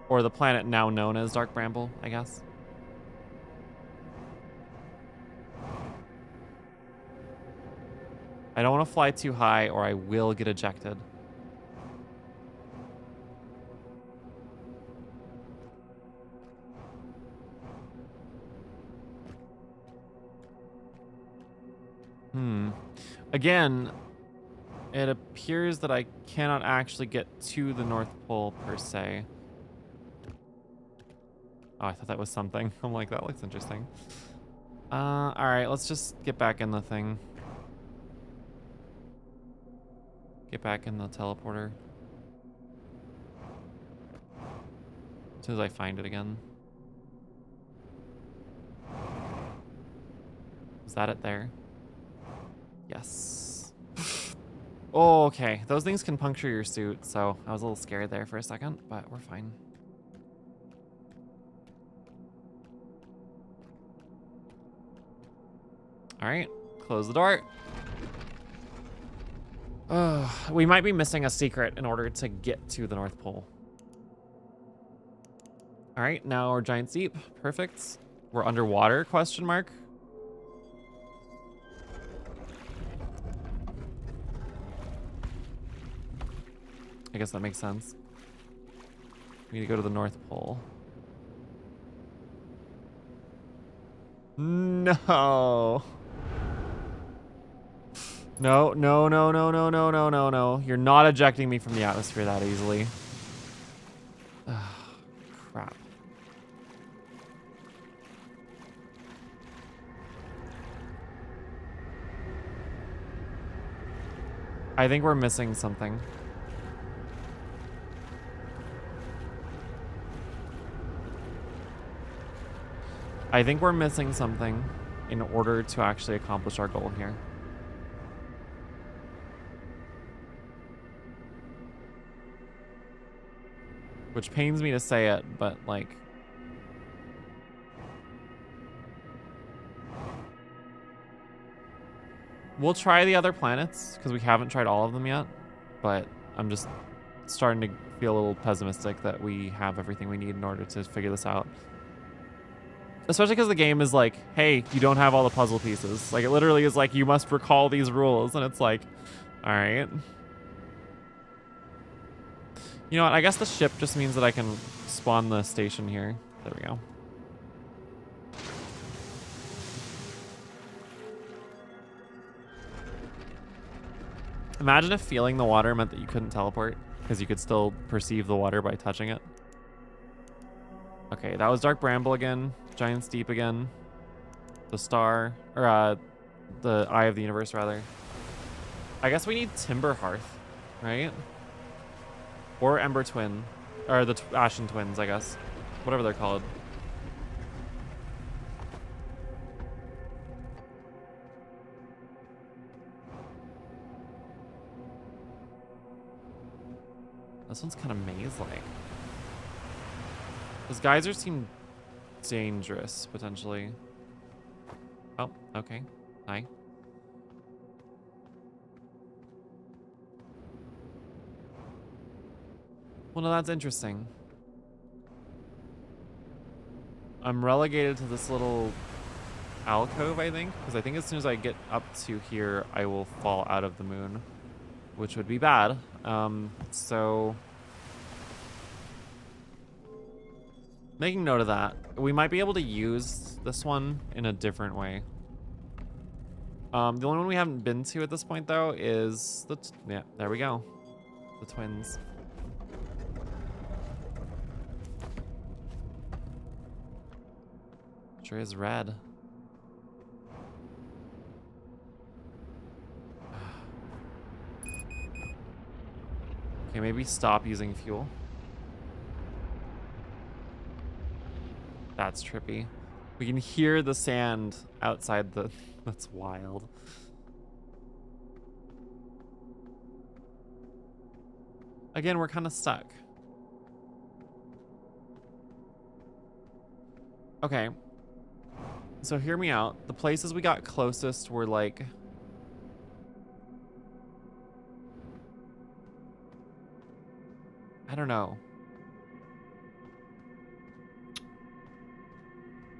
Or the planet now known as Dark Bramble, I guess. I don't want to fly too high or I will get ejected. Again, it appears that I cannot actually get to the North Pole per se. Oh, I thought that was something. I'm like, that looks interesting. All right, let's just get back in the thing. Get back in the teleporter. As soon as I find it again. Is that it there? Yes. Oh, okay. Those things can puncture your suit, so I was a little scared there for a second, but we're fine. All right, close the door. We might be missing a secret in order to get to the North Pole. All right, now we're giant deep. Perfect. We're underwater, question mark. I guess that makes sense. We need to go to the North Pole. No. No, no, no, no, no, no, no, no, no. You're not ejecting me from the atmosphere that easily. Ugh, crap. I think we're missing something. I think we're missing something in order to actually accomplish our goal here. Which pains me to say it, but like... We'll try the other planets, because we haven't tried all of them yet. But I'm just starting to feel a little pessimistic that we have everything we need in order to figure this out. Especially because the game is like, hey, you don't have all the puzzle pieces. Like, it literally is like, you must recall these rules. And it's like, all right. You know what? I guess the ship just means that I can spawn the station here. There we go. Imagine if feeling the water meant that you couldn't teleport, because you could still perceive the water by touching it. Okay, that was Dark Bramble again. Giant's Deep again. The star, or the Eye of the Universe, rather. I guess we need Timber Hearth, right? Or Ember Twin, or the Ashen Twins, I guess. Whatever they're called. This one's kind of maze-like. Those geysers seem dangerous, potentially. Oh, okay. Hi. Well, no, that's interesting. I'm relegated to this little alcove, I think, because I think as soon as I get up to here, I will fall out of the moon, which would be bad. So making note of that. We might be able to use this one in a different way. The only one we haven't been to at this point, though, is the... yeah, there we go. The twins. Sure is red. Okay, maybe stop using fuel. That's trippy. We can hear the sand outside the... That's wild. Again, we're kind of stuck. Okay. So hear me out. The places we got closest were like... I don't know.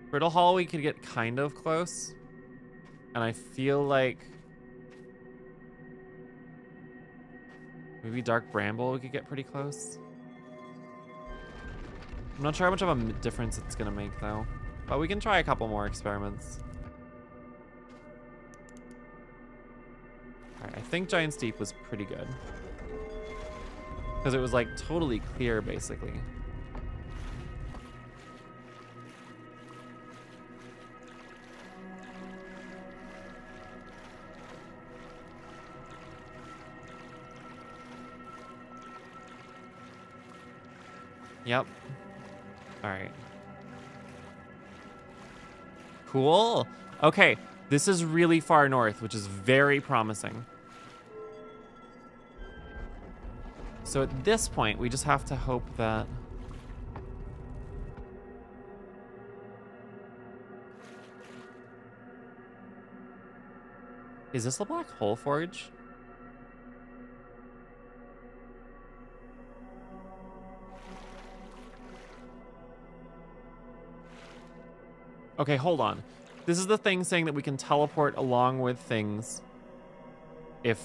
Brittle Hall we could get kind of close. And I feel like... maybe Dark Bramble we could get pretty close. I'm not sure how much of a difference it's gonna make though. But we can try a couple more experiments. Alright, I think Giant's Deep was pretty good. Because it was like totally clear basically. Yep. All right. Cool. Okay, this is really far north, which is very promising. So at this point, we just have to hope that... Is this the Black Hole Forge? Okay, hold on. This is the thing saying that we can teleport along with things if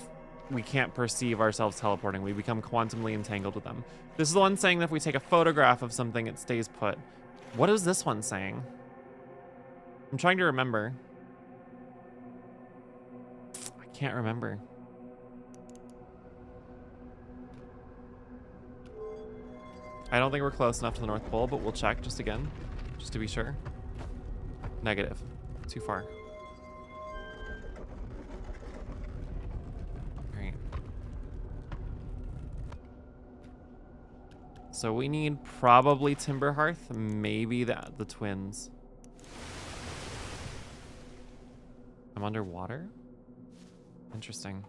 we can't perceive ourselves teleporting. We become quantumly entangled with them. This is the one saying that if we take a photograph of something, it stays put. What is this one saying? I'm trying to remember. I can't remember. I don't think we're close enough to the North Pole, but we'll check just again, just to be sure. Negative. Too far. Alright. So we need probably Timberhearth, maybe the Twins. I'm underwater? Interesting.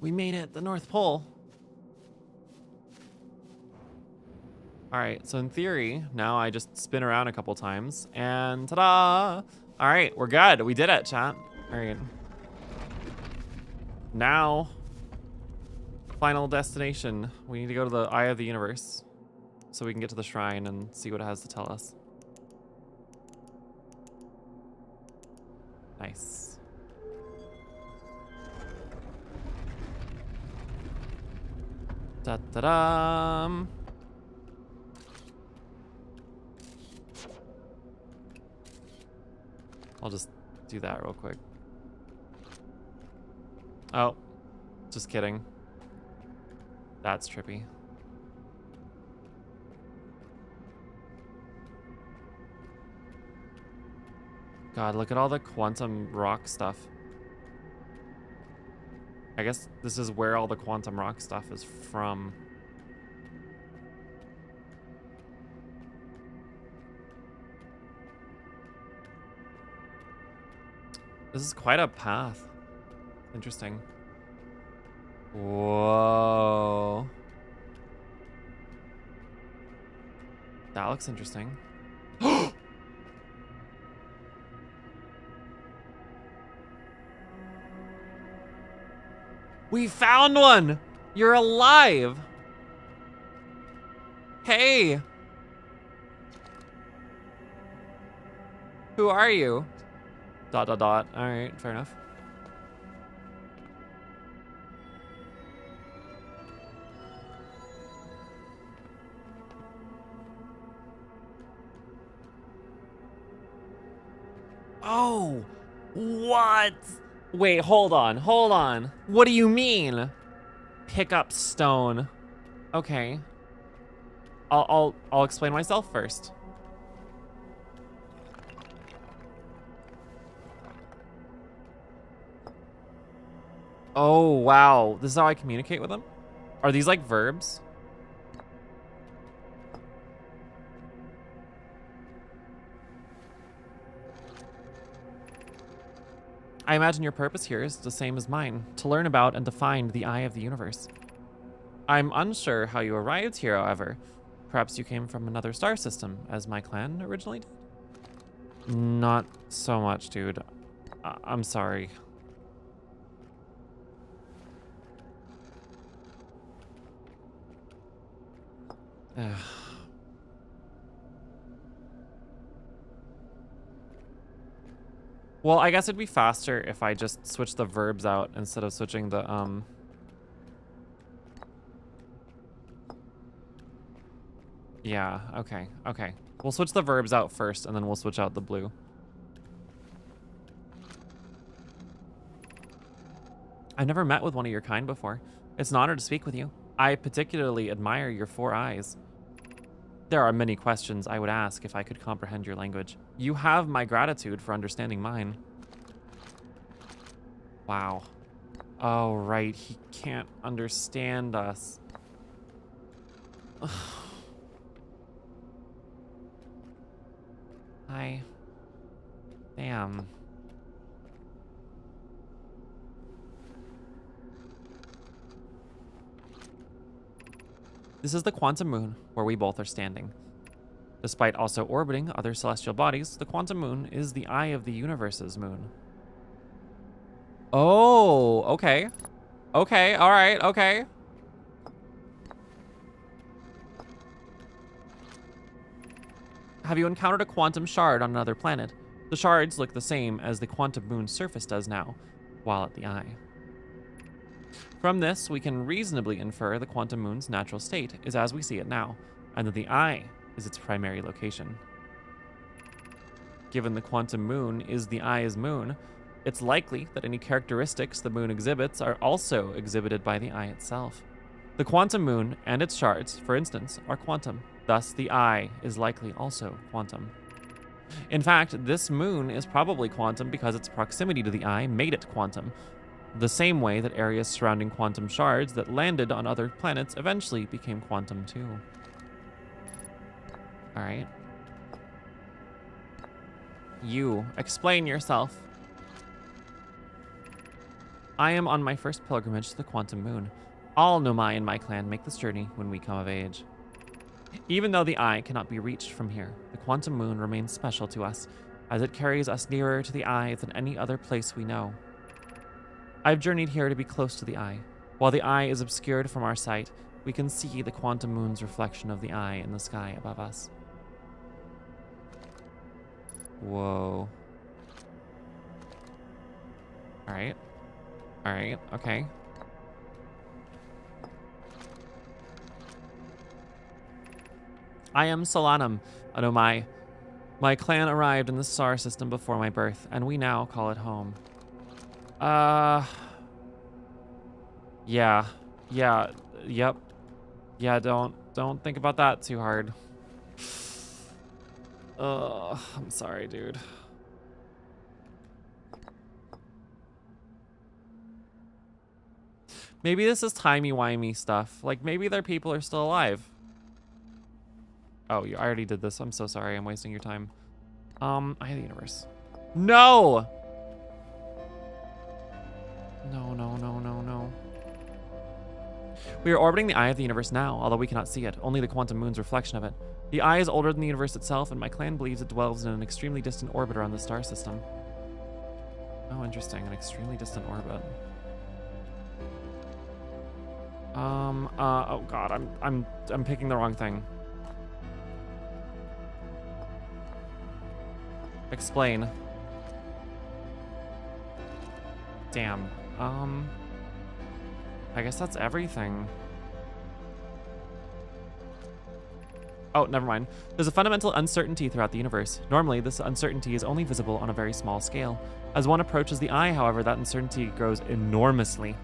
We made it, the North Pole. All right, so in theory, now I just spin around a couple times and ta-da! All right, we're good. We did it, chat. All right. Now, final destination. We need to go to the Eye of the Universe so we can get to the shrine and see what it has to tell us. Nice. Da-da-dum. I'll just do that real quick. Oh, just kidding. That's trippy. God, look at all the quantum rock stuff. I guess this is where all the quantum rock stuff is from. This is quite a path. Interesting. Whoa. That looks interesting. We found one! You're alive! Hey! Who are you? ... Alright, fair enough. Oh! What? Wait, hold on, hold on. What do you mean? Pick up stone. Okay. I'll explain myself first. Oh, wow. This is how I communicate with them? Are these like verbs? I imagine your purpose here is the same as mine, to learn about and to find the eye of the universe. I'm unsure how you arrived here, however. Perhaps you came from another star system, as my clan originally did? Not so much, dude. I'm sorry. Ugh. Well, I guess it'd be faster if I just switch the verbs out instead of switching the, Yeah, okay, okay. We'll switch the verbs out first, and then we'll switch out the blue. I've never met with one of your kind before. It's an honor to speak with you. I particularly admire your 4 eyes. There are many questions I would ask if I could comprehend your language. You have my gratitude for understanding mine. Wow. Oh, right. He can't understand us. Damn. This is the quantum moon, where we both are standing. Despite also orbiting other celestial bodies, the quantum moon is the eye of the universe's moon. Oh, okay. Okay, all right, okay. Have you encountered a quantum shard on another planet? The shards look the same as the quantum moon's surface does now, while at the eye. From this, we can reasonably infer the quantum moon's natural state is as we see it now, and that the eye is its primary location. Given the quantum moon is the eye's moon, it's likely that any characteristics the moon exhibits are also exhibited by the eye itself. The quantum moon and its shards, for instance, are quantum. Thus, the eye is likely also quantum. In fact, this moon is probably quantum because its proximity to the eye made it quantum, the same way that areas surrounding quantum shards that landed on other planets eventually became quantum too. All right. You, explain yourself. I am on my first pilgrimage to the quantum moon. All Nomai in my clan make this journey when we come of age. Even though the eye cannot be reached from here, the quantum moon remains special to us, as it carries us nearer to the eye than any other place we know. I've journeyed here to be close to the eye. While the eye is obscured from our sight, we can see the quantum moon's reflection of the eye in the sky above us. Whoa. All right. All right, okay. I am Solanum, an Nomai. My clan arrived in the star system before my birth, and we now call it home. Yeah, yep. Yeah, don't think about that too hard. I'm sorry, dude. Maybe this is timey-wimey stuff. Like, maybe their people are still alive. Oh, I already did this. I'm so sorry. I'm wasting your time. Eye of the universe. No! No. We are orbiting the eye of the universe now, although we cannot see it, only the quantum moon's reflection of it. The eye is older than the universe itself, and my clan believes it dwells in an extremely distant orbit around the star system. Oh, interesting. An extremely distant orbit. Oh god, I'm picking the wrong thing. Explain. Damn. I guess that's everything. Oh, never mind. There's a fundamental uncertainty throughout the universe. Normally, this uncertainty is only visible on a very small scale. As one approaches the eye, however, that uncertainty grows enormously.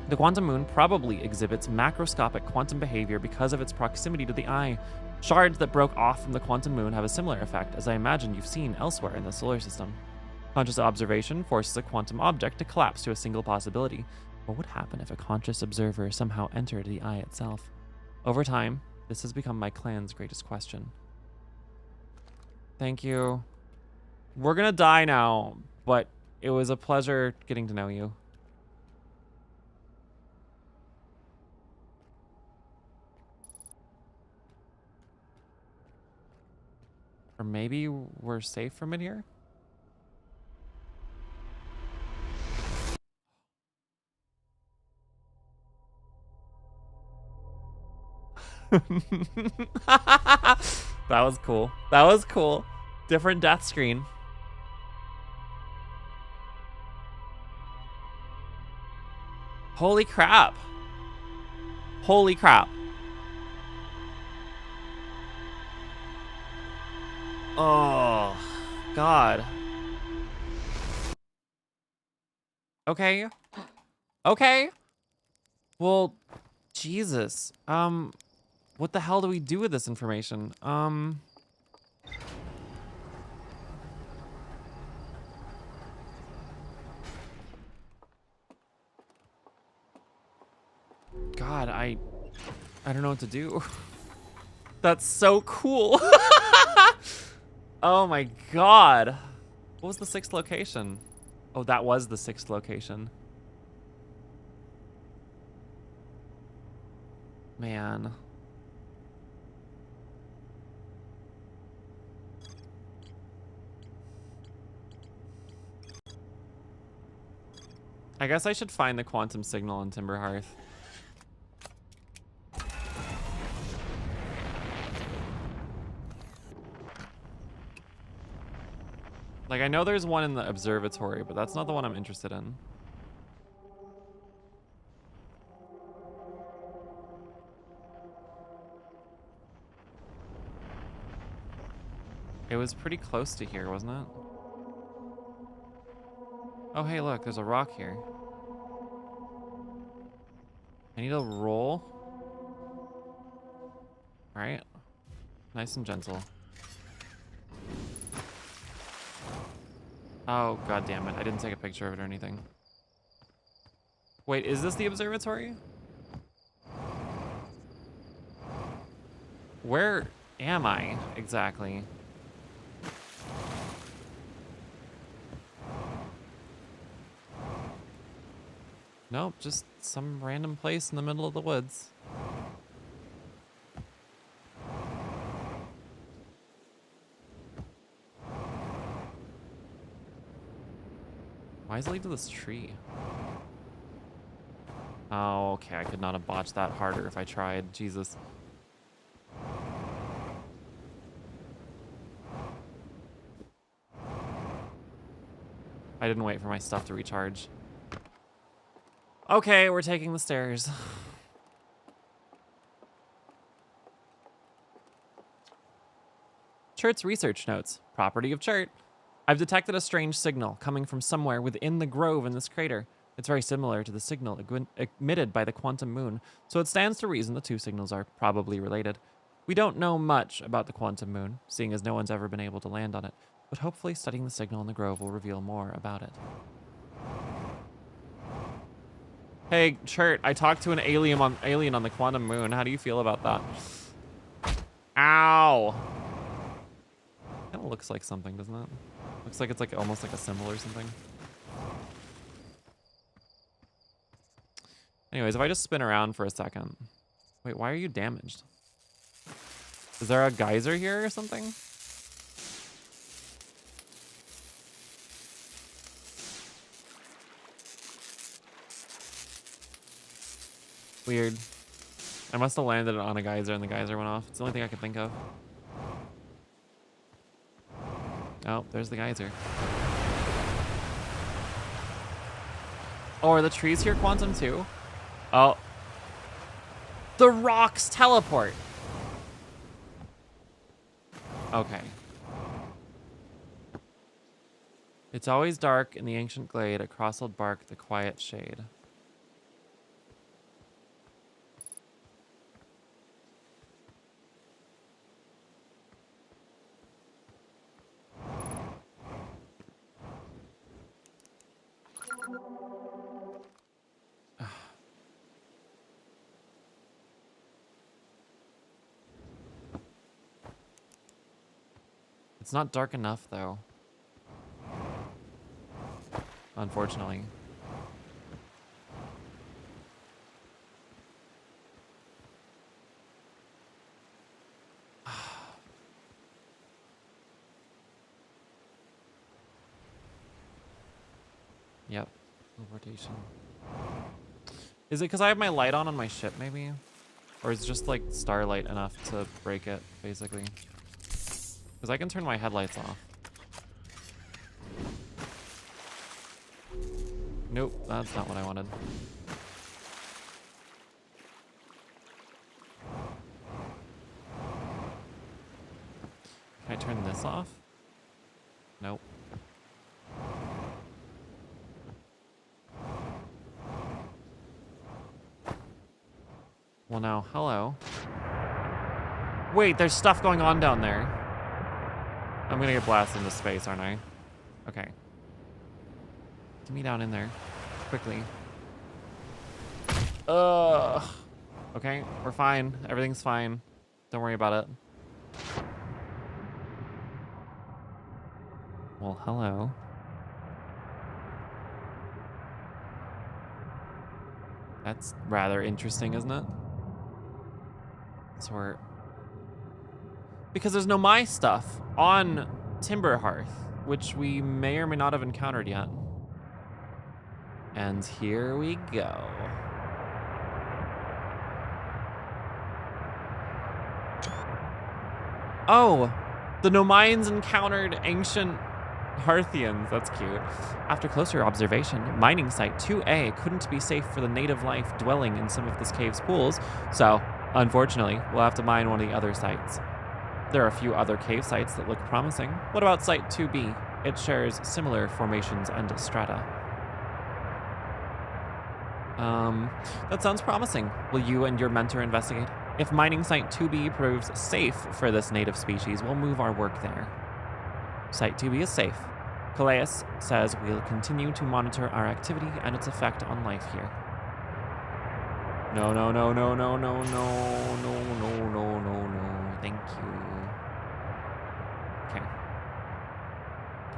The quantum moon probably exhibits macroscopic quantum behavior because of its proximity to the eye. Shards that broke off from the quantum moon have a similar effect, as I imagine you've seen elsewhere in the solar system. Conscious observation forces a quantum object to collapse to a single possibility. What would happen if a conscious observer somehow entered the eye itself? Over time, this has become my clan's greatest question. Thank you. We're gonna die now, but It was a pleasure getting to know you. Or maybe we're safe from it here? That was cool. That was cool. Different death screen. Holy crap. Holy crap. Oh, God. Okay. Okay. Well, Jesus. What the hell do we do with this information? God, I don't know what to do. That's so cool. Oh my God. What was the 6th location? Oh, that was the 6th location. Man. I guess I should find the quantum signal on Timberhearth. Like, I know there's one in the observatory, but that's not the one I'm interested in. It was pretty close to here, wasn't it? Oh, hey, look, there's a rock here. I need a roll. All right. Nice and gentle. Oh, God damn it. I didn't take a picture of it or anything. Wait, is this the observatory? Where am I exactly? Nope, just some random place in the middle of the woods. Why is it lead to this tree? Oh, okay, I could not have botched that harder if I tried. Jesus. I didn't wait for my stuff to recharge. Okay, we're taking the stairs. Chert's research notes. Property of Chert. I've detected a strange signal coming from somewhere within the grove in this crater. It's very similar to the signal emitted by the quantum moon, so it stands to reason the two signals are probably related. We don't know much about the quantum moon, seeing as no one's ever been able to land on it, but hopefully studying the signal in the grove will reveal more about it. Hey, Chert, I talked to an alien on the quantum moon. How do you feel about that? Ow! Kind of looks like something, doesn't it? Looks like it's like almost like a symbol or something. Anyways, if I just spin around for a second. Wait, why are you damaged? Is there a geyser here or something? Weird. I must have landed on a geyser and the geyser went off. It's the only thing I could think of. Oh, there's the geyser. Oh, are the trees here quantum too? Oh. The rocks teleport. Okay. It's always dark in the ancient glade, a crossled bark, the quiet shade. It's not dark enough, though. unfortunately. Yep. Teleportation. Is it because I have my light on my ship, maybe? Or is just like starlight enough to break it, basically? Because I can turn my headlights off. Nope, that's not what I wanted. Can I turn this off? Nope. Well, now, hello. Wait, there's stuff going on down there. I'm gonna get blasted into space, aren't I? Okay. Get me down in there. Quickly. Ugh. Okay, we're fine. Everything's fine. Don't worry about it. Well, hello. That's rather interesting, isn't it? So because there's no my stuff on Timberhearth, which we may or may not have encountered yet. And here we go. Oh, the Nomayans encountered ancient Hearthians. That's cute. After closer observation, mining site 2A couldn't be safe for the native life dwelling in some of this cave's pools, so unfortunately, we'll have to mine one of the other sites. There are a few other cave sites that look promising. What about site 2B? It shares similar formations and strata. That sounds promising. Will you and your mentor investigate? If mining site 2B proves safe for this native species, we'll move our work there. Site 2B is safe. Calais says we'll continue to monitor our activity and its effect on life here. No, no, no, no, no, no, no, no, no, no, no, no. Thank you. Okay.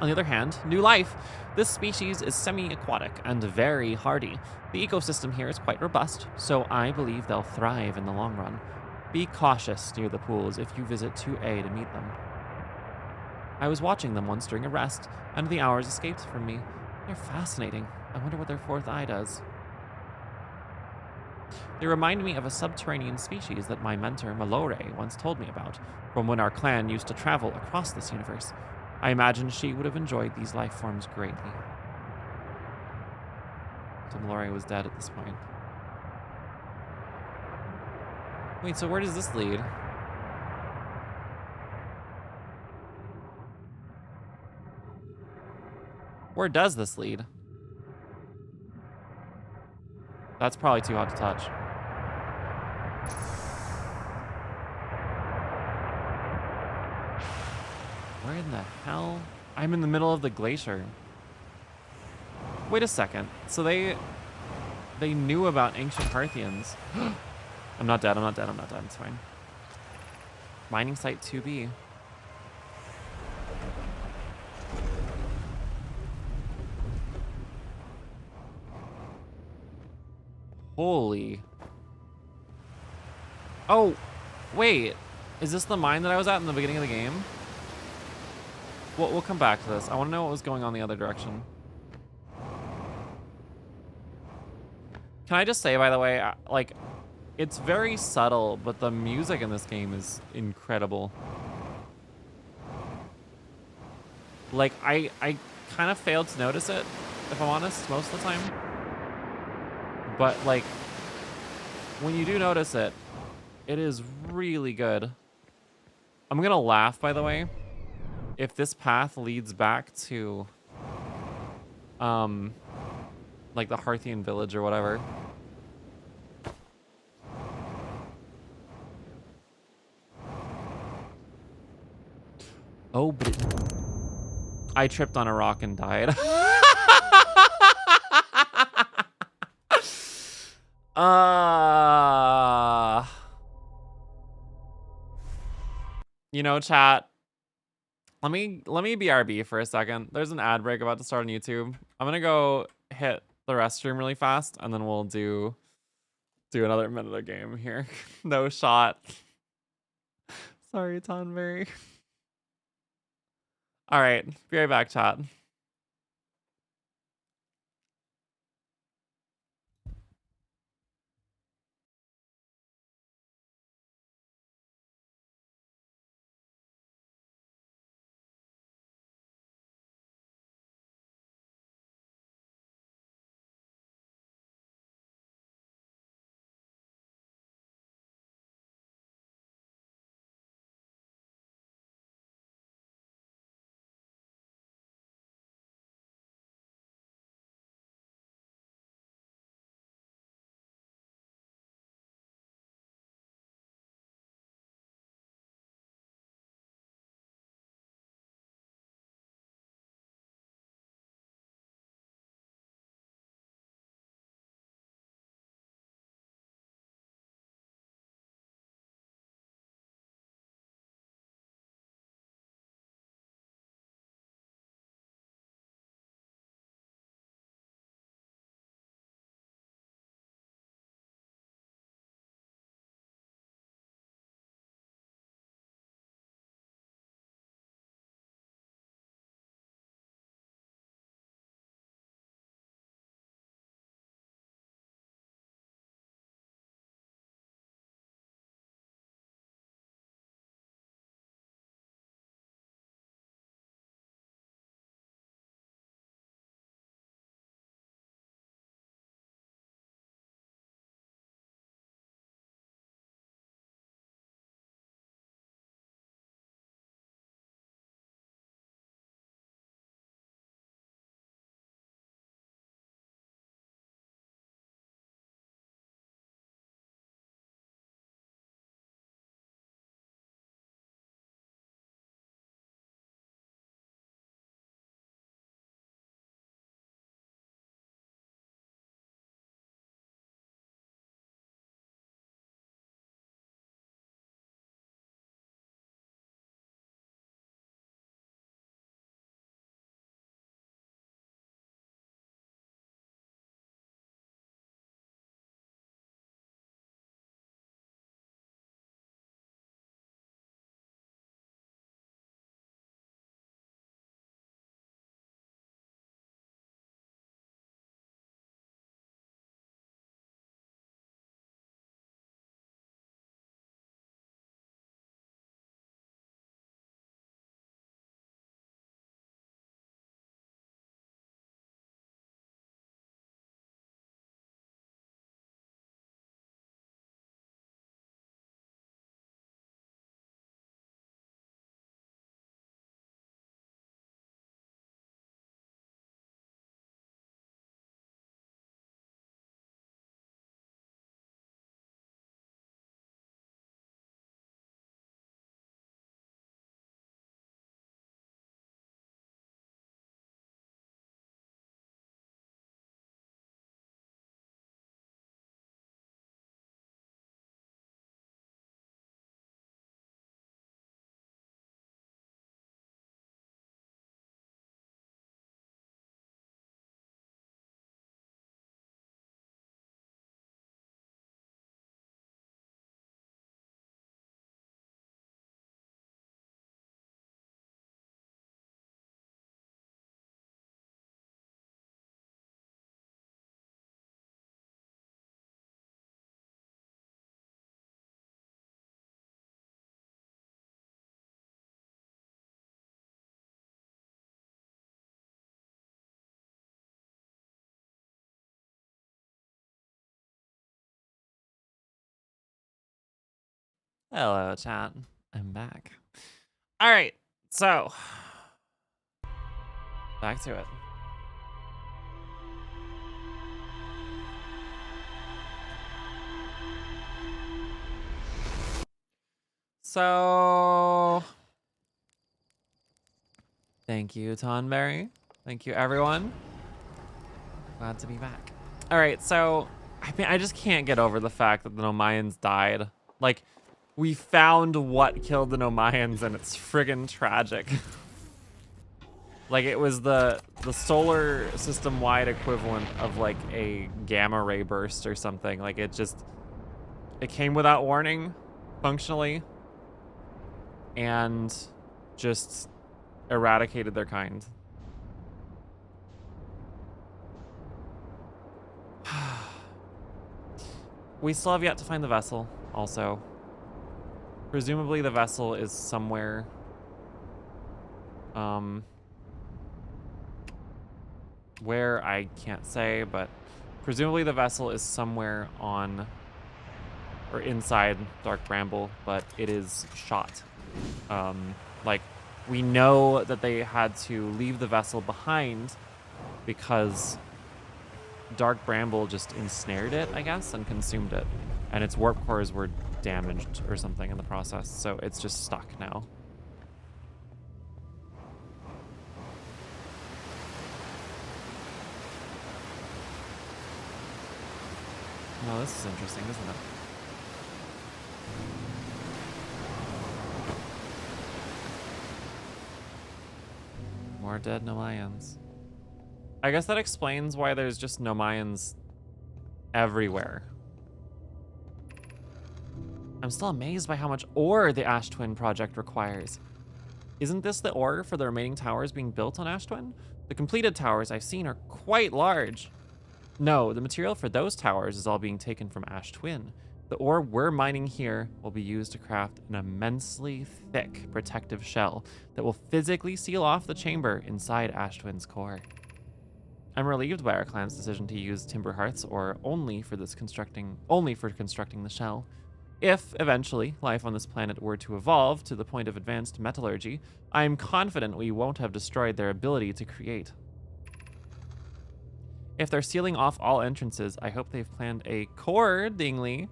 On the other hand, new life. This species is semi-aquatic and very hardy. The ecosystem here is quite robust, so I believe they'll thrive in the long run. Be cautious near the pools if you visit 2A to meet them. I was watching them once during a rest, and the hours escaped from me. They're fascinating. I wonder what their fourth eye does. They remind me of a subterranean species that my mentor, Malore, once told me about, from when our clan used to travel across this universe. I imagine she would have enjoyed these life forms greatly. So Malore was dead at this point. Wait, so where does this lead? Where does this lead? That's probably too hot to touch. Where in the hell? I'm in the middle of the glacier. Wait a second. So they knew about ancient Hearthians. I'm not dead, I'm not dead, I'm not dead, it's fine. Mining site 2B. Holy. Oh, wait. Is this the mine that I was at in the beginning of the game? We'll come back to this. I want to know what was going on the other direction. Can I just say, by the way, like, it's very subtle, but the music in this game is incredible. Like, I kind of failed to notice it, if I'm honest, most of the time. But, like, when you do notice it, it is really good. I'm gonna laugh, by the way, if this path leads back to, like the Hearthian village or whatever. Oh, but I tripped on a rock and died. You know, chat, Let me BRB for a second. There's an ad break about to start on YouTube. I'm gonna go hit the restroom really fast, and then we'll do another minute of game here. No shot. Sorry, Tonberry. All right, be right back, chat. Hello, chat. I'm back. All right, so back to it. So, thank you, Tonberry. Thank you, everyone. Glad to be back. All right, so I just can't get over the fact that the Nomayans died. Like, we found what killed the Nomayans, and it's friggin' tragic. Like it was the solar system wide equivalent of like a gamma ray burst or something. Like it came without warning, functionally, and just eradicated their kind. We still have yet to find the vessel, also. Presumably the vessel is somewhere. Where I can't say, but presumably the vessel is somewhere on or inside Dark Bramble, but it is shot. Like, we know that they had to leave the vessel behind because Dark Bramble just ensnared it, I guess, and consumed it. And its warp cores were damaged or something in the process, so it's just stuck now. Oh, this is interesting, isn't it? More dead Nomayans. I guess that explains why there's just Nomayans everywhere. I'm still amazed by how much ore the Ash Twin project requires. Isn't this the ore for the remaining towers being built on Ash Twin? The completed towers I've seen are quite large. No, the material for those towers is all being taken from Ash Twin. The ore we're mining here will be used to craft an immensely thick protective shell that will physically seal off the chamber inside Ash Twin's core. I'm relieved by our clan's decision to use Timber Hearth's ore only for constructing the shell. If, eventually, life on this planet were to evolve to the point of advanced metallurgy, I am confident we won't have destroyed their ability to create. If they're sealing off all entrances, I hope they've planned accordingly.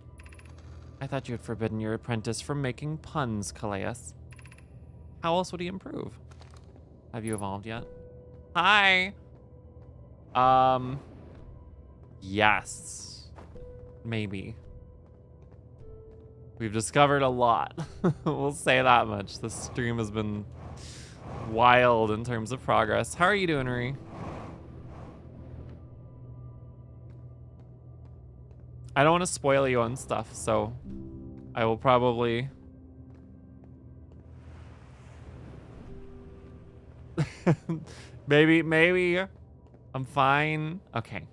I thought you had forbidden your apprentice from making puns, Calais. How else would he improve? Have you evolved yet? Hi! Yes. Maybe. We've discovered a lot. We'll say that much. This stream has been wild in terms of progress. How are you doing, Rui? I don't want to spoil you on stuff, so I will probably... maybe I'm fine. Okay.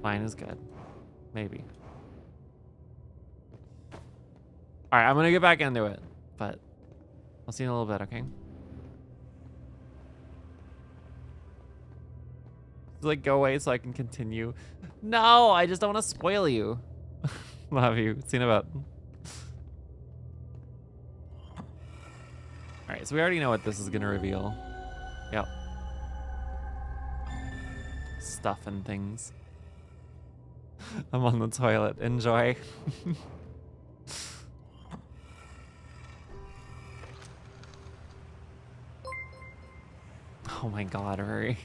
Fine is good. Maybe. All right, I'm going to get back into it, but I'll see you in a little bit, okay? Like, go away so I can continue. No, I just don't want to spoil you. Love you. See you in a bit. All right, so we already know what this is going to reveal. Yep. Stuff and things. I'm on the toilet. Enjoy. Oh my god, Ruri.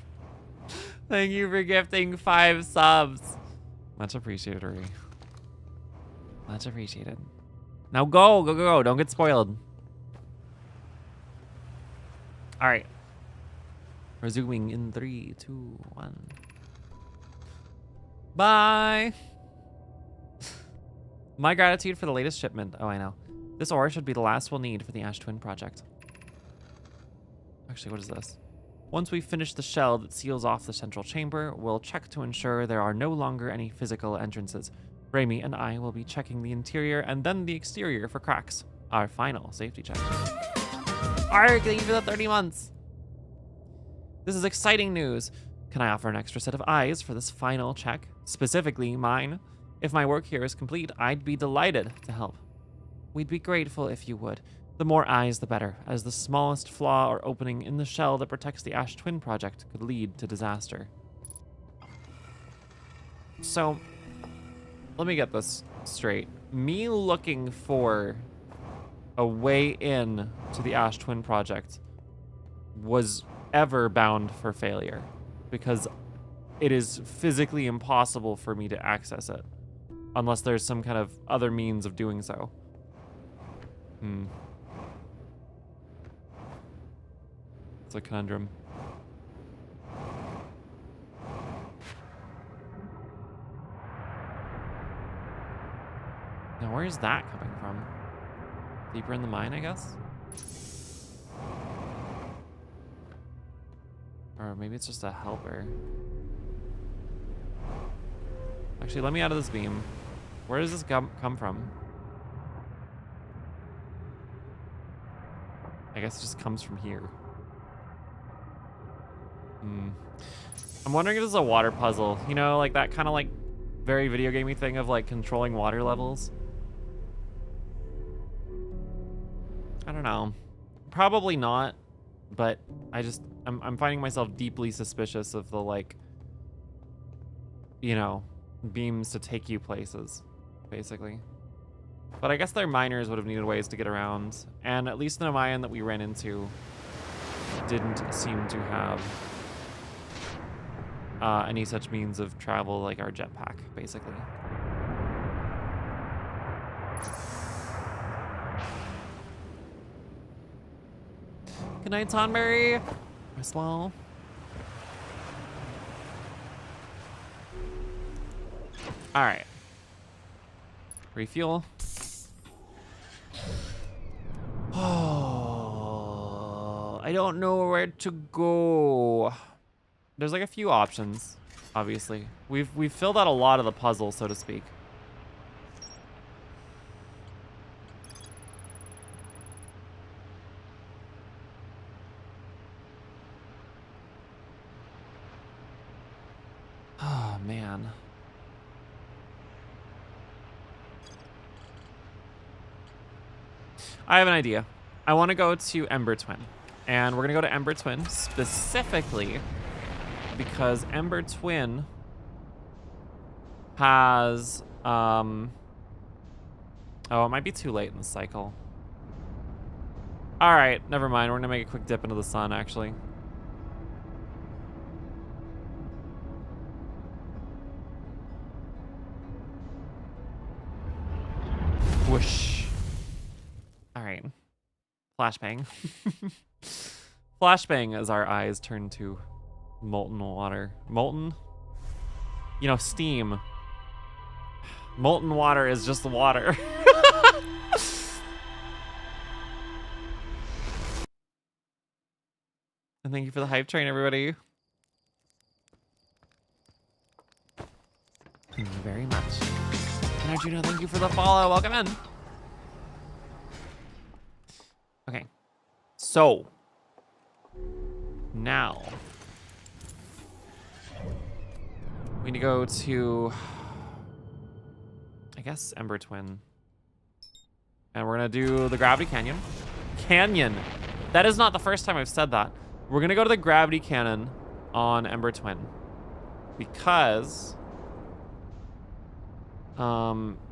Thank you for gifting 5 subs. Much appreciated, Ruri. Much appreciated. Now go. Don't get spoiled. All right. Resuming in 3, 2, 1. Bye. My gratitude for the latest shipment. Oh, I know. This ore should be the last we'll need for the Ash Twin project. Actually, what is this? Once we finish the shell that seals off the central chamber, we'll check to ensure there are no longer any physical entrances. Raimi and I will be checking the interior and then the exterior for cracks. Our final safety check. Ark, thank you for the 30 months. This is exciting news. Can I offer an extra set of eyes for this final check? Specifically mine. If my work here is complete, I'd be delighted to help. We'd be grateful if you would. The more eyes, the better, as the smallest flaw or opening in the shell that protects the Ash Twin project could lead to disaster. So, let me get this straight. Me looking for a way in to the Ash Twin project was ever bound for failure, because it is physically impossible for me to access it unless there's some kind of other means of doing so. It's a conundrum. Now, where's that coming from? Deeper in the mine, I guess? Or maybe it's just a helper. Actually, let me out of this beam. Where does this come from? I guess it just comes from here. I'm wondering if this is a water puzzle. You know, like that kind of like very video gamey thing of like controlling water levels. I don't know. Probably not, but I'm finding myself deeply suspicious of the like, you know, beams to take you places, basically. But I guess their miners would have needed ways to get around, and at least the Nomayan that we ran into didn't seem to have any such means of travel like our jetpack, basically. Good night, Tonberry. Rest well. All right. Refuel. Oh, I don't know where to go. There's like a few options, obviously. We've filled out a lot of the puzzle, so to speak. Oh, man. I have an idea. I want to go to Ember Twin. And we're going to go to Ember Twin specifically because Ember Twin has... oh, it might be too late in the cycle. All right, never mind. We're going to make a quick dip into the sun, actually. Whoosh. All right. Flashbang. Flashbang as our eyes turn to molten water. Molten? You know, steam. Molten water is just water. And thank you for the hype train, everybody. Thank you very much. And Arjuna, thank you for the follow. Welcome in. Okay. So. Now. We need to go to, I guess, Ember Twin. And we're going to do the Gravity Canyon. Canyon. That is not the first time I've said that. We're going to go to the Gravity Cannon on Ember Twin. Because...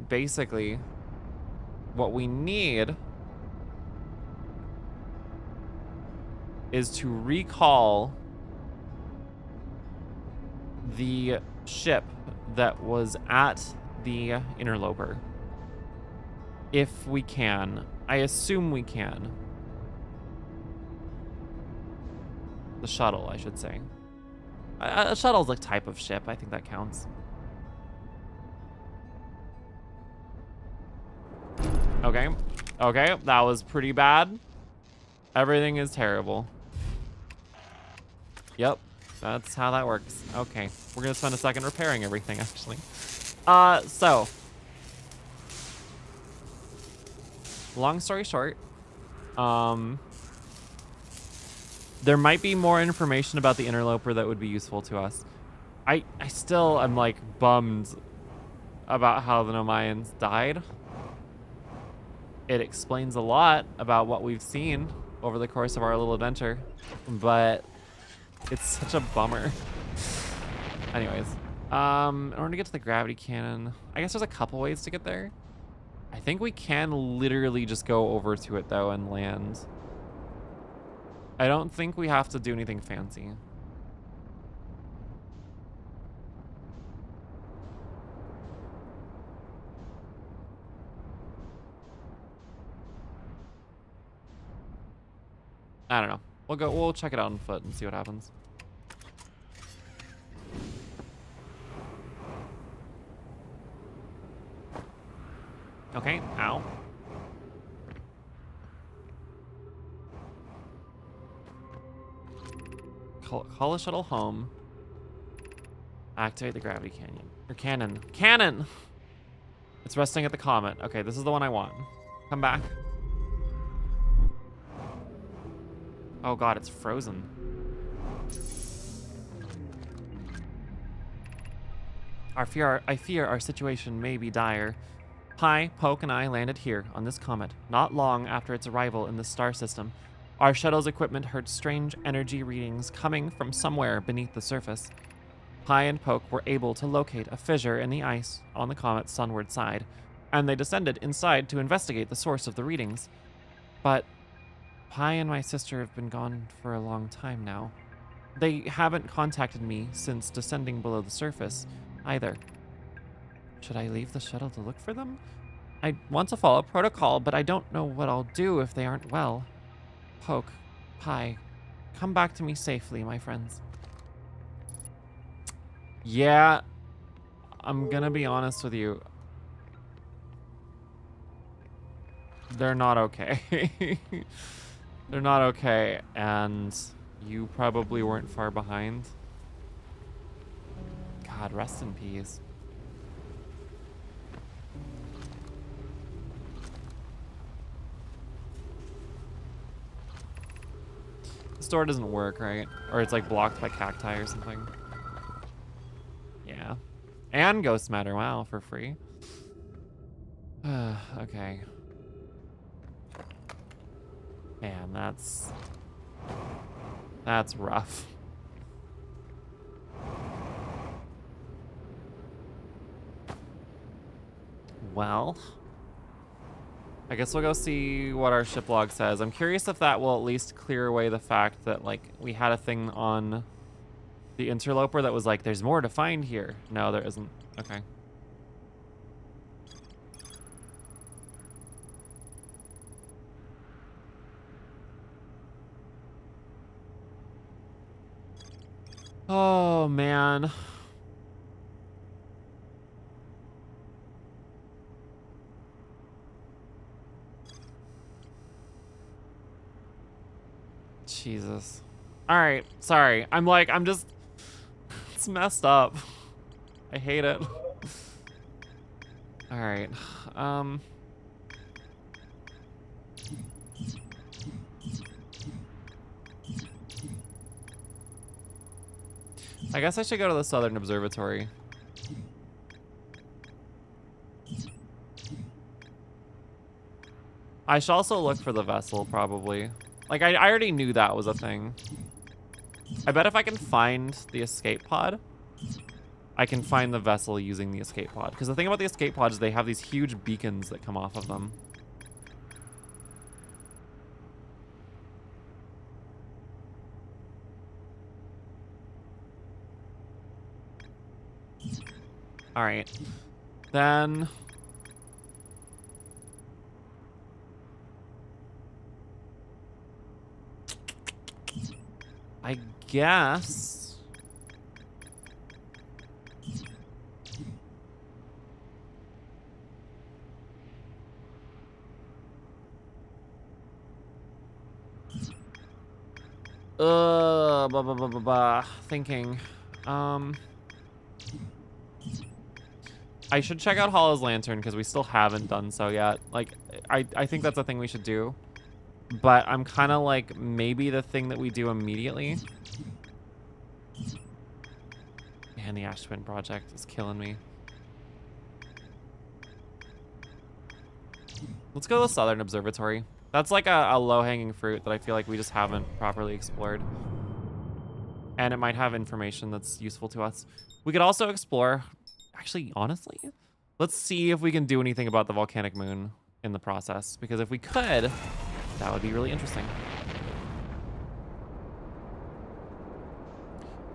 basically, what we need is to recall the ship that was at the Interloper. If we can. I assume we can. The shuttle, I should say. A shuttle's a type of ship. I think that counts. Okay. Okay, that was pretty bad. Everything is terrible. Yep, that's how that works. Okay, we're gonna spend a second repairing everything, actually. So. Long story short, there might be more information about the Interloper that would be useful to us. I still am, like, bummed about how the Nomayans died. It explains a lot about what we've seen over the course of our little adventure, but it's such a bummer. Anyways, in order to get to the Gravity Cannon, I guess there's a couple ways to get there. I think we can literally just go over to it, though, and land. I don't think we have to do anything fancy. I don't know. We'll check it out on foot and see what happens. Okay, ow. Call a shuttle home. Activate the gravity canyon. Or cannon. Cannon! It's resting at the comet. Okay, this is the one I want. Come back. Oh god, it's frozen. I fear our situation may be dire. Pi, Poke, and I landed here on this comet not long after its arrival in the star system. Our shuttle's equipment heard strange energy readings coming from somewhere beneath the surface. Pi and Poke were able to locate a fissure in the ice on the comet's sunward side, and they descended inside to investigate the source of the readings. But Pi and my sister have been gone for a long time now. They haven't contacted me since descending below the surface, either. Should I leave the shuttle to look for them? I want to follow protocol, but I don't know what I'll do if they aren't well. Poke, Pi, come back to me safely, my friends. Yeah, I'm gonna be honest with you. They're not okay. They're not okay, and you probably weren't far behind. God, rest in peace. The store doesn't work, right? Or it's like blocked by cacti or something. Yeah. And Ghost Matter, wow, for free. Okay. Man, that's rough. Well, I guess we'll go see what our ship log says. I'm curious if that will at least clear away the fact that, like, we had a thing on the interloper that was like, there's more to find here. No, there isn't. Okay. Oh, man. Jesus. All right, sorry. I'm just, it's messed up. I hate it. All right. I guess I should go to the Southern Observatory. I should also look for the vessel, probably. Like, I already knew that was a thing. I bet if I can find the escape pod, I can find the vessel using the escape pod. Because the thing about the escape pod is they have these huge beacons that come off of them. All right. Then... I guess... Thinking. I should check out Hollow's Lantern because we still haven't done so yet. Like, I think that's a thing we should do. But I'm kind of like, maybe the thing that we do immediately. Man, the Ash Twin project is killing me. Let's go to the Southern Observatory. That's like a low-hanging fruit that I feel like we just haven't properly explored. And it might have information that's useful to us. We could also explore... Actually, honestly, let's see if we can do anything about the volcanic moon in the process. Because if we could, that would be really interesting.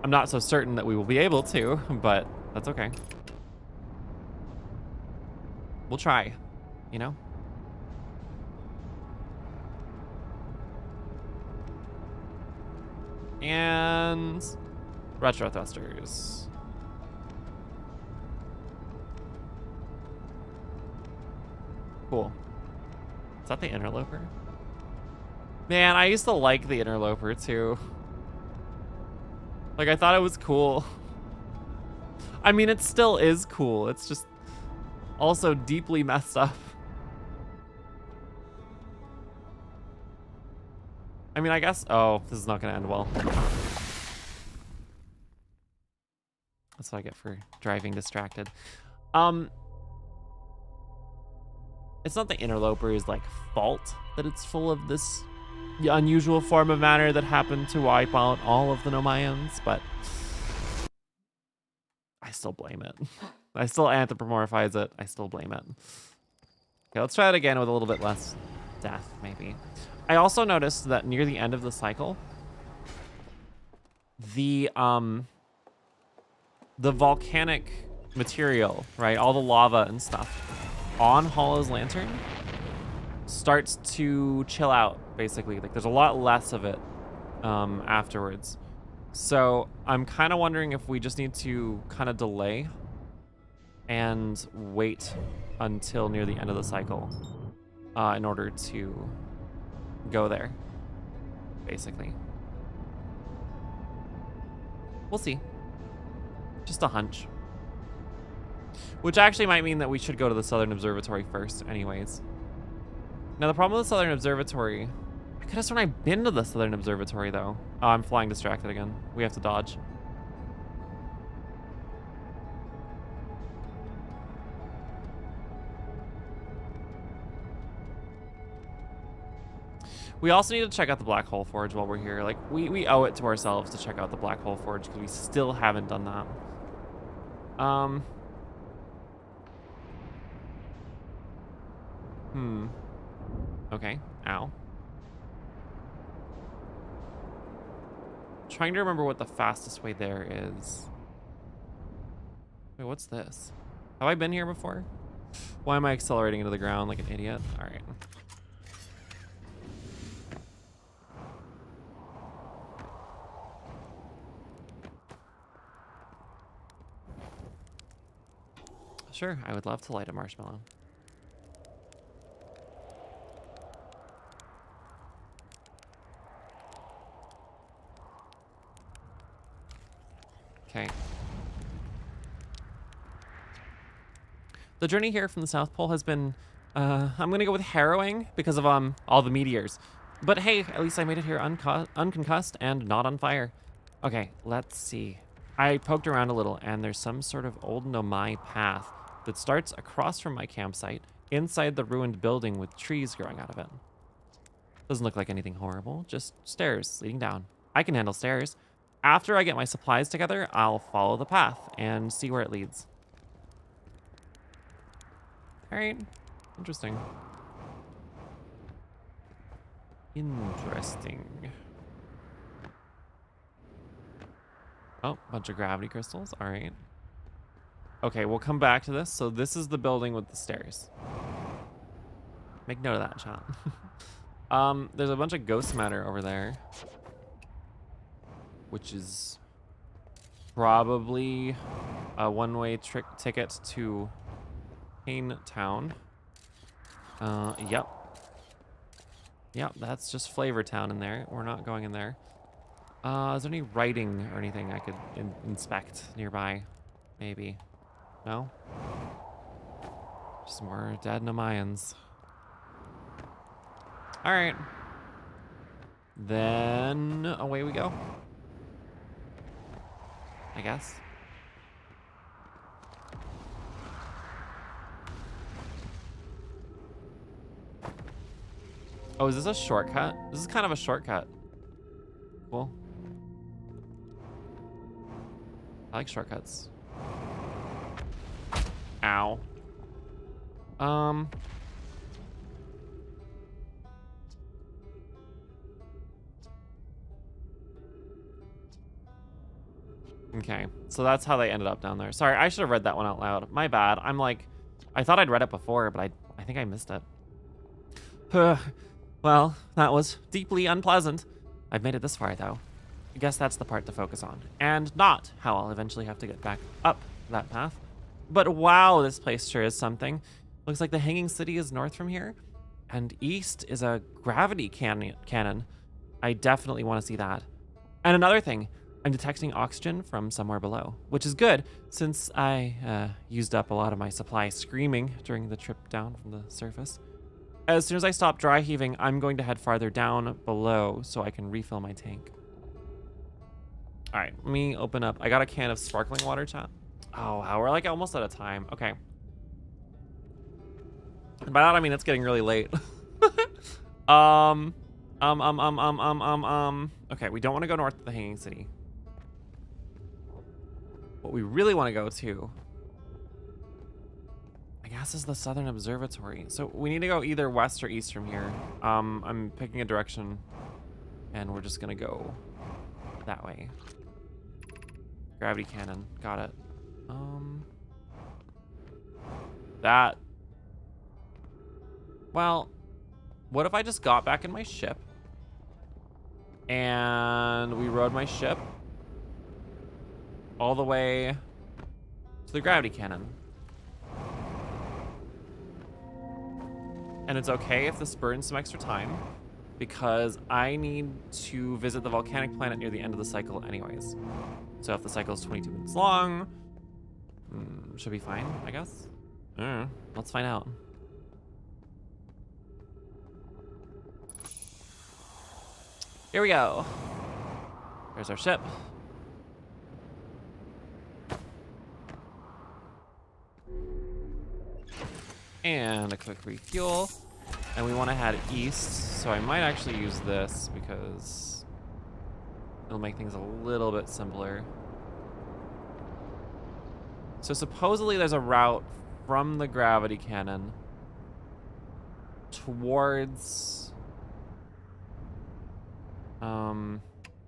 I'm not so certain that we will be able to, but that's okay. We'll try, you know? And retro thrusters. Cool. Is that the interloper? Man, I used to like the interloper too. Like, I thought it was cool. I mean, it still is cool. It's just also deeply messed up. I mean, I guess... Oh, this is not going to end well. That's what I get for driving distracted. It's not the interloper's, like, fault that it's full of this unusual form of matter that happened to wipe out all of the Nomayans, but I still blame it. I still anthropomorphize it. I still blame it. Okay, let's try it again with a little bit less death, maybe. I also noticed that near the end of the cycle, the volcanic material, right, all the lava and stuff on Hollow's Lantern starts to chill out, basically. Like, there's a lot less of it afterwards. So I'm kind of wondering if we just need to kind of delay and wait until near the end of the cycle in order to go there, basically. We'll see. Just a hunch. Which actually might mean that we should go to the Southern Observatory first anyways. Now, the problem with the Southern Observatory... I could have sworn I've been to the Southern Observatory, though. Oh, I'm flying distracted again. We have to dodge. We also need to check out the Black Hole Forge while we're here. Like, we owe it to ourselves to check out the Black Hole Forge because we still haven't done that. Okay. Ow. Trying to remember what the fastest way there is. Wait, what's this? Have I been here before? Why am I accelerating into the ground like an idiot? All right. Sure, I would love to light a marshmallow. Okay. The journey here from the South Pole has been, I'm gonna go with harrowing because of all the meteors. But hey, at least I made it here unconcussed and not on fire. Okay, let's see. I poked around a little and there's some sort of old Nomai path that starts across from my campsite inside the ruined building with trees growing out of it. Doesn't look like anything horrible, just stairs leading down. I can handle stairs. After I get my supplies together, I'll follow the path and see where it leads. All right, interesting. Interesting. Oh, bunch of gravity crystals, all right. Okay, we'll come back to this. So this is the building with the stairs. Make note of that, chat. There's a bunch of ghost matter over there, which is probably a one-way ticket to Pain Town. Yep. Yep, that's just Flavor Town in there. We're not going in there. Is there any writing or anything I could inspect nearby? Maybe. No? Just more dead Nomayans. All right. Then away we go. I guess. Oh, is this a shortcut? This is kind of a shortcut. Cool. I like shortcuts. Ow. Okay, so that's how they ended up down there. Sorry, I should have read that one out loud. My bad. I'm like, I thought I'd read it before, but I think I missed it. Well, that was deeply unpleasant. I've made it this far, though. I guess that's the part to focus on, and not how I'll eventually have to get back up that path. But wow, this place sure is something. Looks like the Hanging City is north from here, and east is a gravity cannon. I definitely want to see that. And another thing, I'm detecting oxygen from somewhere below, which is good since I used up a lot of my supply screaming during the trip down from the surface. As soon as I stop dry heaving, I'm going to head farther down below so I can refill my tank. All right, let me open up. I got a can of sparkling water, chat. Oh, wow, we're like almost out of time. Okay. And by that, I mean it's getting really late. Okay, we don't want to go north to the Hanging City. What we really want to go to, I guess, is the Southern Observatory. So we need to go either west or east from here. I'm picking a direction, and we're just gonna go that way. Gravity cannon, got it. That. Well, what if I just got back in my ship and we rode my ship all the way to the gravity cannon? And it's okay if this burns some extra time because I need to visit the volcanic planet near the end of the cycle anyways. So if the cycle is 22 minutes long, should be fine, I guess. Let's find out. Here we go. There's our ship. And a quick refuel. And we want to head east, so I might actually use this because it'll make things a little bit simpler. So supposedly there's a route from the gravity cannon towards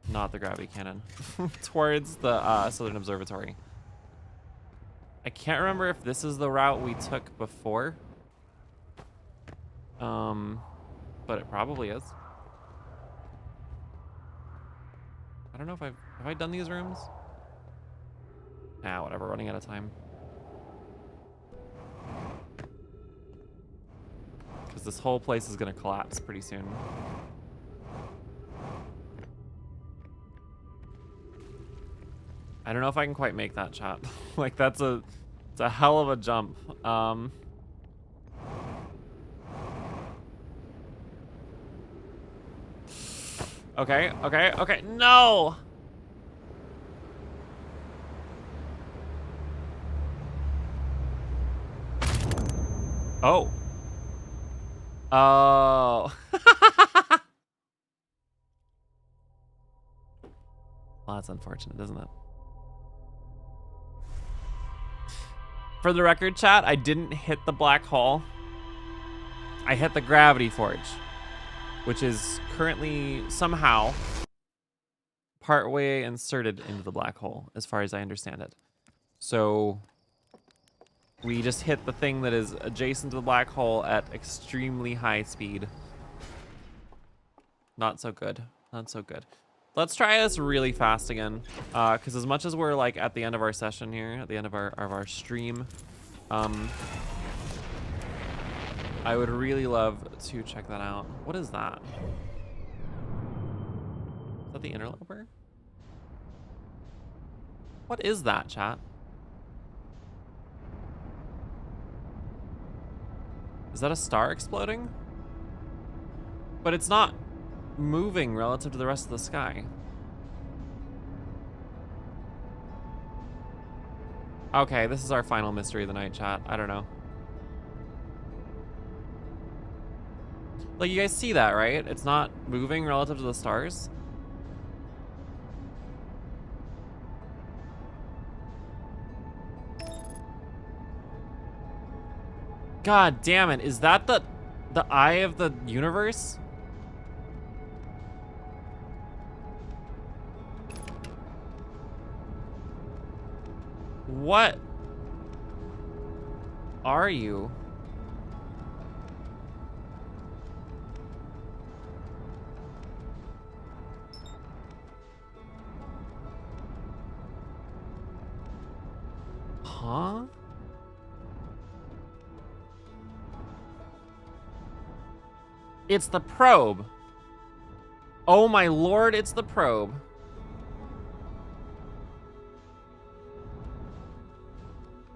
not the gravity cannon, towards the Southern Observatory. I can't remember if this is the route we took before, but it probably is. I don't know if have I done these rooms? Ah, whatever, running out of time. Because this whole place is gonna collapse pretty soon. I don't know if I can quite make that, chat. Like it's a hell of a jump. Okay, no! Oh. Oh. Well, that's unfortunate, isn't it? For the record, chat, I didn't hit the black hole. I hit the gravity forge, which is currently somehow partway inserted into the black hole, as far as I understand it. So we just hit the thing that is adjacent to the black hole at extremely high speed. Not so good. Not so good. Let's try this really fast again, because as much as we're like at the end of our session here, at the end of our stream, I would really love to check that out. What is that? Is that the interloper? What is that, chat? Is that a star exploding? But it's not moving relative to the rest of the sky. Okay, this is our final mystery of the night, chat. I don't know. Like, you guys see that, right? It's not moving relative to the stars. God damn it, is that the eye of the universe? What are you? Huh? It's the probe. Oh my lord, it's the probe.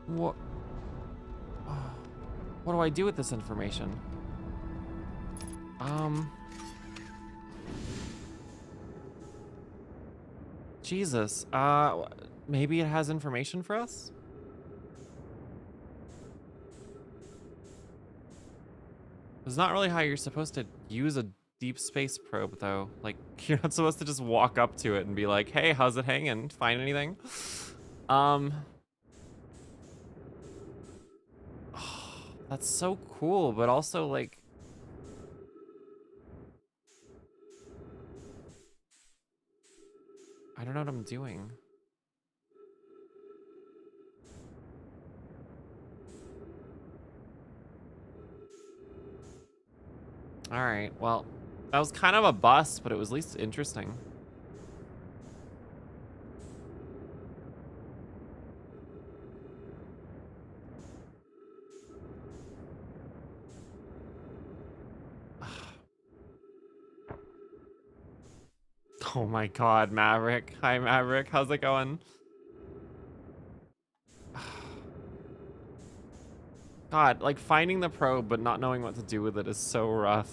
What? What do I do with this information? Jesus. Maybe it has information for us? It's not really how you're supposed to use a deep space probe, though. Like, you're not supposed to just walk up to it and be like, hey, how's it hanging? Find anything? That's so cool, but also, like... I don't know what I'm doing. All right, well, that was kind of a bust, but it was at least interesting. Oh my God, Maverick. Hi, Maverick. How's it going? God, like finding the probe but not knowing what to do with it is so rough.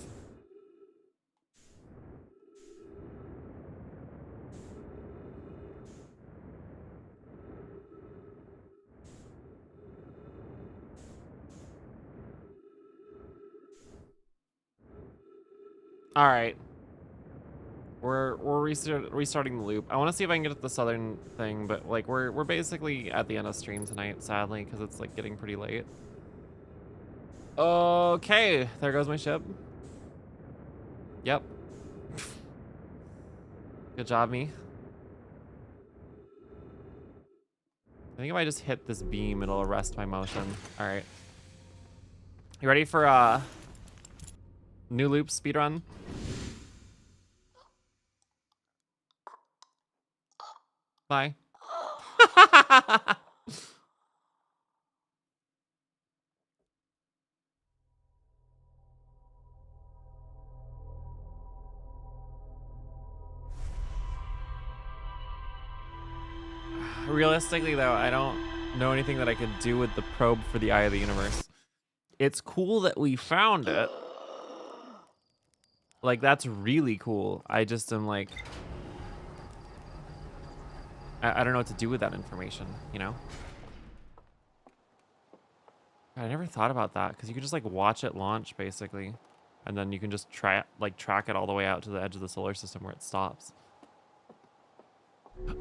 All right. We're restarting the loop. I want to see if I can get to the southern thing, but like we're basically at the end of stream tonight, sadly, because it's like getting pretty late. Okay, there goes my ship. Yep. Good job, me. I think if I just hit this beam, it'll arrest my motion. All right. You ready for new loop speedrun? Bye. Realistically, though, I don't know anything that I could do with the probe for the Eye of the Universe. It's cool that we found it. Like, that's really cool. I just am like... I don't know what to do with that information, you know? I never thought about that, because you could just, like, watch it launch, basically. And then you can just track it all the way out to the edge of the solar system where it stops.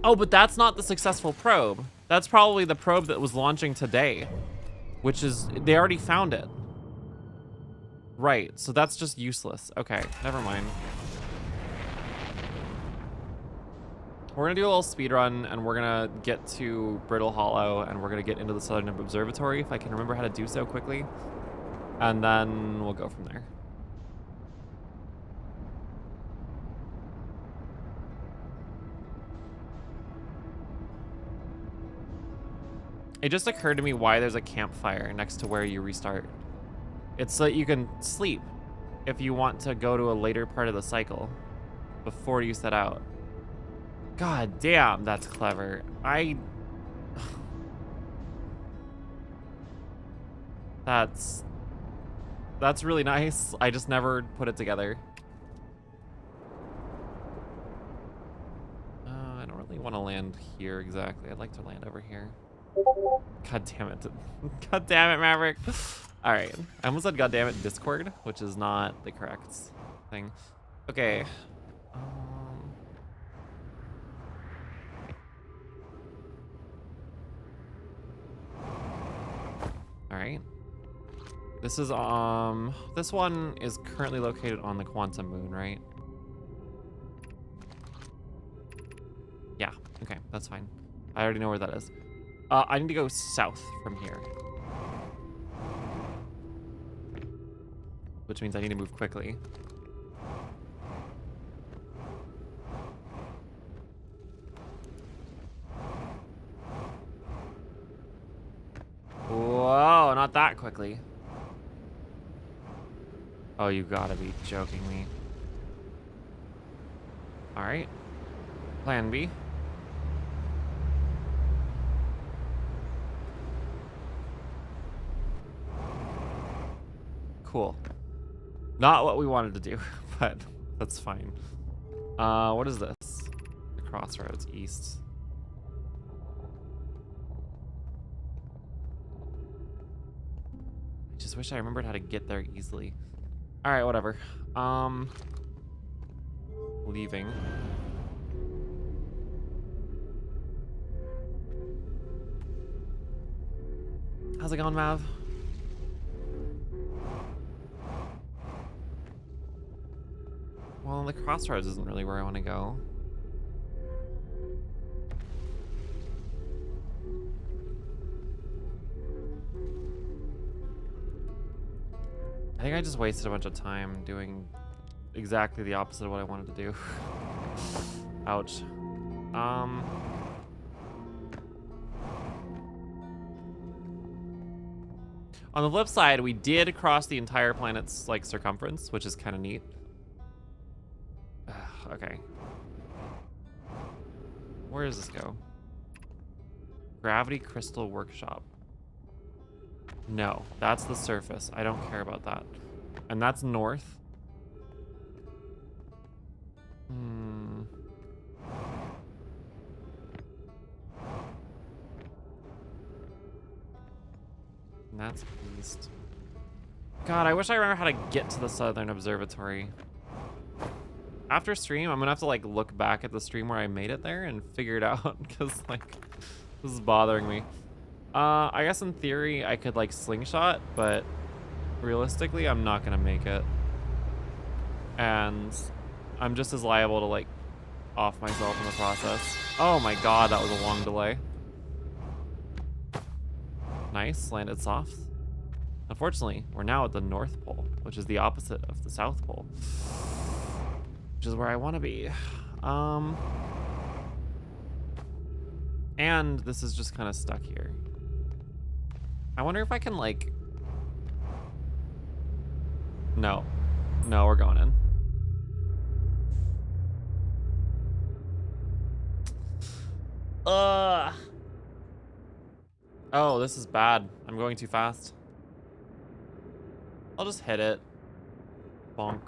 Oh, but that's not the successful probe. That's probably the probe that was launching today. Which is, they already found it. Right, so that's just useless. Okay, never mind. We're gonna do a little speed run, and we're gonna get to Brittle Hollow, and we're gonna get into the Southern Observatory, if I can remember how to do so quickly. And then we'll go from there. It just occurred to me why there's a campfire next to where you restart. It's so that you can sleep if you want to go to a later part of the cycle before you set out. God damn, that's clever. That's really nice. I just never put it together. I don't really want to land here exactly. I'd like to land over here. God damn it. God damn it, Maverick. All right. I almost said God damn it, Discord, which is not the correct thing. Okay. All right. This is this one is currently located on the Quantum Moon, right? Yeah. Okay, that's fine. I already know where that is. I need to go south from here. Which means I need to move quickly. Whoa, not that quickly. Oh, you gotta be joking me. All right. Plan B. Cool. Not what we wanted to do, but that's fine. What is this? The crossroads east. I just wish I remembered how to get there easily. All right, whatever. Leaving. How's it going, Mav? Well, the crossroads isn't really where I want to go. I think I just wasted a bunch of time doing exactly the opposite of what I wanted to do. Ouch. On the flip side, we did cross the entire planet's like circumference, which is kind of neat. Okay. Where does this go? Gravity Crystal Workshop. No, that's the surface. I don't care about that. And that's north. And that's east. God, I wish I remember how to get to the Southern Observatory. After stream, I'm gonna have to like look back at the stream where I made it there and figure it out because like this is bothering me. I guess in theory I could like slingshot, but realistically I'm not gonna make it. And I'm just as liable to like off myself in the process. Oh my god, that was a long delay. Nice, landed soft. Unfortunately, we're now at the North Pole, which is the opposite of the South Pole. Which is where I want to be. And this is just kind of stuck here. I wonder if I can like... No, we're going in. Oh, this is bad. I'm going too fast. I'll just hit it. Bonk.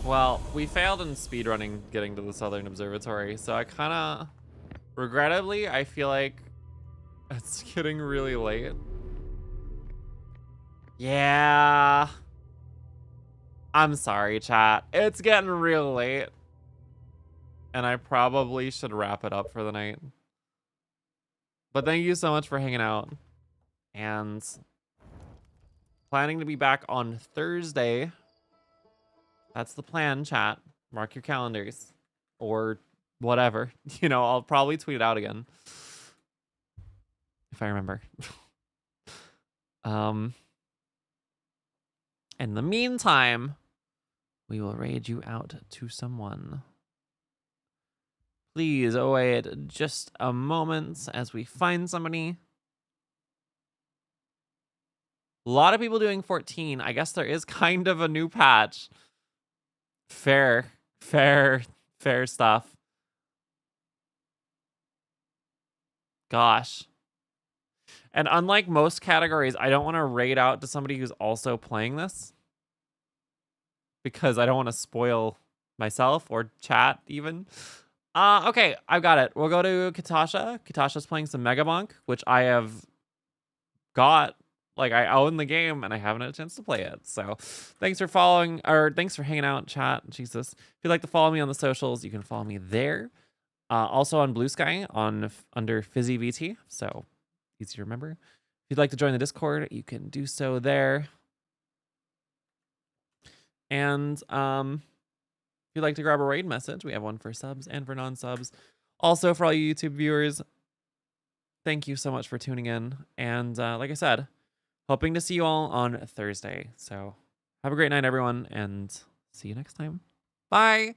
Well, we failed in speedrunning getting to the Southern Observatory, so I kind of, regrettably, I feel like it's getting really late. Yeah. I'm sorry, chat. It's getting real late. And I probably should wrap it up for the night. But thank you so much for hanging out. And planning to be back on Thursday. That's the plan, chat. Mark your calendars. Or whatever. You know, I'll probably tweet it out again. If I remember. In the meantime, we will raid you out to someone. Please wait just a moment as we find somebody. A lot of people doing 14. I guess there is kind of a new patch. Fair stuff. Gosh. And unlike most categories, I don't want to raid out to somebody who's also playing this. Because I don't want to spoil myself or chat even. Okay, I've got it. We'll go to Katasha. Katasha's playing some Megabonk, which I have got. Like, I own the game and I haven't had a chance to play it. So thanks for following, or thanks for hanging out, chat. Jesus. If you'd like to follow me on the socials, you can follow me there. Also on Blue Sky under FizzyVT. So easy to remember. If you'd like to join the Discord, you can do so there. And if you'd like to grab a raid message, we have one for subs and for non-subs. Also, for all you YouTube viewers, thank you so much for tuning in. And like I said, hoping to see you all on Thursday. So have a great night, everyone, and see you next time. Bye.